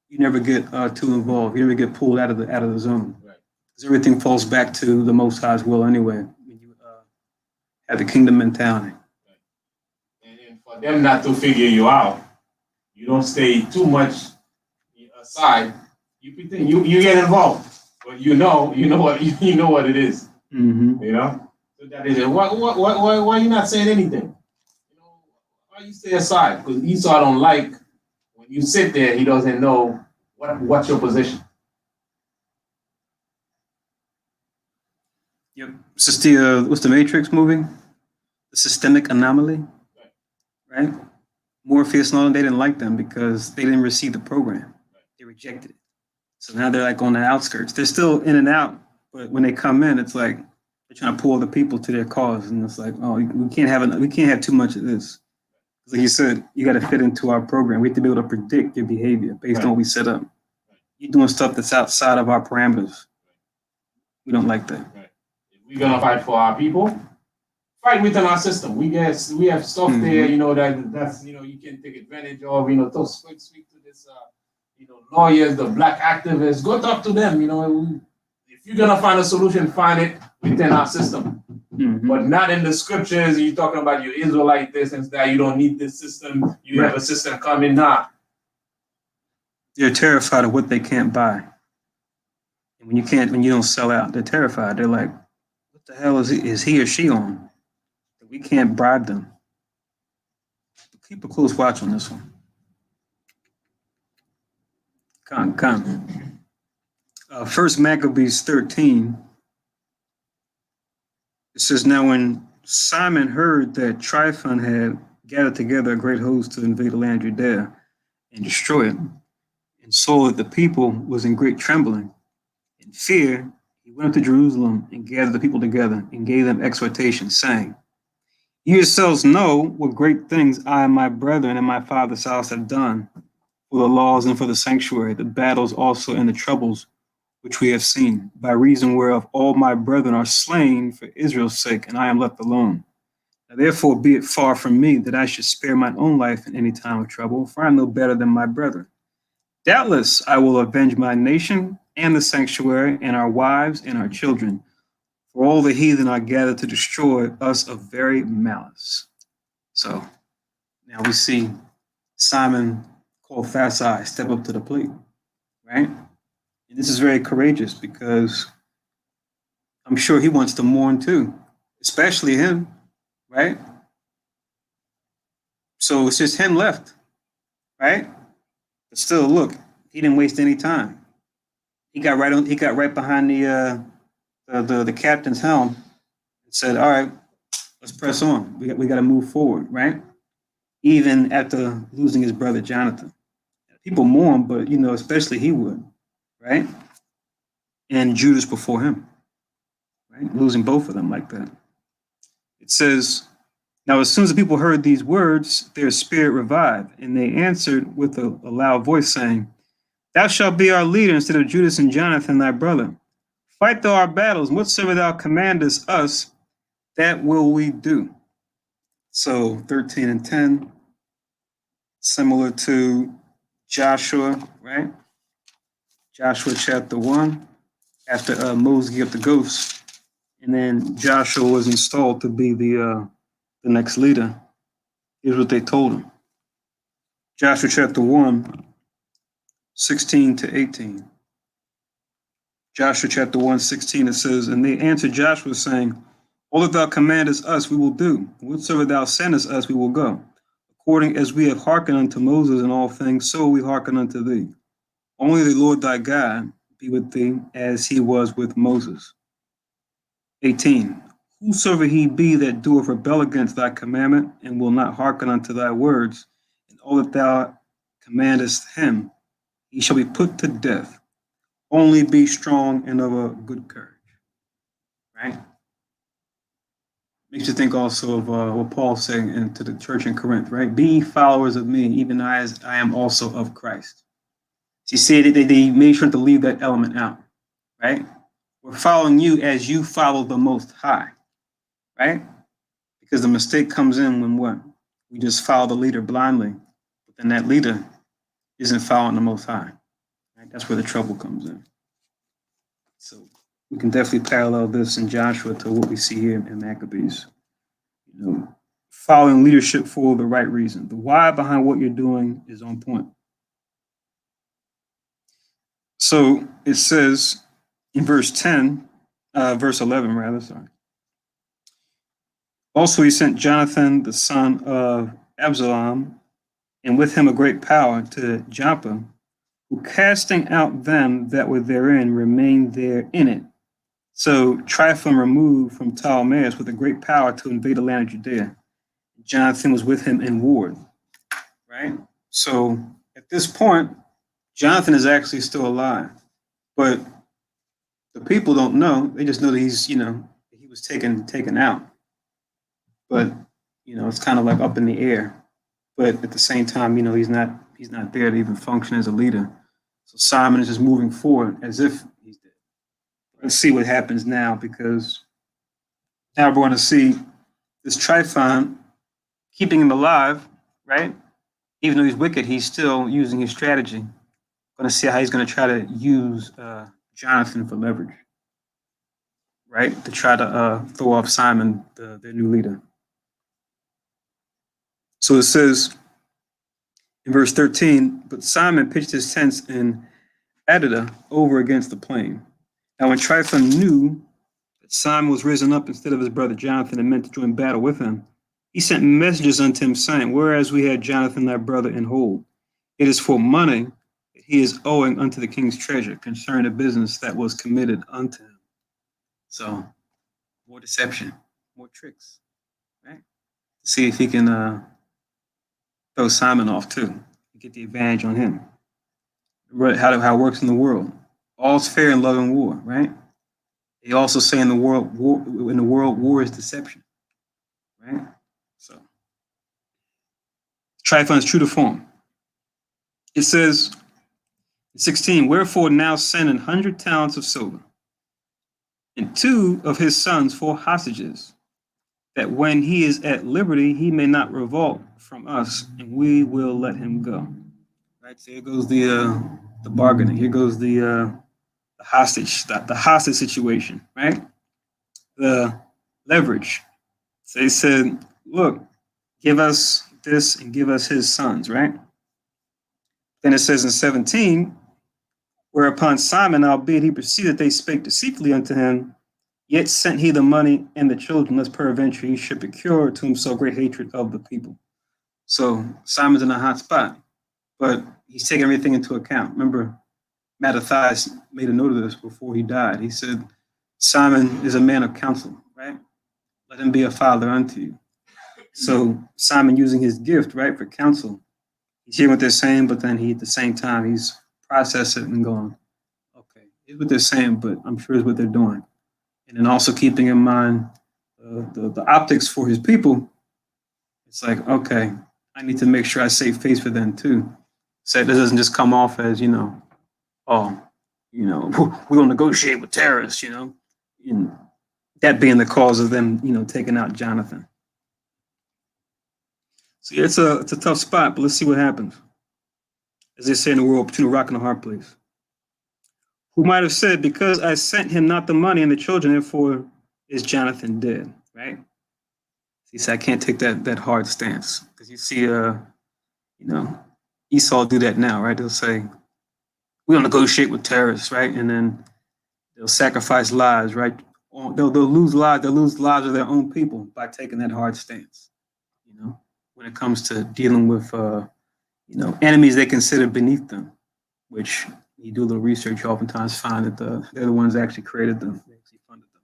[SPEAKER 1] you never get too involved. You never get pulled out of the zone, because everything falls back to the Most High's will anyway. When you have the kingdom mentality.
[SPEAKER 3] And for them not to figure you out, you don't stay too much aside. You pretend you get involved, but you know what it is.
[SPEAKER 1] Mm-hmm.
[SPEAKER 3] You know, so that is it. Why you not saying anything? You know, why you stay aside? Because Esau don't like when you sit there. He doesn't know what's your position.
[SPEAKER 1] Yep. It's just the what's the Matrix movie? The systemic anomaly, right? Morpheus and all them, they didn't like them because they didn't receive the program. They rejected it. So now they're like on the outskirts. They're still in and out, but when they come in, it's like they're trying to pull the people to their cause, and it's like, oh, we can't have too much of this. Like you said, you got to fit into our program. We have to be able to predict your behavior based on what we set up. You're doing stuff that's outside of our parameters. We don't like that.
[SPEAKER 3] If we're gonna fight for our people, fight within our system. We have stuff there, you know, that's you know you can take advantage of. You know, to speak to this, you know, lawyers, the black activists. Go talk to them. You know, if you're gonna find a solution, find it within our system, but not in the scriptures. You're talking about your Israelite this and that. You don't need this system. You have a system coming now.
[SPEAKER 1] They're terrified of what they can't buy. And when you don't sell out, they're terrified. They're like, what the hell is he or she on? We can't bribe them. Keep a close watch on this one. Come. First Maccabees 13. It says, now when Simon heard that Tryphon had gathered together a great host to invade the land of Judea and destroy it, and saw that the people was in great trembling and fear, he went up to Jerusalem and gathered the people together and gave them exhortation, saying, you yourselves know what great things I and my brethren and my father's house have done for the laws and for the sanctuary, the battles also and the troubles which we have seen, by reason whereof all my brethren are slain for Israel's sake, and I am left alone. Now, therefore, be it far from me that I should spare mine own life in any time of trouble, for I am no better than my brethren. Doubtless, I will avenge my nation and the sanctuary and our wives and our children, for all the heathen are gathered to destroy us of very malice. So now we see Simon called Fasai step up to the plate, right? And this is very courageous because I'm sure he wants to mourn too, especially him, right? So it's just him left, right? But still, look, he didn't waste any time. He got right behind the captain's helm and said, all right, let's press on. We got to move forward, right? Even after losing his brother Jonathan. People mourn, but you know, especially he would, right? And Judas before him, right? Losing both of them like that. It says, now as soon as the people heard these words, their spirit revived, and they answered with a loud voice, saying, thou shalt be our leader instead of Judas and Jonathan thy brother. Fight thou our battles, and whatsoever thou commandest us, that will we do. So 13 and 10, similar to Joshua, right? Joshua chapter 1, after Moses gave up the ghost, and then Joshua was installed to be the next leader. Here's what they told him. Joshua chapter 1, 16 to 18. Joshua chapter 1, 16, it says, and they answered Joshua, saying, all that thou commandest us, we will do. Whatsoever thou sendest us, we will go. According as we have hearkened unto Moses in all things, so we hearken unto thee. Only the Lord thy God be with thee as he was with Moses. 18. whosoever he be that doeth rebel against thy commandment, and will not hearken unto thy words, and all that thou commandest him, he shall be put to death. Only be strong and of a good courage. Right? Makes you think also of what Paul's saying to the church in Corinth, right? Be followers of me, even as I am also of Christ. So you see, they made sure to leave that element out, right? We're following you as you follow the Most High, right? Because the mistake comes in when what? We just follow the leader blindly, but then that leader isn't following the Most High. Right? That's where the trouble comes in. So we can definitely parallel this in Joshua to what we see here in Maccabees. You know, following leadership for the right reason. The why behind what you're doing is on point. So it says in verse 11 rather, sorry. Also he sent Jonathan, the son of Absalom, and with him a great power to Joppa, who casting out them that were therein remained there in it. So Tryphon removed from Ptolemais with a great power to invade the land of Judea. Jonathan was with him in ward, right? So at this point, Jonathan is actually still alive, but the people don't know. They just know that he's, he was taken out. But, it's kind of like up in the air. But at the same time, he's not there to even function as a leader. So Simon is just moving forward as if he's dead. Let's see what happens now, because now we're going to see this Tryphon keeping him alive, right? Even though he's wicked, he's still using his strategy. Going to see how he's going to try to use Jonathan for leverage, right? To try to throw off Simon, their new leader. So it says in verse 13, but Simon pitched his tents in Adida over against the plain. Now when Tryphon knew that Simon was risen up instead of his brother Jonathan and meant to join battle with him, he sent messengers unto him, saying, whereas we had Jonathan thy brother in hold, it is for money that he is owing unto the king's treasure concerning a business that was committed unto him. So more deception, more tricks, right? See if he can throw Simon off too, get the advantage on him. How it works in the world. All's fair in love and war, right? They also say in the world, war is deception, right? So Tryphon is true to form. It says in 16, wherefore now send 100 talents of silver, and 2 of his sons for hostages, that when he is at liberty, he may not revolt from us, and we will let him go. Right. So here goes the bargaining. Here goes the hostage situation. Right. The leverage. So they said, "Look, give us this and give us his sons." Right. Then it says in 17, whereupon Simon, albeit he perceived that they spake deceitfully unto him, yet sent he the money and the children, lest peradventure he should procure to himself great hatred of the people. So Simon's in a hot spot, but he's taking everything into account. Remember, Mattathias made a note of this before he died. He said, Simon is a man of counsel, right? Let him be a father unto you. So Simon using his gift, right, for counsel. He's hearing what they're saying, but then at the same time, he's processing it and going, okay, here's what they're saying, but I'm sure it's what they're doing. And then also keeping in mind the optics for his people. It's like, okay, I need to make sure I save face for them too. So it doesn't just come off as, we don't negotiate with terrorists, and that being the cause of them, taking out Jonathan. So yeah, it's a tough spot, but let's see what happens. As they say in the world, between a rock and a hard place. Who might have said, because I sent him not the money and the children, therefore is Jonathan dead, right? He said, I can't take that hard stance. Because you see, Esau do that now, right? They'll say, we don't negotiate with terrorists, right? And then they'll sacrifice lives, right? They'll lose lives. They'll lose lives of their own people by taking that hard stance, when it comes to dealing with, enemies they consider beneath them, which you do a little research, you oftentimes find that they're the ones that actually created them, they actually funded them.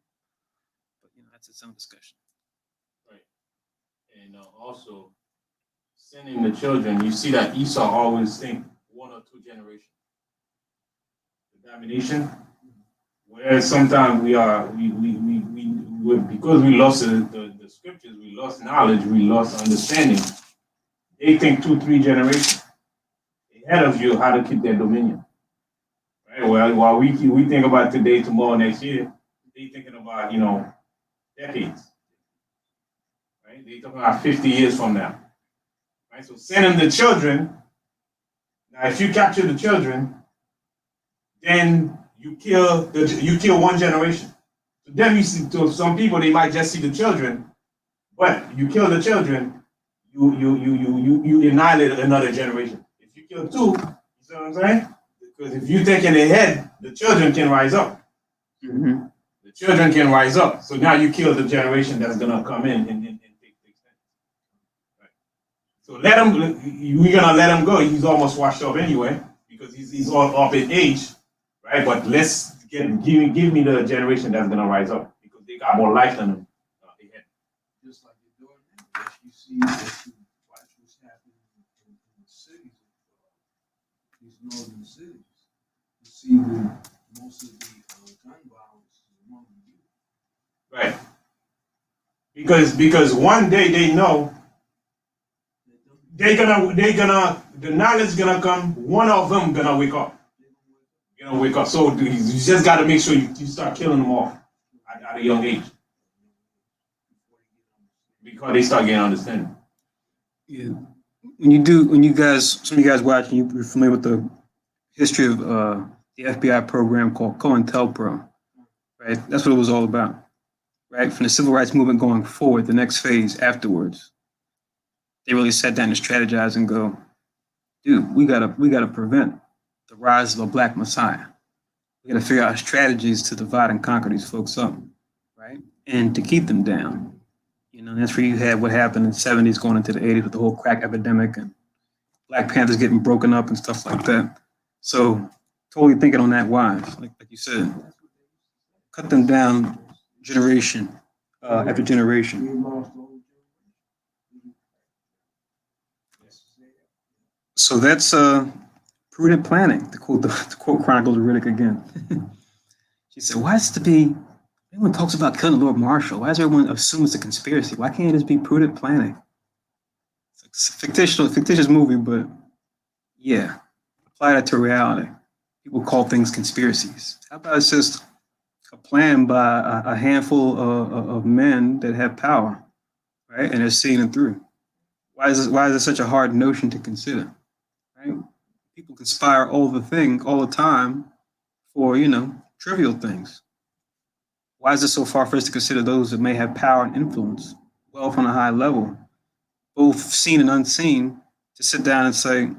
[SPEAKER 1] But, that's its own discussion.
[SPEAKER 3] Right. And also, sending the children, you see that Esau always think 1 or 2 generations. The domination, whereas sometimes because we lost the scriptures, we lost knowledge, we lost understanding. They think 2, 3 generations ahead of you how to keep their dominion. Right? Well, while we think about today, tomorrow, next year, they thinking about decades. Right? They talking about 50 years from now. Right? So sending the children. Now, if you capture the children, then you kill 1 generation. So then you see, to some people, they might just see the children, but you kill the children, you annihilate another generation. If you kill 2, you see what I'm saying? Because if you think in their head, the children can rise up.
[SPEAKER 1] Mm-hmm.
[SPEAKER 3] The children can rise up. So now you kill the generation that's gonna come in and take things. Right. So we're gonna let him go. He's almost washed up anyway, because he's all up in age, right? But let's give me the generation that's gonna rise up, because they got more life than him.
[SPEAKER 2] Just like you're doing now. As you see, as you watch what's happening in the cities, these northern cities, you see most of the gun violence is among the youth.
[SPEAKER 3] Right. Because one day they know the knowledge gonna come. One of them gonna wake up. Wake up. So you just got to make sure you start killing them off at a young age, because they start getting understanding.
[SPEAKER 1] Yeah. Some of you guys watching, you're familiar with the history of the FBI program called COINTELPRO, right? That's what it was all about, right? From the civil rights movement going forward, the next phase afterwards, they really sat down and strategized and go, dude, we gotta prevent the rise of a black messiah. We gotta figure out strategies to divide and conquer these folks up, right? And to keep them down. That's where you had what happened in the 70s going into the 80s with the whole crack epidemic and Black Panthers getting broken up and stuff like that. So totally thinking on that wise, like you said, cut them down generation after generation.
[SPEAKER 2] We lost the whole generation.
[SPEAKER 1] So that's prudent planning, to quote Chronicles of Riddick again. She said, why is it to be, everyone talks about killing Lord Marshall. Why does everyone assume it's a conspiracy? Why can't it just be prudent planning? It's a fictitious movie, but yeah, apply that to reality. People call things conspiracies. How about it's just a plan by a handful of men that have power, right? And they're seeing it through. Why is it such a hard notion to consider, right? People conspire all the time for, trivial things. Why is it so far for us to consider those that may have power and influence, wealth on a high level, both seen and unseen, to sit down and say,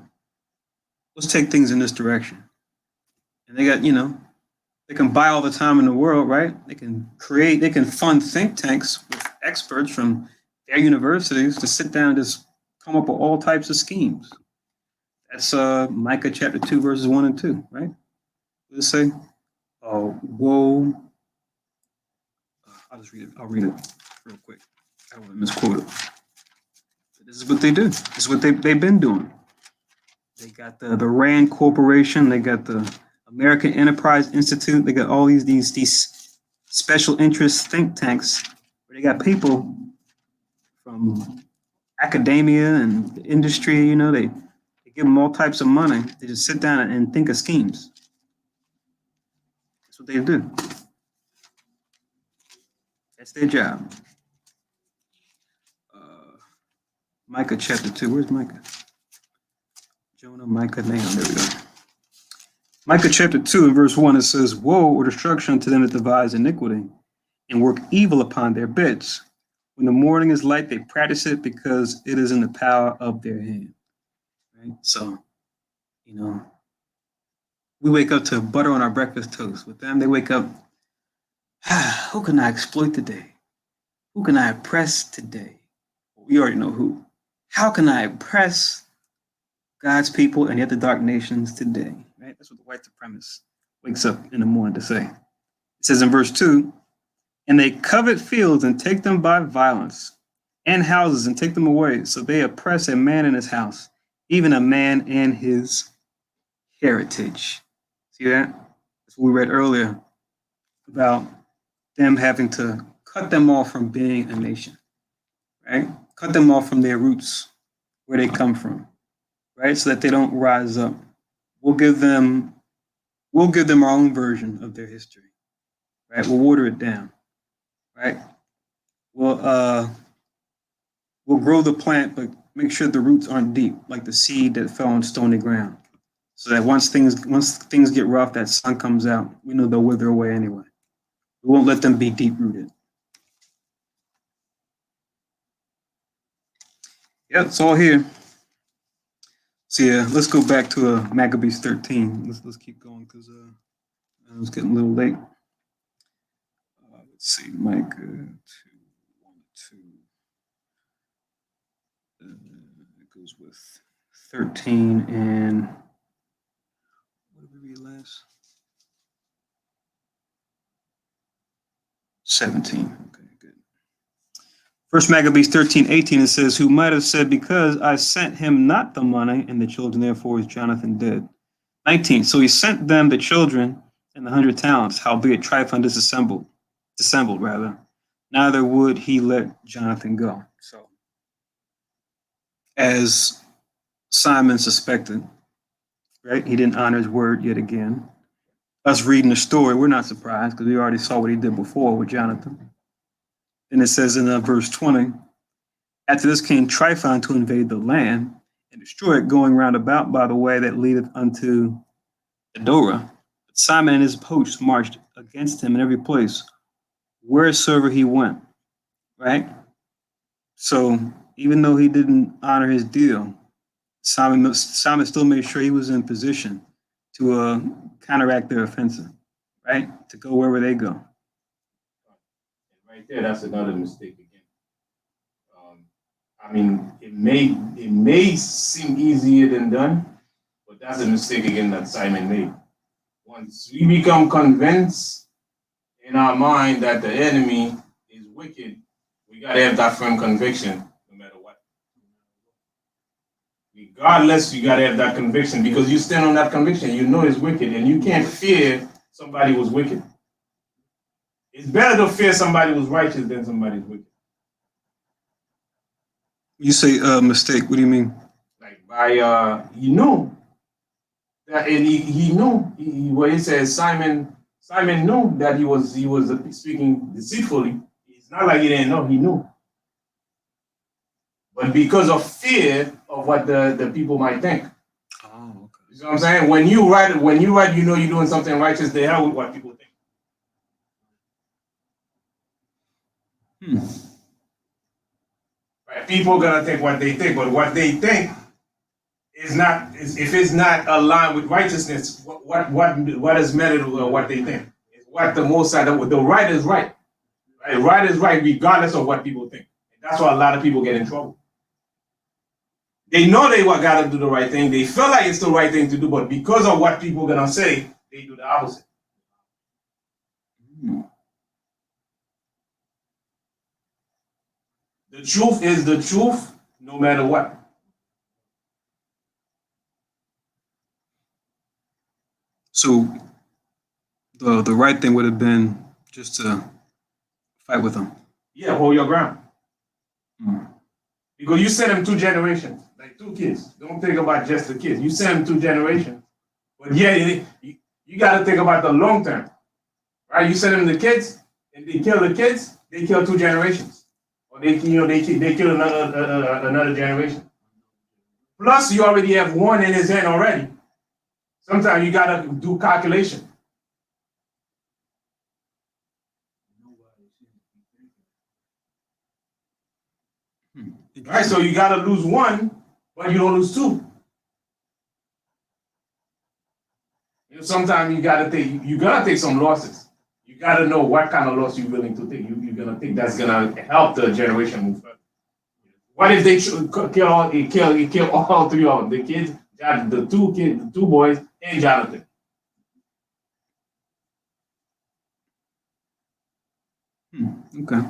[SPEAKER 1] let's take things in this direction? And they got, they can buy all the time in the world, right? They can fund think tanks with experts from their universities to sit down and just come up with all types of schemes. That's Micah chapter 2, verses 1 and 2, right? What does it say? Woe. I'll read it real quick. I don't want to misquote it. But this is what they do. This is what they've been doing. They got the RAND Corporation. They got the American Enterprise Institute. They got all these special interest think tanks where they got people from academia and the industry. They give them all types of money. They just sit down and think of schemes. That's what they do. That's their job. Micah chapter 2. Where's Micah? Jonah, Micah, Nahum. There we go. Micah chapter 2 and verse 1, it says, woe or destruction to them that devise iniquity and work evil upon their beds. When the morning is light, they practice it because it is in the power of their hand. Right? So, we wake up to butter on our breakfast toast. With them, they wake up, who can I exploit today? Who can I oppress today? We already know who. How can I oppress God's people and yet the dark nations today? Right? That's what the white supremacist wakes up in the morning to say. It says in verse 2, And they covet fields and take them by violence, and houses and take them away. So they oppress a man in his house, even a man in his heritage. See that? That's what we read earlier about them having to cut them off from being a nation, right? Cut them off from their roots, where they come from, right? So that they don't rise up. We'll give them our own version of their history, right? We'll water it down, right? We'll grow the plant, but make sure the roots aren't deep, like the seed that fell on stony ground. So that once things get rough, that sun comes out, we know they'll wither away anyway. We won't let them be deep rooted. Yep, it's all here. So yeah, let's go back to Maccabees 13. Let's keep going because it's getting a little late. Let's see, Micah 2, 1, 2. It goes with 13 and what did we read last? 17. Okay, good. First Maccabees 13:18, it says, who might have said, because I sent him not the money and the children, therefore is Jonathan dead. 19, so he sent them the children and the 100 talents, howbeit Tryphon dissembled, neither would he let Jonathan go. So, as Simon suspected, right? He didn't honor his word yet again. Us reading the story, we're not surprised because we already saw what he did before with Jonathan. And it says in verse 20, after this came Tryphon to invade the land and destroy it, going round about by the way that leadeth unto Adorah. But Simon and his hosts marched against him in every place, wheresoever he went, right? So even though he didn't honor his deal, Simon still made sure he was in position to counteract their offensive, right? To go wherever they go.
[SPEAKER 3] Right there, that's another mistake again. I mean, it may seem easier than done, but that's a mistake again that Simon made. Once we become convinced in our mind that the enemy is wicked, we gotta have that firm conviction no matter what. Regardless, you gotta have that conviction because you stand on that conviction. You know it's wicked, and you can't fear somebody who's wicked. It's better to fear somebody who's righteous than somebody who's wicked.
[SPEAKER 1] You say mistake. What do you mean?
[SPEAKER 3] Like by you know that, and he knew what he says. Simon knew that he was speaking deceitfully. It's not like he didn't know. He knew, but because of fear of what the people might think.
[SPEAKER 1] Oh, okay.
[SPEAKER 3] You see what I'm saying? When you write, you know you're doing something righteous. The hell with what people think. Right? People are gonna think what they think, but what they think is not. If it's not aligned with righteousness, what is meant of what they think? It's what the Most High, the right is right. Right? Right is right regardless of what people think. And that's why a lot of people get in trouble. They know they got to do the right thing. They feel like it's the right thing to do, but because of what people are gonna say, they do the opposite. The truth is the truth, no matter what.
[SPEAKER 1] So the right thing would have been just to fight with them.
[SPEAKER 3] Yeah, hold your ground. Because you send them 2 generations, like 2 kids. Don't think about just the kids. You send them 2 generations. But yeah, you got to think about the long term. Right? You send them the kids, and they kill the kids, they kill 2 generations. Or they kill another generation. Plus, you already have one in his hand already. Sometimes you got to do calculation. Right, so you got to lose 1, but you don't lose 2. You know, sometimes you gotta take some losses. You gotta know what kind of loss you're willing to take. You're gonna think that's gonna help the generation move further. What if they kill all 3 of them? The kids, the 2 boys, and Jonathan.
[SPEAKER 1] Okay.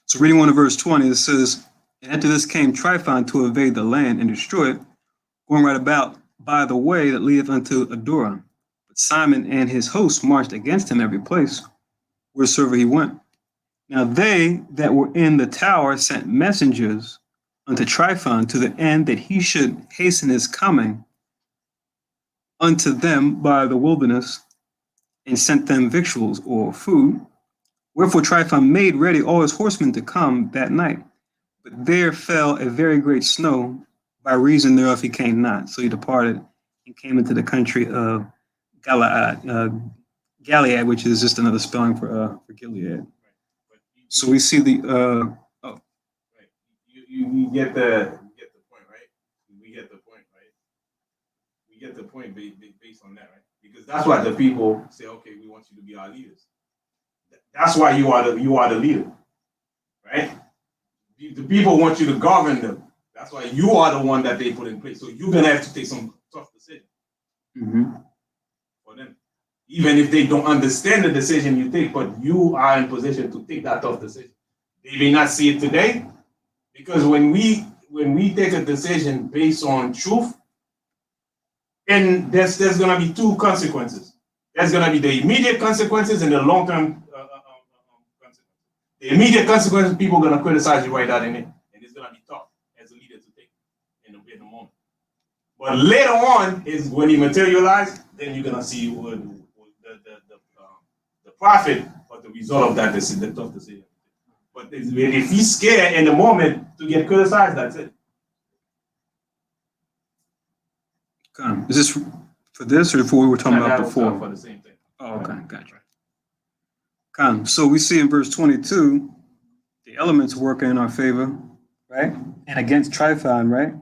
[SPEAKER 1] So reading on to verse 20, it says, "And after this came Tryphon to invade the land and destroy it, going right about by the way that leadeth unto Adora. But Simon and his hosts marched against him every place, wheresoever he went. Now they that were in the tower sent messengers unto Tryphon to the end that he should hasten his coming unto them by the wilderness, and sent them victuals or food. Wherefore Tryphon made ready all his horsemen to come that night. But there fell a very great snow, by reason thereof he came not. So he departed and came into the country of Gilead, which is just another spelling for Gilead. So we see the
[SPEAKER 3] Right. You get the point, right? We get the point, right? We get the point based on that, right? Because that's why the people say, okay, we want you to be our leaders. That's why you are the leader, right? The people want you to govern them. That's why you are the one that they put in place. So you're gonna have to take some tough decisions for them, even if they don't understand the decision you take. But you are in position to take that tough decision. They may not see it today, because when we take a decision based on truth, and there's gonna be two consequences. There's gonna be the immediate consequences and the long-term consequences. The immediate consequences, people are gonna criticize you right out in it, and it's gonna be tough as a leader to take in the moment. But later on is when you materialize, then you're gonna see the profit or the result of that decision, the tough decision. But if he's scared in the moment to get criticized, that's it.
[SPEAKER 1] is this for this or for what we were talking
[SPEAKER 3] And
[SPEAKER 1] about
[SPEAKER 3] that was
[SPEAKER 1] before?
[SPEAKER 3] for the same thing.
[SPEAKER 1] Oh, okay, gotcha. So we see in verse 22, the elements working in our favor, right? And against Tryphon, right?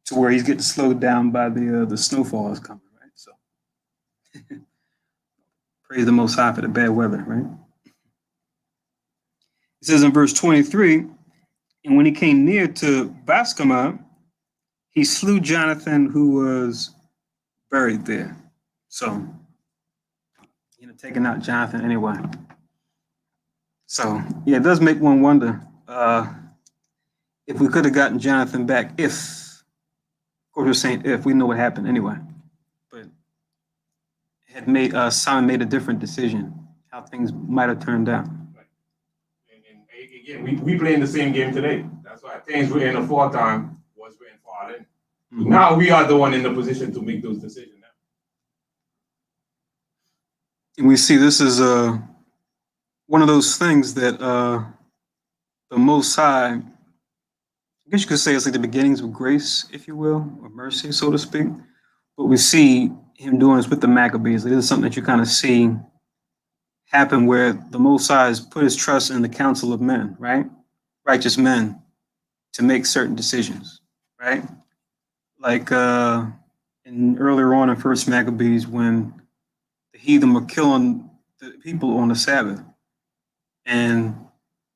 [SPEAKER 1] To where he's getting slowed down by the snowfall is coming, right? So praise the Most High for the bad weather, right? It says in verse 23, and when he came near to Bascama, he slew Jonathan, who was buried there. So, taking out Jonathan anyway. So, yeah, it does make one wonder if we could have gotten Jonathan back, if, of course, we're saying if, we know what happened anyway. But had Simon made a different decision, how things might have turned out.
[SPEAKER 3] And again, we playing the same game today. That's why things were in the foretime was written far in. Now we are the one in the position to make those decisions now.
[SPEAKER 1] And we see this is one of those things that the Most High, I guess you could say it's like the beginnings of grace, if you will, or mercy, so to speak. But we see him doing this with the Maccabees. This is something that you kind of see happen where the Most High has put his trust in the council of men, right? Righteous men to make certain decisions, right? Like earlier on in First Maccabees, when the heathen were killing the people on the Sabbath, and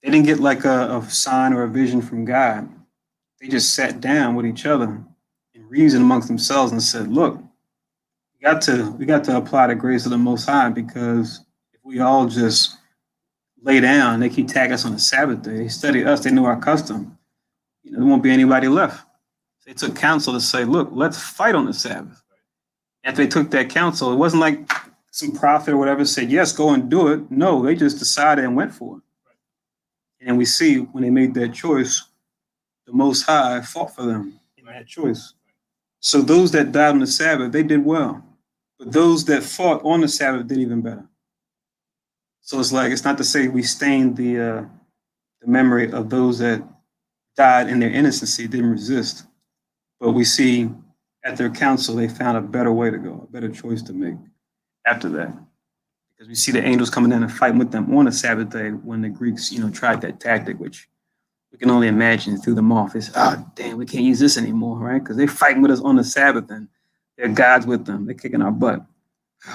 [SPEAKER 1] they didn't get like a sign or a vision from God. They just sat down with each other and reasoned amongst themselves and said, "Look, we got to apply the grace of the Most High, because if we all just lay down, they keep tagging us on the Sabbath day. They study us, they know our custom. There won't be anybody left." They took counsel to say, "Look, let's fight on the Sabbath." After they took that counsel, it wasn't like some prophet or whatever said, "Yes, go and do it." No, they just decided and went for it. And we see when they made that choice, the Most High fought for them in that choice. So those that died on the Sabbath, they did well. But those that fought on the Sabbath did even better. So it's not to say we stained the memory of those that died in their innocency, didn't resist. But we see at their council, they found a better way to go, a better choice to make after that. Because we see the angels coming in and fighting with them on the Sabbath day when the Greeks, tried that tactic, which we can only imagine threw them off. It's, oh, damn, we can't use this anymore, right? Because they're fighting with us on the Sabbath and their God's with them. They're kicking our butt.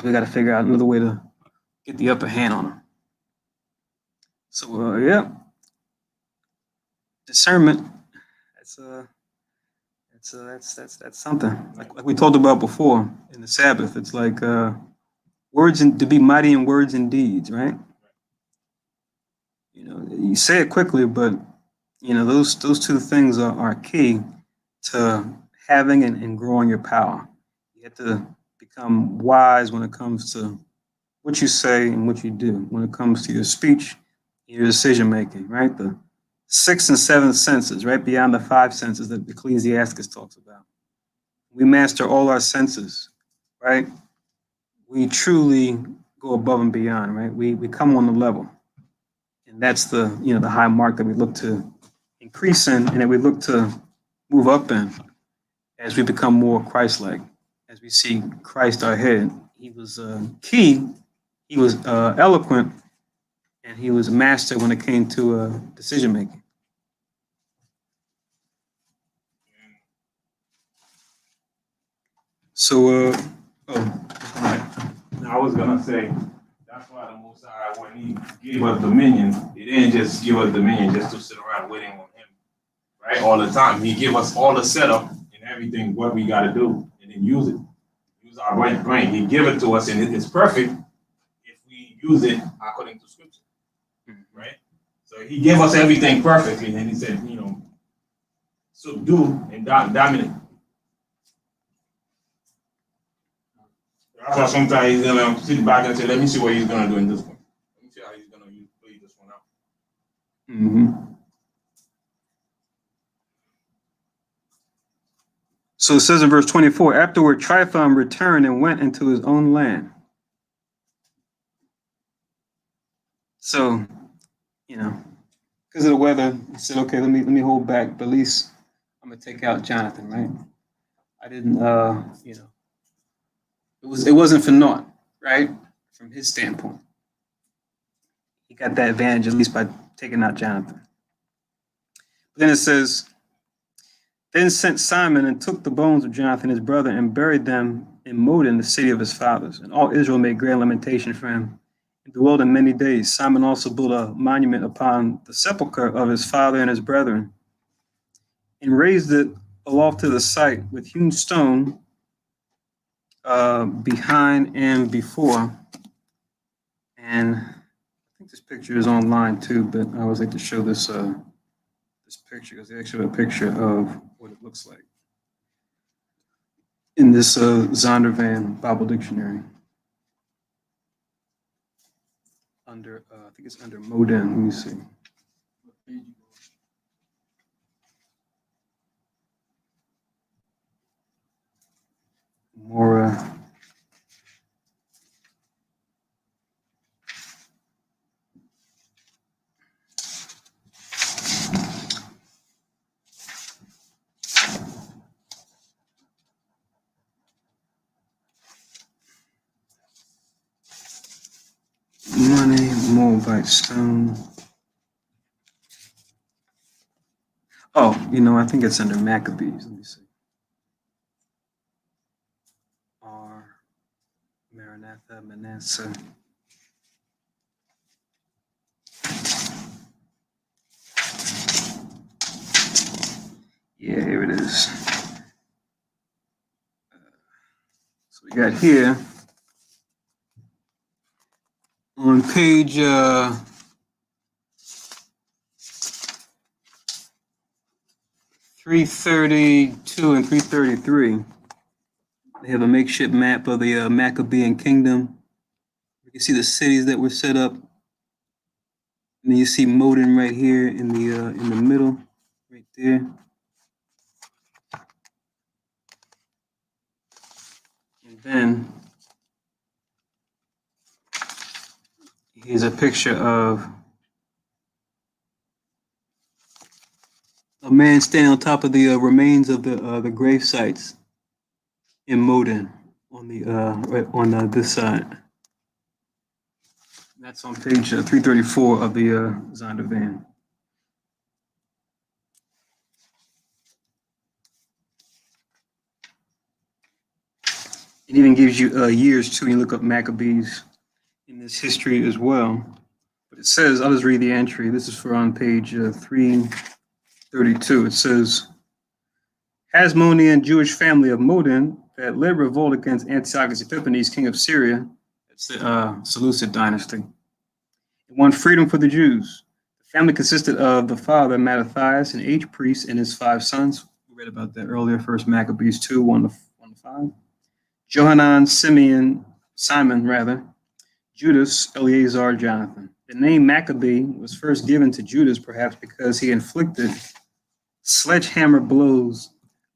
[SPEAKER 1] We got to figure out another way to get the upper hand on them. So, yeah. Discernment, that's something. Like we talked about before in the Sabbath, it's like words and to be mighty in words and deeds, right? You say it quickly, but those two things are key to having and growing your power. You have to become wise when it comes to what you say and what you do, when it comes to your speech, your decision making, right? The sixth and seventh senses, right beyond the five senses that Ecclesiastes talks about. We master all our senses, right? We truly go above and beyond, right? We come on the level. And that's the high mark that we look to increase in and that we look to move up in as we become more Christ-like, as we see Christ our head. He was key, he was eloquent, and he was a master when it came to decision making. So,
[SPEAKER 3] I was gonna say that's why the Most High, when He gave us dominion, He didn't just give us dominion just to sit around waiting on Him, right? All the time, He gave us all the setup and everything what we got to do, and then use it. Use our right brain. He gave it to us, and it's perfect if we use it according to Scripture, right? So He gave us everything perfectly, and He said, subdue and dominate. That's why sometimes He's gonna sit back and say, "Let me see what He's gonna do in this one. Let me see how He's gonna play this one out."
[SPEAKER 1] Mm-hmm. So it says in verse 24, afterward Tryphon returned and went into his own land. So, because of the weather, he said, okay, let me hold back, but at least I'm gonna take out Jonathan, right? I didn't it wasn't for naught, right? From his standpoint. He got that advantage at least by taking out Jonathan. But then it says, then sent Simon and took the bones of Jonathan his brother and buried them in Modin, the city of his fathers. And all Israel made great lamentation for him and dwelled in many days. Simon also built a monument upon the sepulchre of his father and his brethren and raised it aloft to the site with hewn stone behind and before. And I think this picture is online too, but I always like to show this this picture because they actually have a picture of what it looks like in this Zondervan Bible Dictionary. Under, I think it's under Modin. Let me see. More. Money, Moabite stone. Oh, I think it's under Maccabees. Let me see. R. Maranatha, Manasseh. Yeah, here it is. So we got here on page 332 and 333. They have a makeshift map of the Maccabean kingdom. You can see the cities that were set up. And then you see Modin right here in the middle, right there. And then here's a picture of a man standing on top of the remains of the grave sites in Modin on the right on this side. That's on page 334 of the Zondervan. It even gives you years too. You look up Maccabees in this history as well. But it says, I'll just read the entry. This is for on page 332. It says, Hasmonean Jewish family of Modin that led revolt against Antiochus Epiphanes, king of Syria. It's the Seleucid dynasty. It won freedom for the Jews. Family consisted of the father, Mattathias, an aged priest, and his 5 sons. We read about that earlier, First Maccabees 2, 1-5. Johanan, Simon, Judas, Eleazar, Jonathan. The name Maccabee was first given to Judas, perhaps because he inflicted sledgehammer blows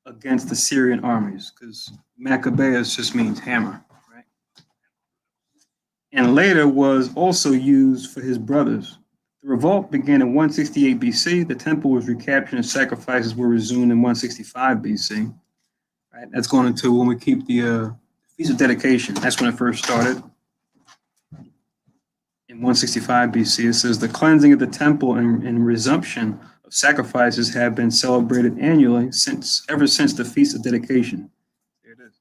[SPEAKER 1] against the Syrian armies, because Maccabeus just means hammer, right? And later was also used for his brothers. The revolt began in 168 BC. The temple was recaptured and sacrifices were resumed in 165 BC. Right? That's going into when we keep the Feast of Dedication. That's when it first started. In 165 BC, it says the cleansing of the temple and resumption of sacrifices have been celebrated annually ever since the Feast of Dedication. There it is.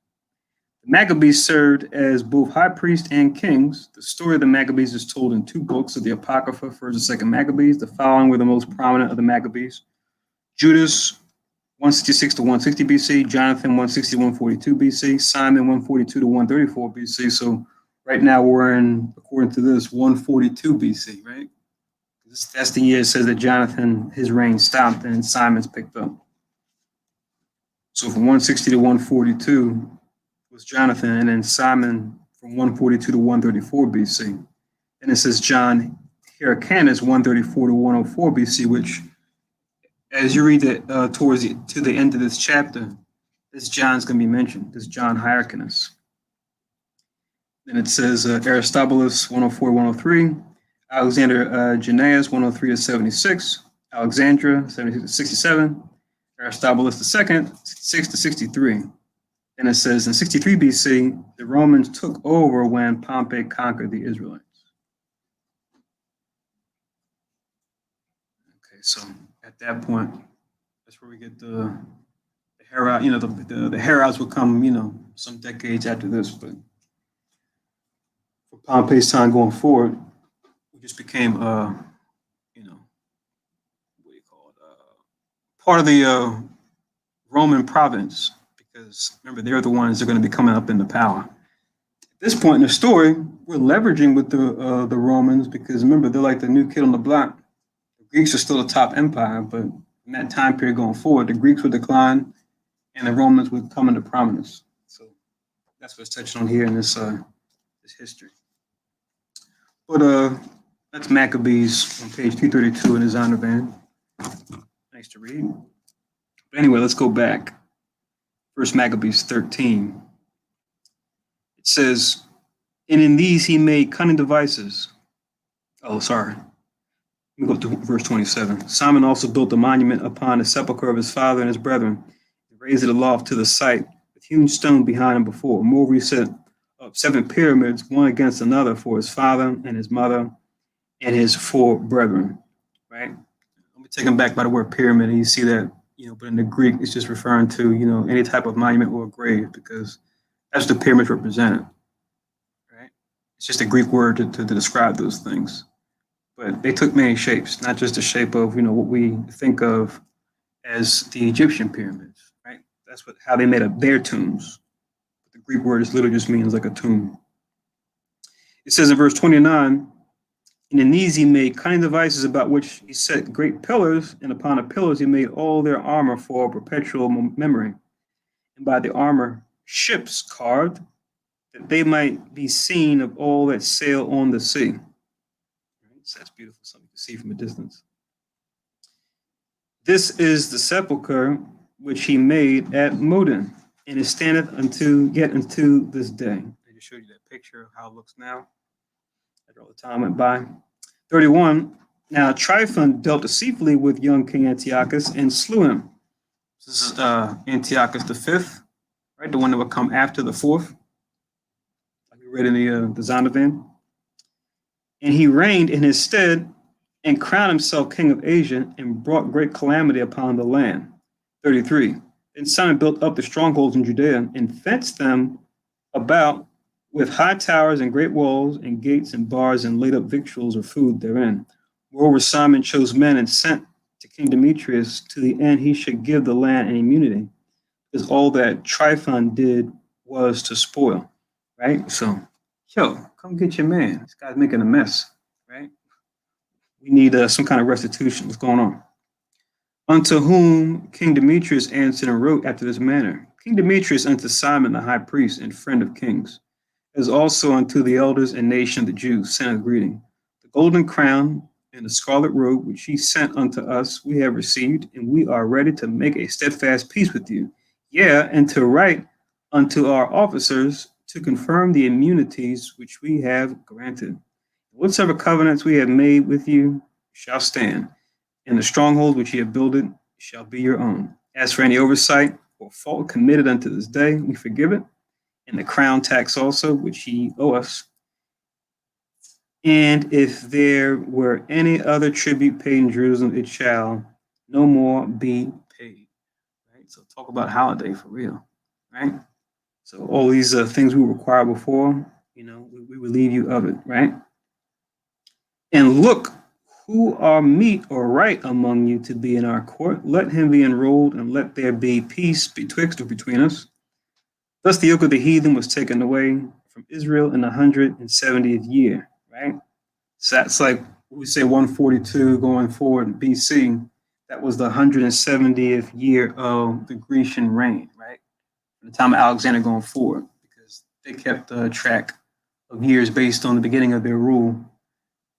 [SPEAKER 1] The Maccabees served as both high priests and kings. The story of the Maccabees is told in 2 books of the Apocrypha, 1st and 2nd Maccabees. The following were the most prominent of the Maccabees: Judas, 166 to 160 BC, Jonathan, 160 to 142 BC, Simon, 142 to 134 BC. So right now we're in, according to this, 142 BC, right? That's the year it says that Jonathan, his reign stopped and Simon's picked up. So from 160 to 142 was Jonathan, and then Simon from 142 to 134 BC. And it says John Hyrcanus, 134 to 104 BC, which, as you read it to the end of this chapter, this John's going to be mentioned, this John Hyrcanus. Then it says Aristobulus, 104 to 103, Alexander Jannaeus, 103 to 76, Alexandra, 76 to 67, Aristobulus II, 6 to 63. And it says in 63 BC, the Romans took over when Pompey conquered the Israelites. Okay, so at that point, that's where we get the Herod, the Herods will come, some decades after this, but for Pompey's time going forward, we just became, part of the Roman province, because remember, they're the ones that are going to be coming up into power. At this point in the story, we're leveraging with the Romans, because remember, they're like the new kid on the block. The Greeks are still a top empire, but in that time period going forward, the Greeks would decline and the Romans would come into prominence. So that's what's touched on here in this history. But that's Maccabees on page 232 in the Zondervan. Nice to read. But anyway, let's go back. First Maccabees 13. It says, and in these he made cunning devices. Oh, sorry. Let me go to verse 27. Simon also built a monument upon the sepulchre of his father and his brethren. He raised it aloft to the site with hewn stone behind him before. Moreover, he set up 7 pyramids, one against another, for his father and his mother and his 4 brethren. Right? Let me take him back by the word pyramid, and you see that, but in the Greek, it's just referring to, any type of monument or grave, because that's what the pyramids represented. Right? It's just a Greek word to describe those things. But they took many shapes, not just the shape of, what we think of as the Egyptian pyramids, right? That's how they made up their tombs. The Greek word is literally just means like a tomb. It says in verse 29, and in these he made cunning devices about which he set great pillars, and upon the pillars he made all their armor for perpetual memory. And by the armor ships carved, that they might be seen of all that sail on the sea. So that's beautiful, something to see from a distance. This is the sepulchre which he made at Modin, and it standeth unto this day. I just showed you that picture of how it looks now. After all the time went by. 31. Now Tryphon dealt deceitfully with young King Antiochus and slew him. This is Antiochus V, right? The one that would come after the 4th, like we read in the Zondervan. And he reigned in his stead and crowned himself king of Asia and brought great calamity upon the land. 33. Then Simon built up the strongholds in Judea and fenced them about with high towers and great walls and gates and bars, and laid up victuals or food therein. Moreover, Simon chose men and sent to King Demetrius to the end he should give the land an immunity, because all that Tryphon did was to spoil. Right? So, come get your man. This guy's making a mess, right? we need some kind of restitution. What's going on? Unto whom King Demetrius answered and wrote after this manner. King Demetrius unto Simon the high priest and friend of kings, as also unto the elders and nation of the Jews, sendeth greeting. The golden crown and the scarlet robe which he sent unto us we have received, and we are ready to make a steadfast peace with you. Yeah, and to write unto our officers to confirm the immunities which we have granted. Whatsoever covenants we have made with you shall stand, and the stronghold which ye have builded shall be your own. As for any oversight or fault committed unto this day, we forgive it, and the crown tax also, which ye owe us. And if there were any other tribute paid in Jerusalem, it shall no more be paid. Right? So talk about holiday for real, right? So all these things we require before, we relieve you of it, right? And look, who are meet or right among you to be in our court, let him be enrolled, and let there be peace betwixt or between us. Thus the yoke of the heathen was taken away from Israel in the 170th year, right? So that's like we say 142 going forward in BC. That was the 170th year of the Grecian reign, right? From the time of Alexander going forward, because they kept track of years based on the beginning of their rule.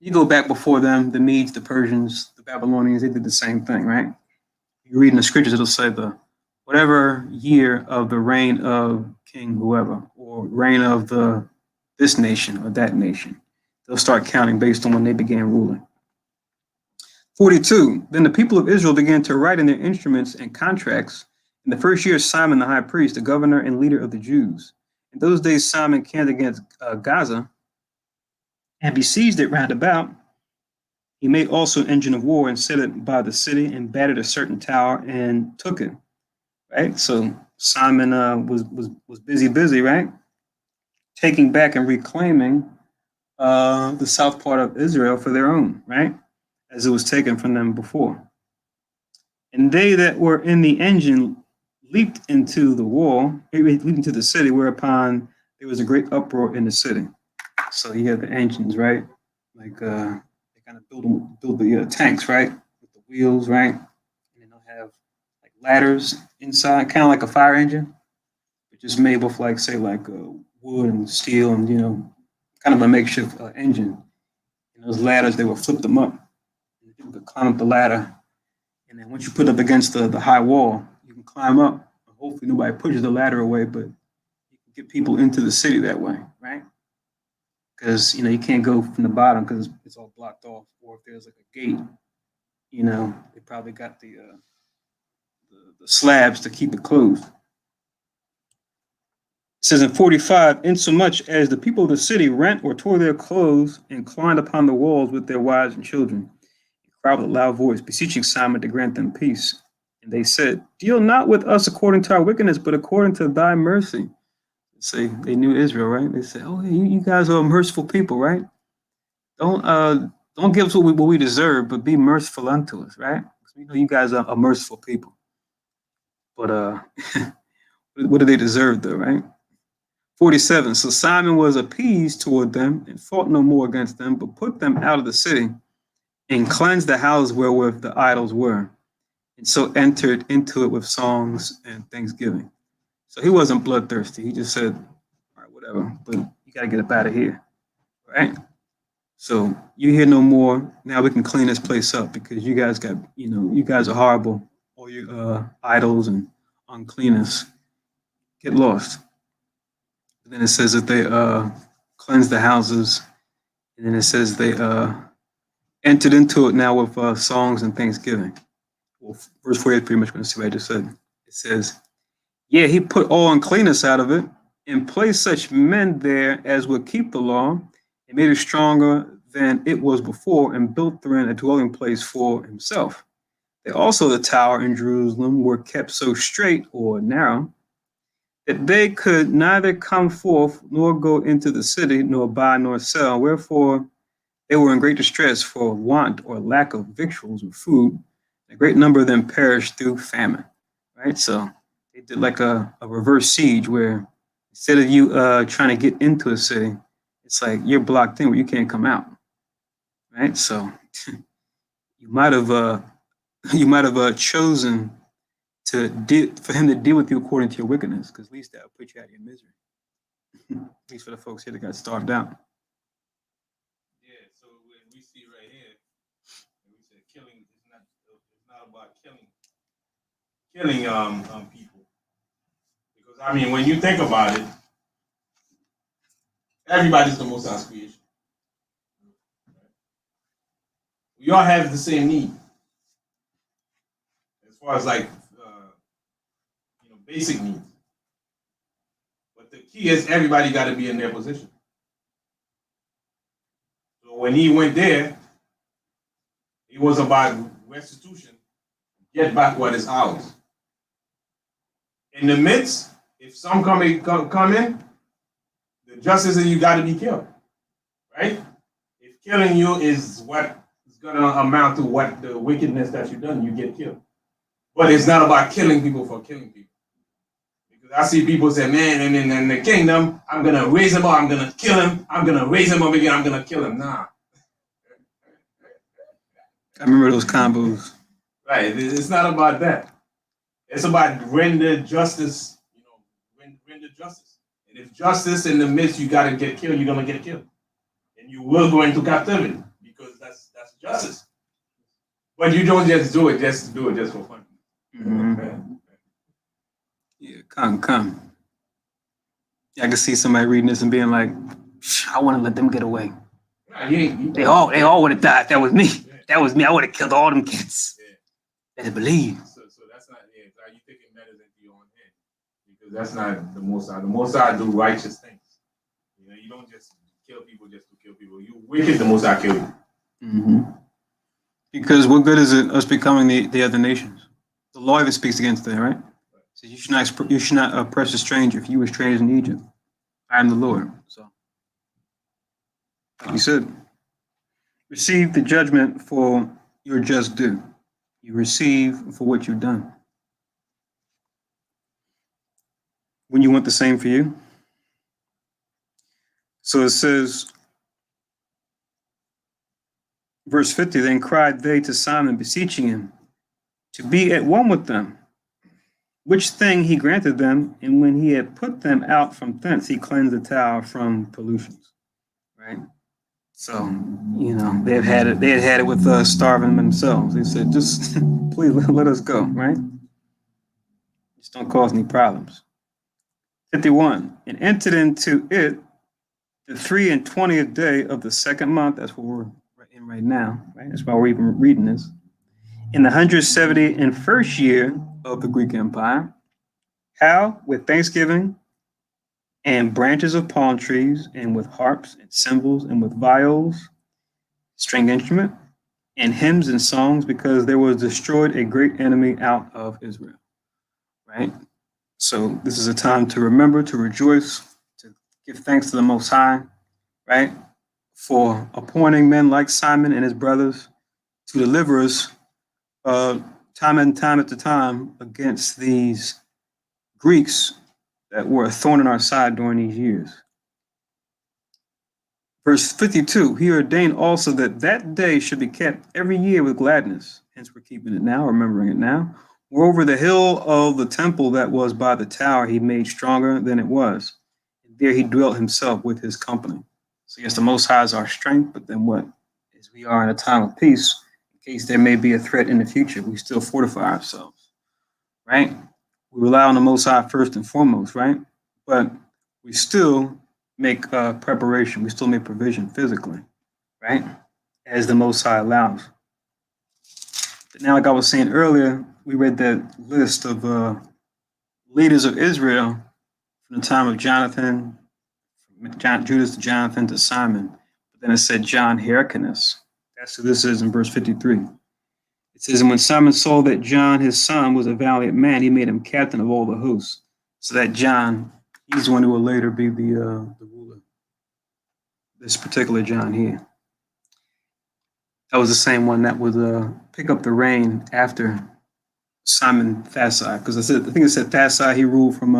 [SPEAKER 1] You go back before them, the Medes, the Persians, the Babylonians, they did the same thing, right? You read in the scriptures, it'll say whatever year of the reign of king whoever, or reign of this nation or that nation. They'll start counting based on when they began ruling. 42, then the people of Israel began to write in their instruments and contracts in the first year of Simon the high priest, the governor and leader of the Jews. In those days Simon camped against Gaza and besieged it round about. He made also an engine of war and set it by the city and battered a certain tower and took it. Right? So Simon was busy, right? Taking back and reclaiming the south part of Israel for their own, right? As it was taken from them before. And they that were in the engine leaped into the wall, leaped into the city, whereupon there was a great uproar in the city. So you have the engines, right? Like they kind of build the tanks, right? With the wheels, right? And then they'll have like ladders inside, kind of like a fire engine, but just made with like wood and steel and kind of a makeshift engine. And those ladders, they would flip them up, and people could climb up the ladder. And then once you put it up against the high wall, you can climb up. Hopefully nobody pushes the ladder away, but you can get people into the city that way, right? Because you can't go from the bottom because it's all blocked off. Or if there's like a gate, they probably got the slabs to keep it closed. It says in 45, insomuch as the people of the city rent or tore their clothes and climbed upon the walls with their wives and children, and cried with a loud voice, beseeching Simon to grant them peace. And they said, deal not with us according to our wickedness, but according to thy mercy. Say they knew Israel, right? They said, "Oh, you guys are merciful people, right? Don't give us what we deserve, but be merciful unto us, right? Because we know you guys are merciful people." But what do they deserve, though, right? 47. So Simon was appeased toward them and fought no more against them, but put them out of the city and cleansed the house wherewith the idols were, and so entered into it with songs and thanksgiving. So he wasn't bloodthirsty. He just said, all right, whatever, but you got to get up out of here, right? So you're here no more. Now we can clean this place up because you guys got, you guys are horrible. All your idols and uncleanness get lost. And then it says that they cleansed the houses. And then it says they entered into it now with songs and thanksgiving. Well, verse 4 is pretty much going to see what I just said. It says, yeah, he put all uncleanness out of it and placed such men there as would keep the law and made it stronger than it was before and built therein a dwelling place for himself. They also, the tower in Jerusalem, were kept so straight or narrow that they could neither come forth nor go into the city, nor buy nor sell. Wherefore they were in great distress for want or lack of victuals or food. A great number of them perished through famine. Right? So they did like a reverse siege where instead of you trying to get into a city, it's like you're blocked in where you can't come out. Right? So you might have chosen for him to deal with you according to your wickedness, because at least that will put you out of your misery. At least for the folks here that got starved out.
[SPEAKER 3] Yeah, so when we see right here, we said killing is not about killing people. Because I mean, when you think about it, everybody's the most High's creation. We all have the same need, as far as like basic needs. But the key is everybody got to be in their position. So when he went there, it was about restitution, get back what is ours. In the midst, if some come in, the justice is you got to be killed, right? If killing you is what is going to amount to what the wickedness that you've done, you get killed. But it's not about killing people for killing people. Because I see people say, man, and in the kingdom, I'm going to raise him up, I'm going to kill him, I'm going to raise him up again, I'm going to kill him. Nah.
[SPEAKER 1] I remember those combos.
[SPEAKER 3] Right. It's not about that. It's about render justice, render justice. And if justice in the midst, you got to get killed, you're going to get killed. And you will go into captivity because that's justice. But you don't just do it just for fun.
[SPEAKER 1] Mm-hmm. Yeah, come. Yeah, I can see somebody reading this and being like, I want to let them get away. They all would have died. That was me. Yeah. That was me. I would have killed all them kids. Yeah. Better believe.
[SPEAKER 3] So that's not it. Are you taking matters into your own hand? Because that's not the Most High. The Most High do righteous things. You don't just kill people just to kill people. You wicked, the Most High kill you.
[SPEAKER 1] Mm-hmm. Because what good is it us becoming the other nations? The law even speaks against that, right? So you should not oppress a stranger. If you were strangers in Egypt, I am the Lord. So, like you said, receive the judgment for your just due. You receive for what you've done. When you want the same for you. So it says, verse 50, then cried they to Simon, beseeching him to be at one with them. Which thing he granted them, and when he had put them out from thence, he cleansed the tower from pollutions. Right? So, they had had it with starving themselves. They said, just please let us go, right? Just don't cause any problems. 51, and entered into it the 23rd day of the second month. That's what we're in right now, right? That's why we're even reading this. In the 171st year of the Greek Empire, how? With thanksgiving and branches of palm trees, and with harps and cymbals, and with viols, string instrument, and hymns and songs, because there was destroyed a great enemy out of Israel. Right? So this is a time to remember, to rejoice, to give thanks to the Most High, right? For appointing men like Simon and his brothers to deliver us time and time after time against these Greeks that were a thorn in our side during these years. Verse 52, he ordained also that day should be kept every year with gladness. Hence we're keeping it now, remembering it now. Moreover, the hill of the temple that was by the tower he made stronger than it was. And there he dwelt himself with his company. So yes, the Most High is our strength, but then what? As we are in a time of peace, in case there may be a threat in the future, we still fortify ourselves, right? We rely on the Most High first and foremost, right? But we still make preparation. We still make provision physically, right? As the Most High allows. But now, like I was saying earlier, we read that list of leaders of Israel from the time of Jonathan, from Judas to Jonathan to Simon. But then it said John Hyrcanus. That's who this is in verse 53. It says, and when Simon saw that John, his son, was a valiant man, he made him captain of all the hosts. So that John, he's the one who will later be the ruler. This particular John here. That was the same one that would pick up the reign after Simon Thasai. Because I think it said Thasai, he ruled from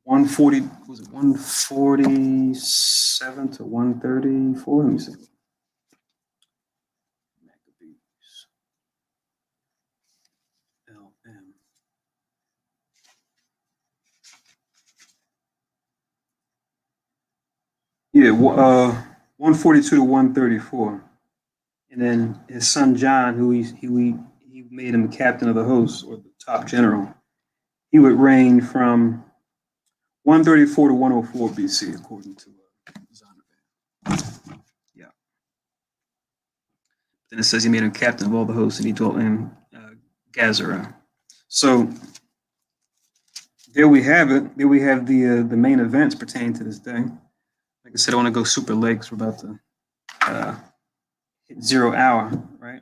[SPEAKER 1] 147 to 134? Let me see. Yeah, 142 to 134. And then his son John, he made him captain of the host or the top general. He would reign from 134 to 104 BC, according to Zondervan. Yeah. Then it says he made him captain of all the hosts, and he dwelt in Gazara. So there we have it. There we have the main events pertaining to this day. Like I said, I want to go super legs. We're about to hit 0 hour, right?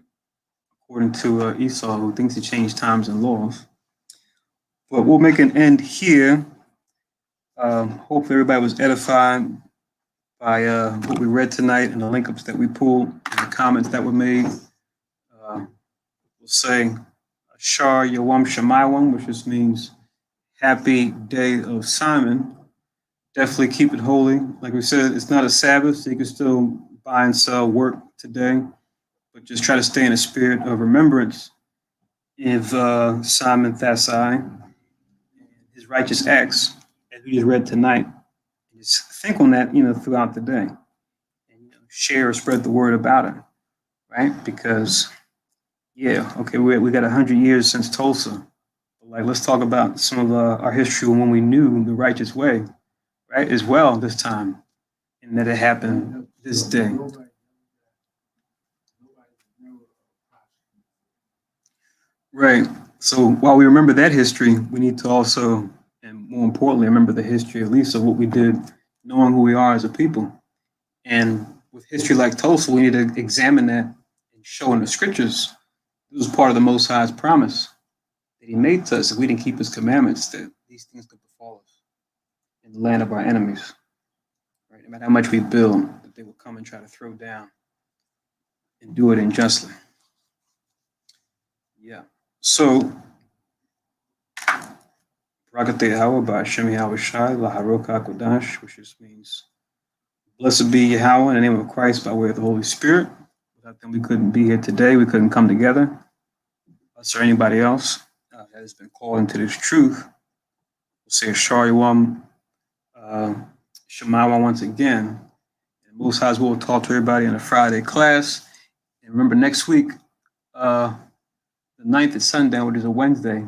[SPEAKER 1] According to Esau, who thinks he changed times and laws. But we'll make an end here. Hopefully, everybody was edified by what we read tonight and the link ups that we pulled and the comments that were made. We'll say Shar Yawam Shemaiwam, which just means happy day of Simon. Definitely keep it holy. Like we said, it's not a Sabbath, so you can still buy and sell work today, but just try to stay in a spirit of remembrance of Simon Thasai, his righteous acts, as we just read tonight. And just think on that, throughout the day, and share or spread the word about it, right? Because, okay, we got 100 years since Tulsa. But like, let's talk about some of our history when we knew the righteous way, right? As well this time, and that it happened this day. Right. So while we remember that history, we need to also, and more importantly, remember the history at least of what we did, knowing who we are as a people. And with history like Tulsa, we need to examine that and show in the scriptures this was part of the Most High's promise that He made to us if we didn't keep His commandments, that these things could befall us in the land of our enemies. Right? No matter how much we build, that they will come and try to throw down and do it unjustly. Yeah. So Rakate Yahweh by Hashem Yahweh Shai, Laharoka Kodash, which just means, blessed be Yahweh in the name of Christ by way of the Holy Spirit. Without them, we couldn't be here today. We couldn't come together. Us or anybody else that has been called into this truth. We'll say a Shariwam Shemawa once again. And Most High's will talk to everybody in a Friday class. And remember, next week, the 9th at sundown, which is a Wednesday,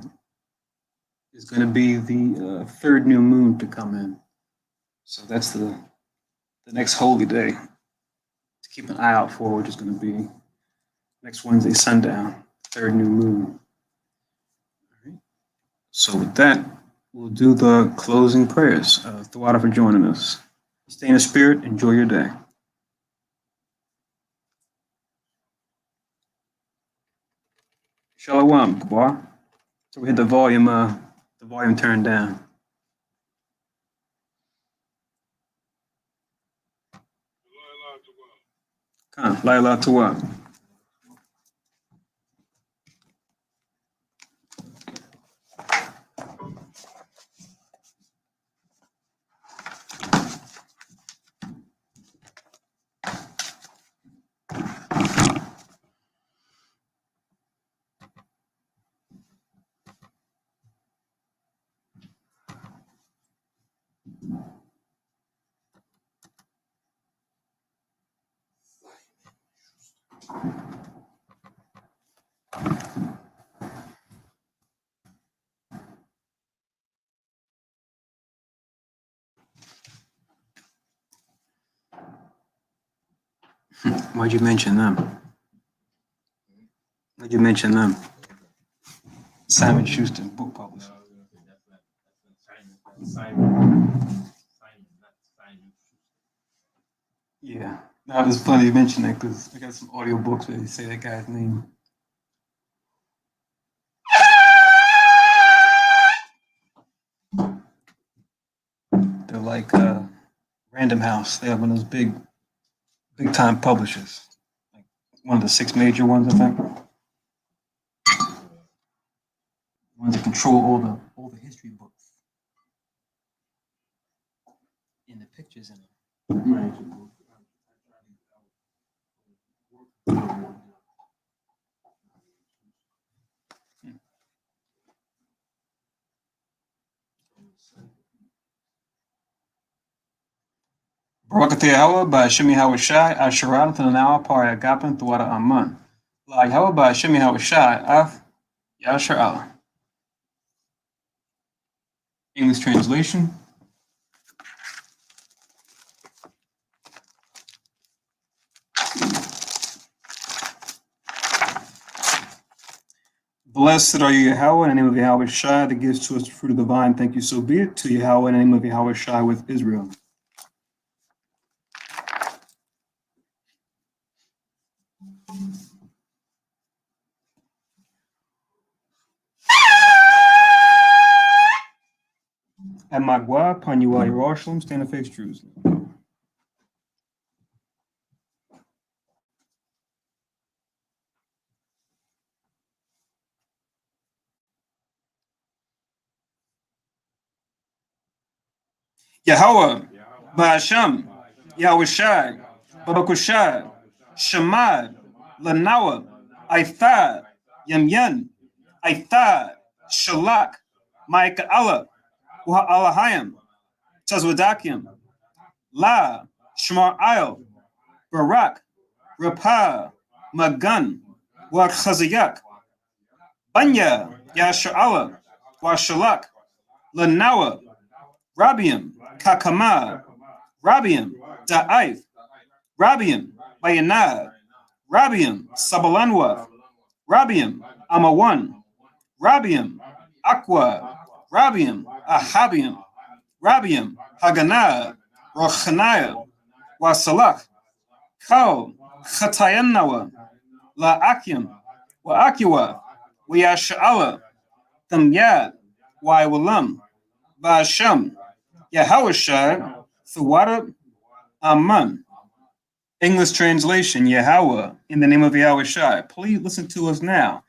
[SPEAKER 1] is going to be the third new moon to come in. So that's the next holy day to keep an eye out for, which is going to be next Wednesday sundown, third new moon. All right. So with that, we'll do the closing prayers. Thawada for joining us. Stay in the spirit. Enjoy your day. Shalom, Kabar. So we hit the volume turned down. Khan, Laila Tawa. Why'd you mention them? Why'd you mention them? Simon Schuster, book publisher. Yeah. No, it's funny you mention that because I got some audio books where they say that guy's name. They're like Random House. They have one of those big time publishers. Like one of the 6 major ones, I think. Ones that control all the history books. And the pictures in them. Barakatah Yahweh by Hashem Yahweh Shai, Asherat Tanawa Par Agapan Tuara Aman. La Yahweh by Hashem Yahweh Shai, Af Yasher Allah. English translation. Blessed are you, Yahweh, in the name of Yahweh Shai, that gives to us the fruit of the vine. Thank you, so be it. To Yahweh, in the name of Yahweh Shai, with Israel. At Magua, Panuah, Yerushalayim, stand and face Jerusalem. Yahweh, Ba'asham, Yahweh Shai, Babakushai, Shemad, Lanawa, Aithad, Yemyen, Aithad, Shalak, Micah Allah, Alahayim, Tazwadakim, La, Shemar Ayel, Barak, Rapah, Magan, Wakhazayak, Banya, Yasher Allah, Washalak, Lanawa, Rabiim, Kakama, Rabiim, Da'if, Rabiim, Bayanad, Rabiim, Sabalanwa, Rabiim, Amawan, Rabiim, Aqua, Rabiim, Ahabiim, Rabiim, Haganah, Rochanaya, Wasalak, Kal, Chatayannawa, La'akim, Wa'akiwa, Wiyasha'ala, Tamyad, Waiwalam, Ba'asham, Yahweh Thawada Aman. English translation, Yahweh, in the name of Yahweh Shai. Please listen to us now.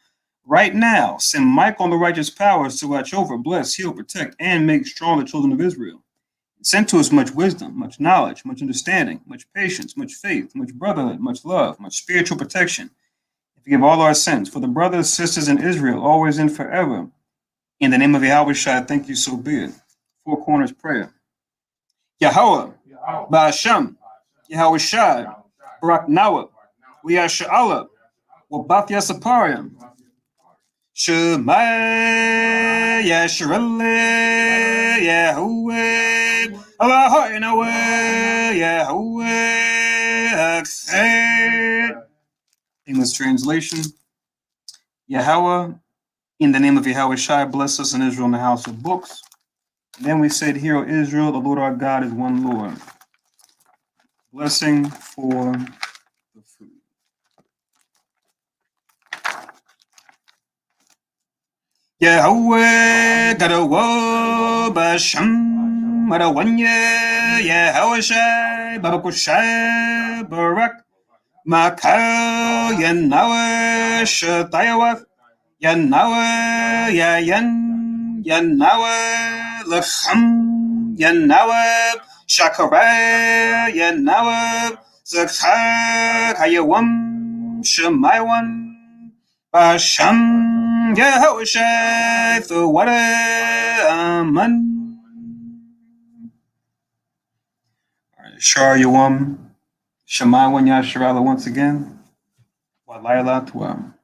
[SPEAKER 1] Right now, send Michael and the righteous powers to watch over, bless, heal, protect, and make strong the children of Israel. Send to us much wisdom, much knowledge, much understanding, much patience, much faith, much brotherhood, much love, much spiritual protection. Forgive all our sins for the brothers, sisters in Israel, always and forever. In the name of Yahweh Shai, thank you, so be it. Four corners prayer. Yahweh, Ba'asham, Yahweh Shai, Barak Nawa, Wiyasha Allah, Wabath Yasaparim, Shema Yasharale, Yahweh, Allah Yahweh, Yahweh, Akhed. English translation, Yahweh, in the name of Yahweh Shai, bless us in Israel in the house of books. And then we said, Hear, O Israel, the Lord our God is one Lord. Blessing for the food. Yahweh, Gadawo, Basham, Madawanya, Yahweh Shai, Babakushai, Barak, Makal, Yanawa, Shatayawath, Yanawa, Yayan, Yanawa, Lacham, Yanawa, Shakara, Yanawa, Zakhar, Hayawam, Shemaywan, Basham, Yahushai, Thawada, Aman. All right, Shar Yawam, Shemaywan Yasharala once again. Walayla Tuam.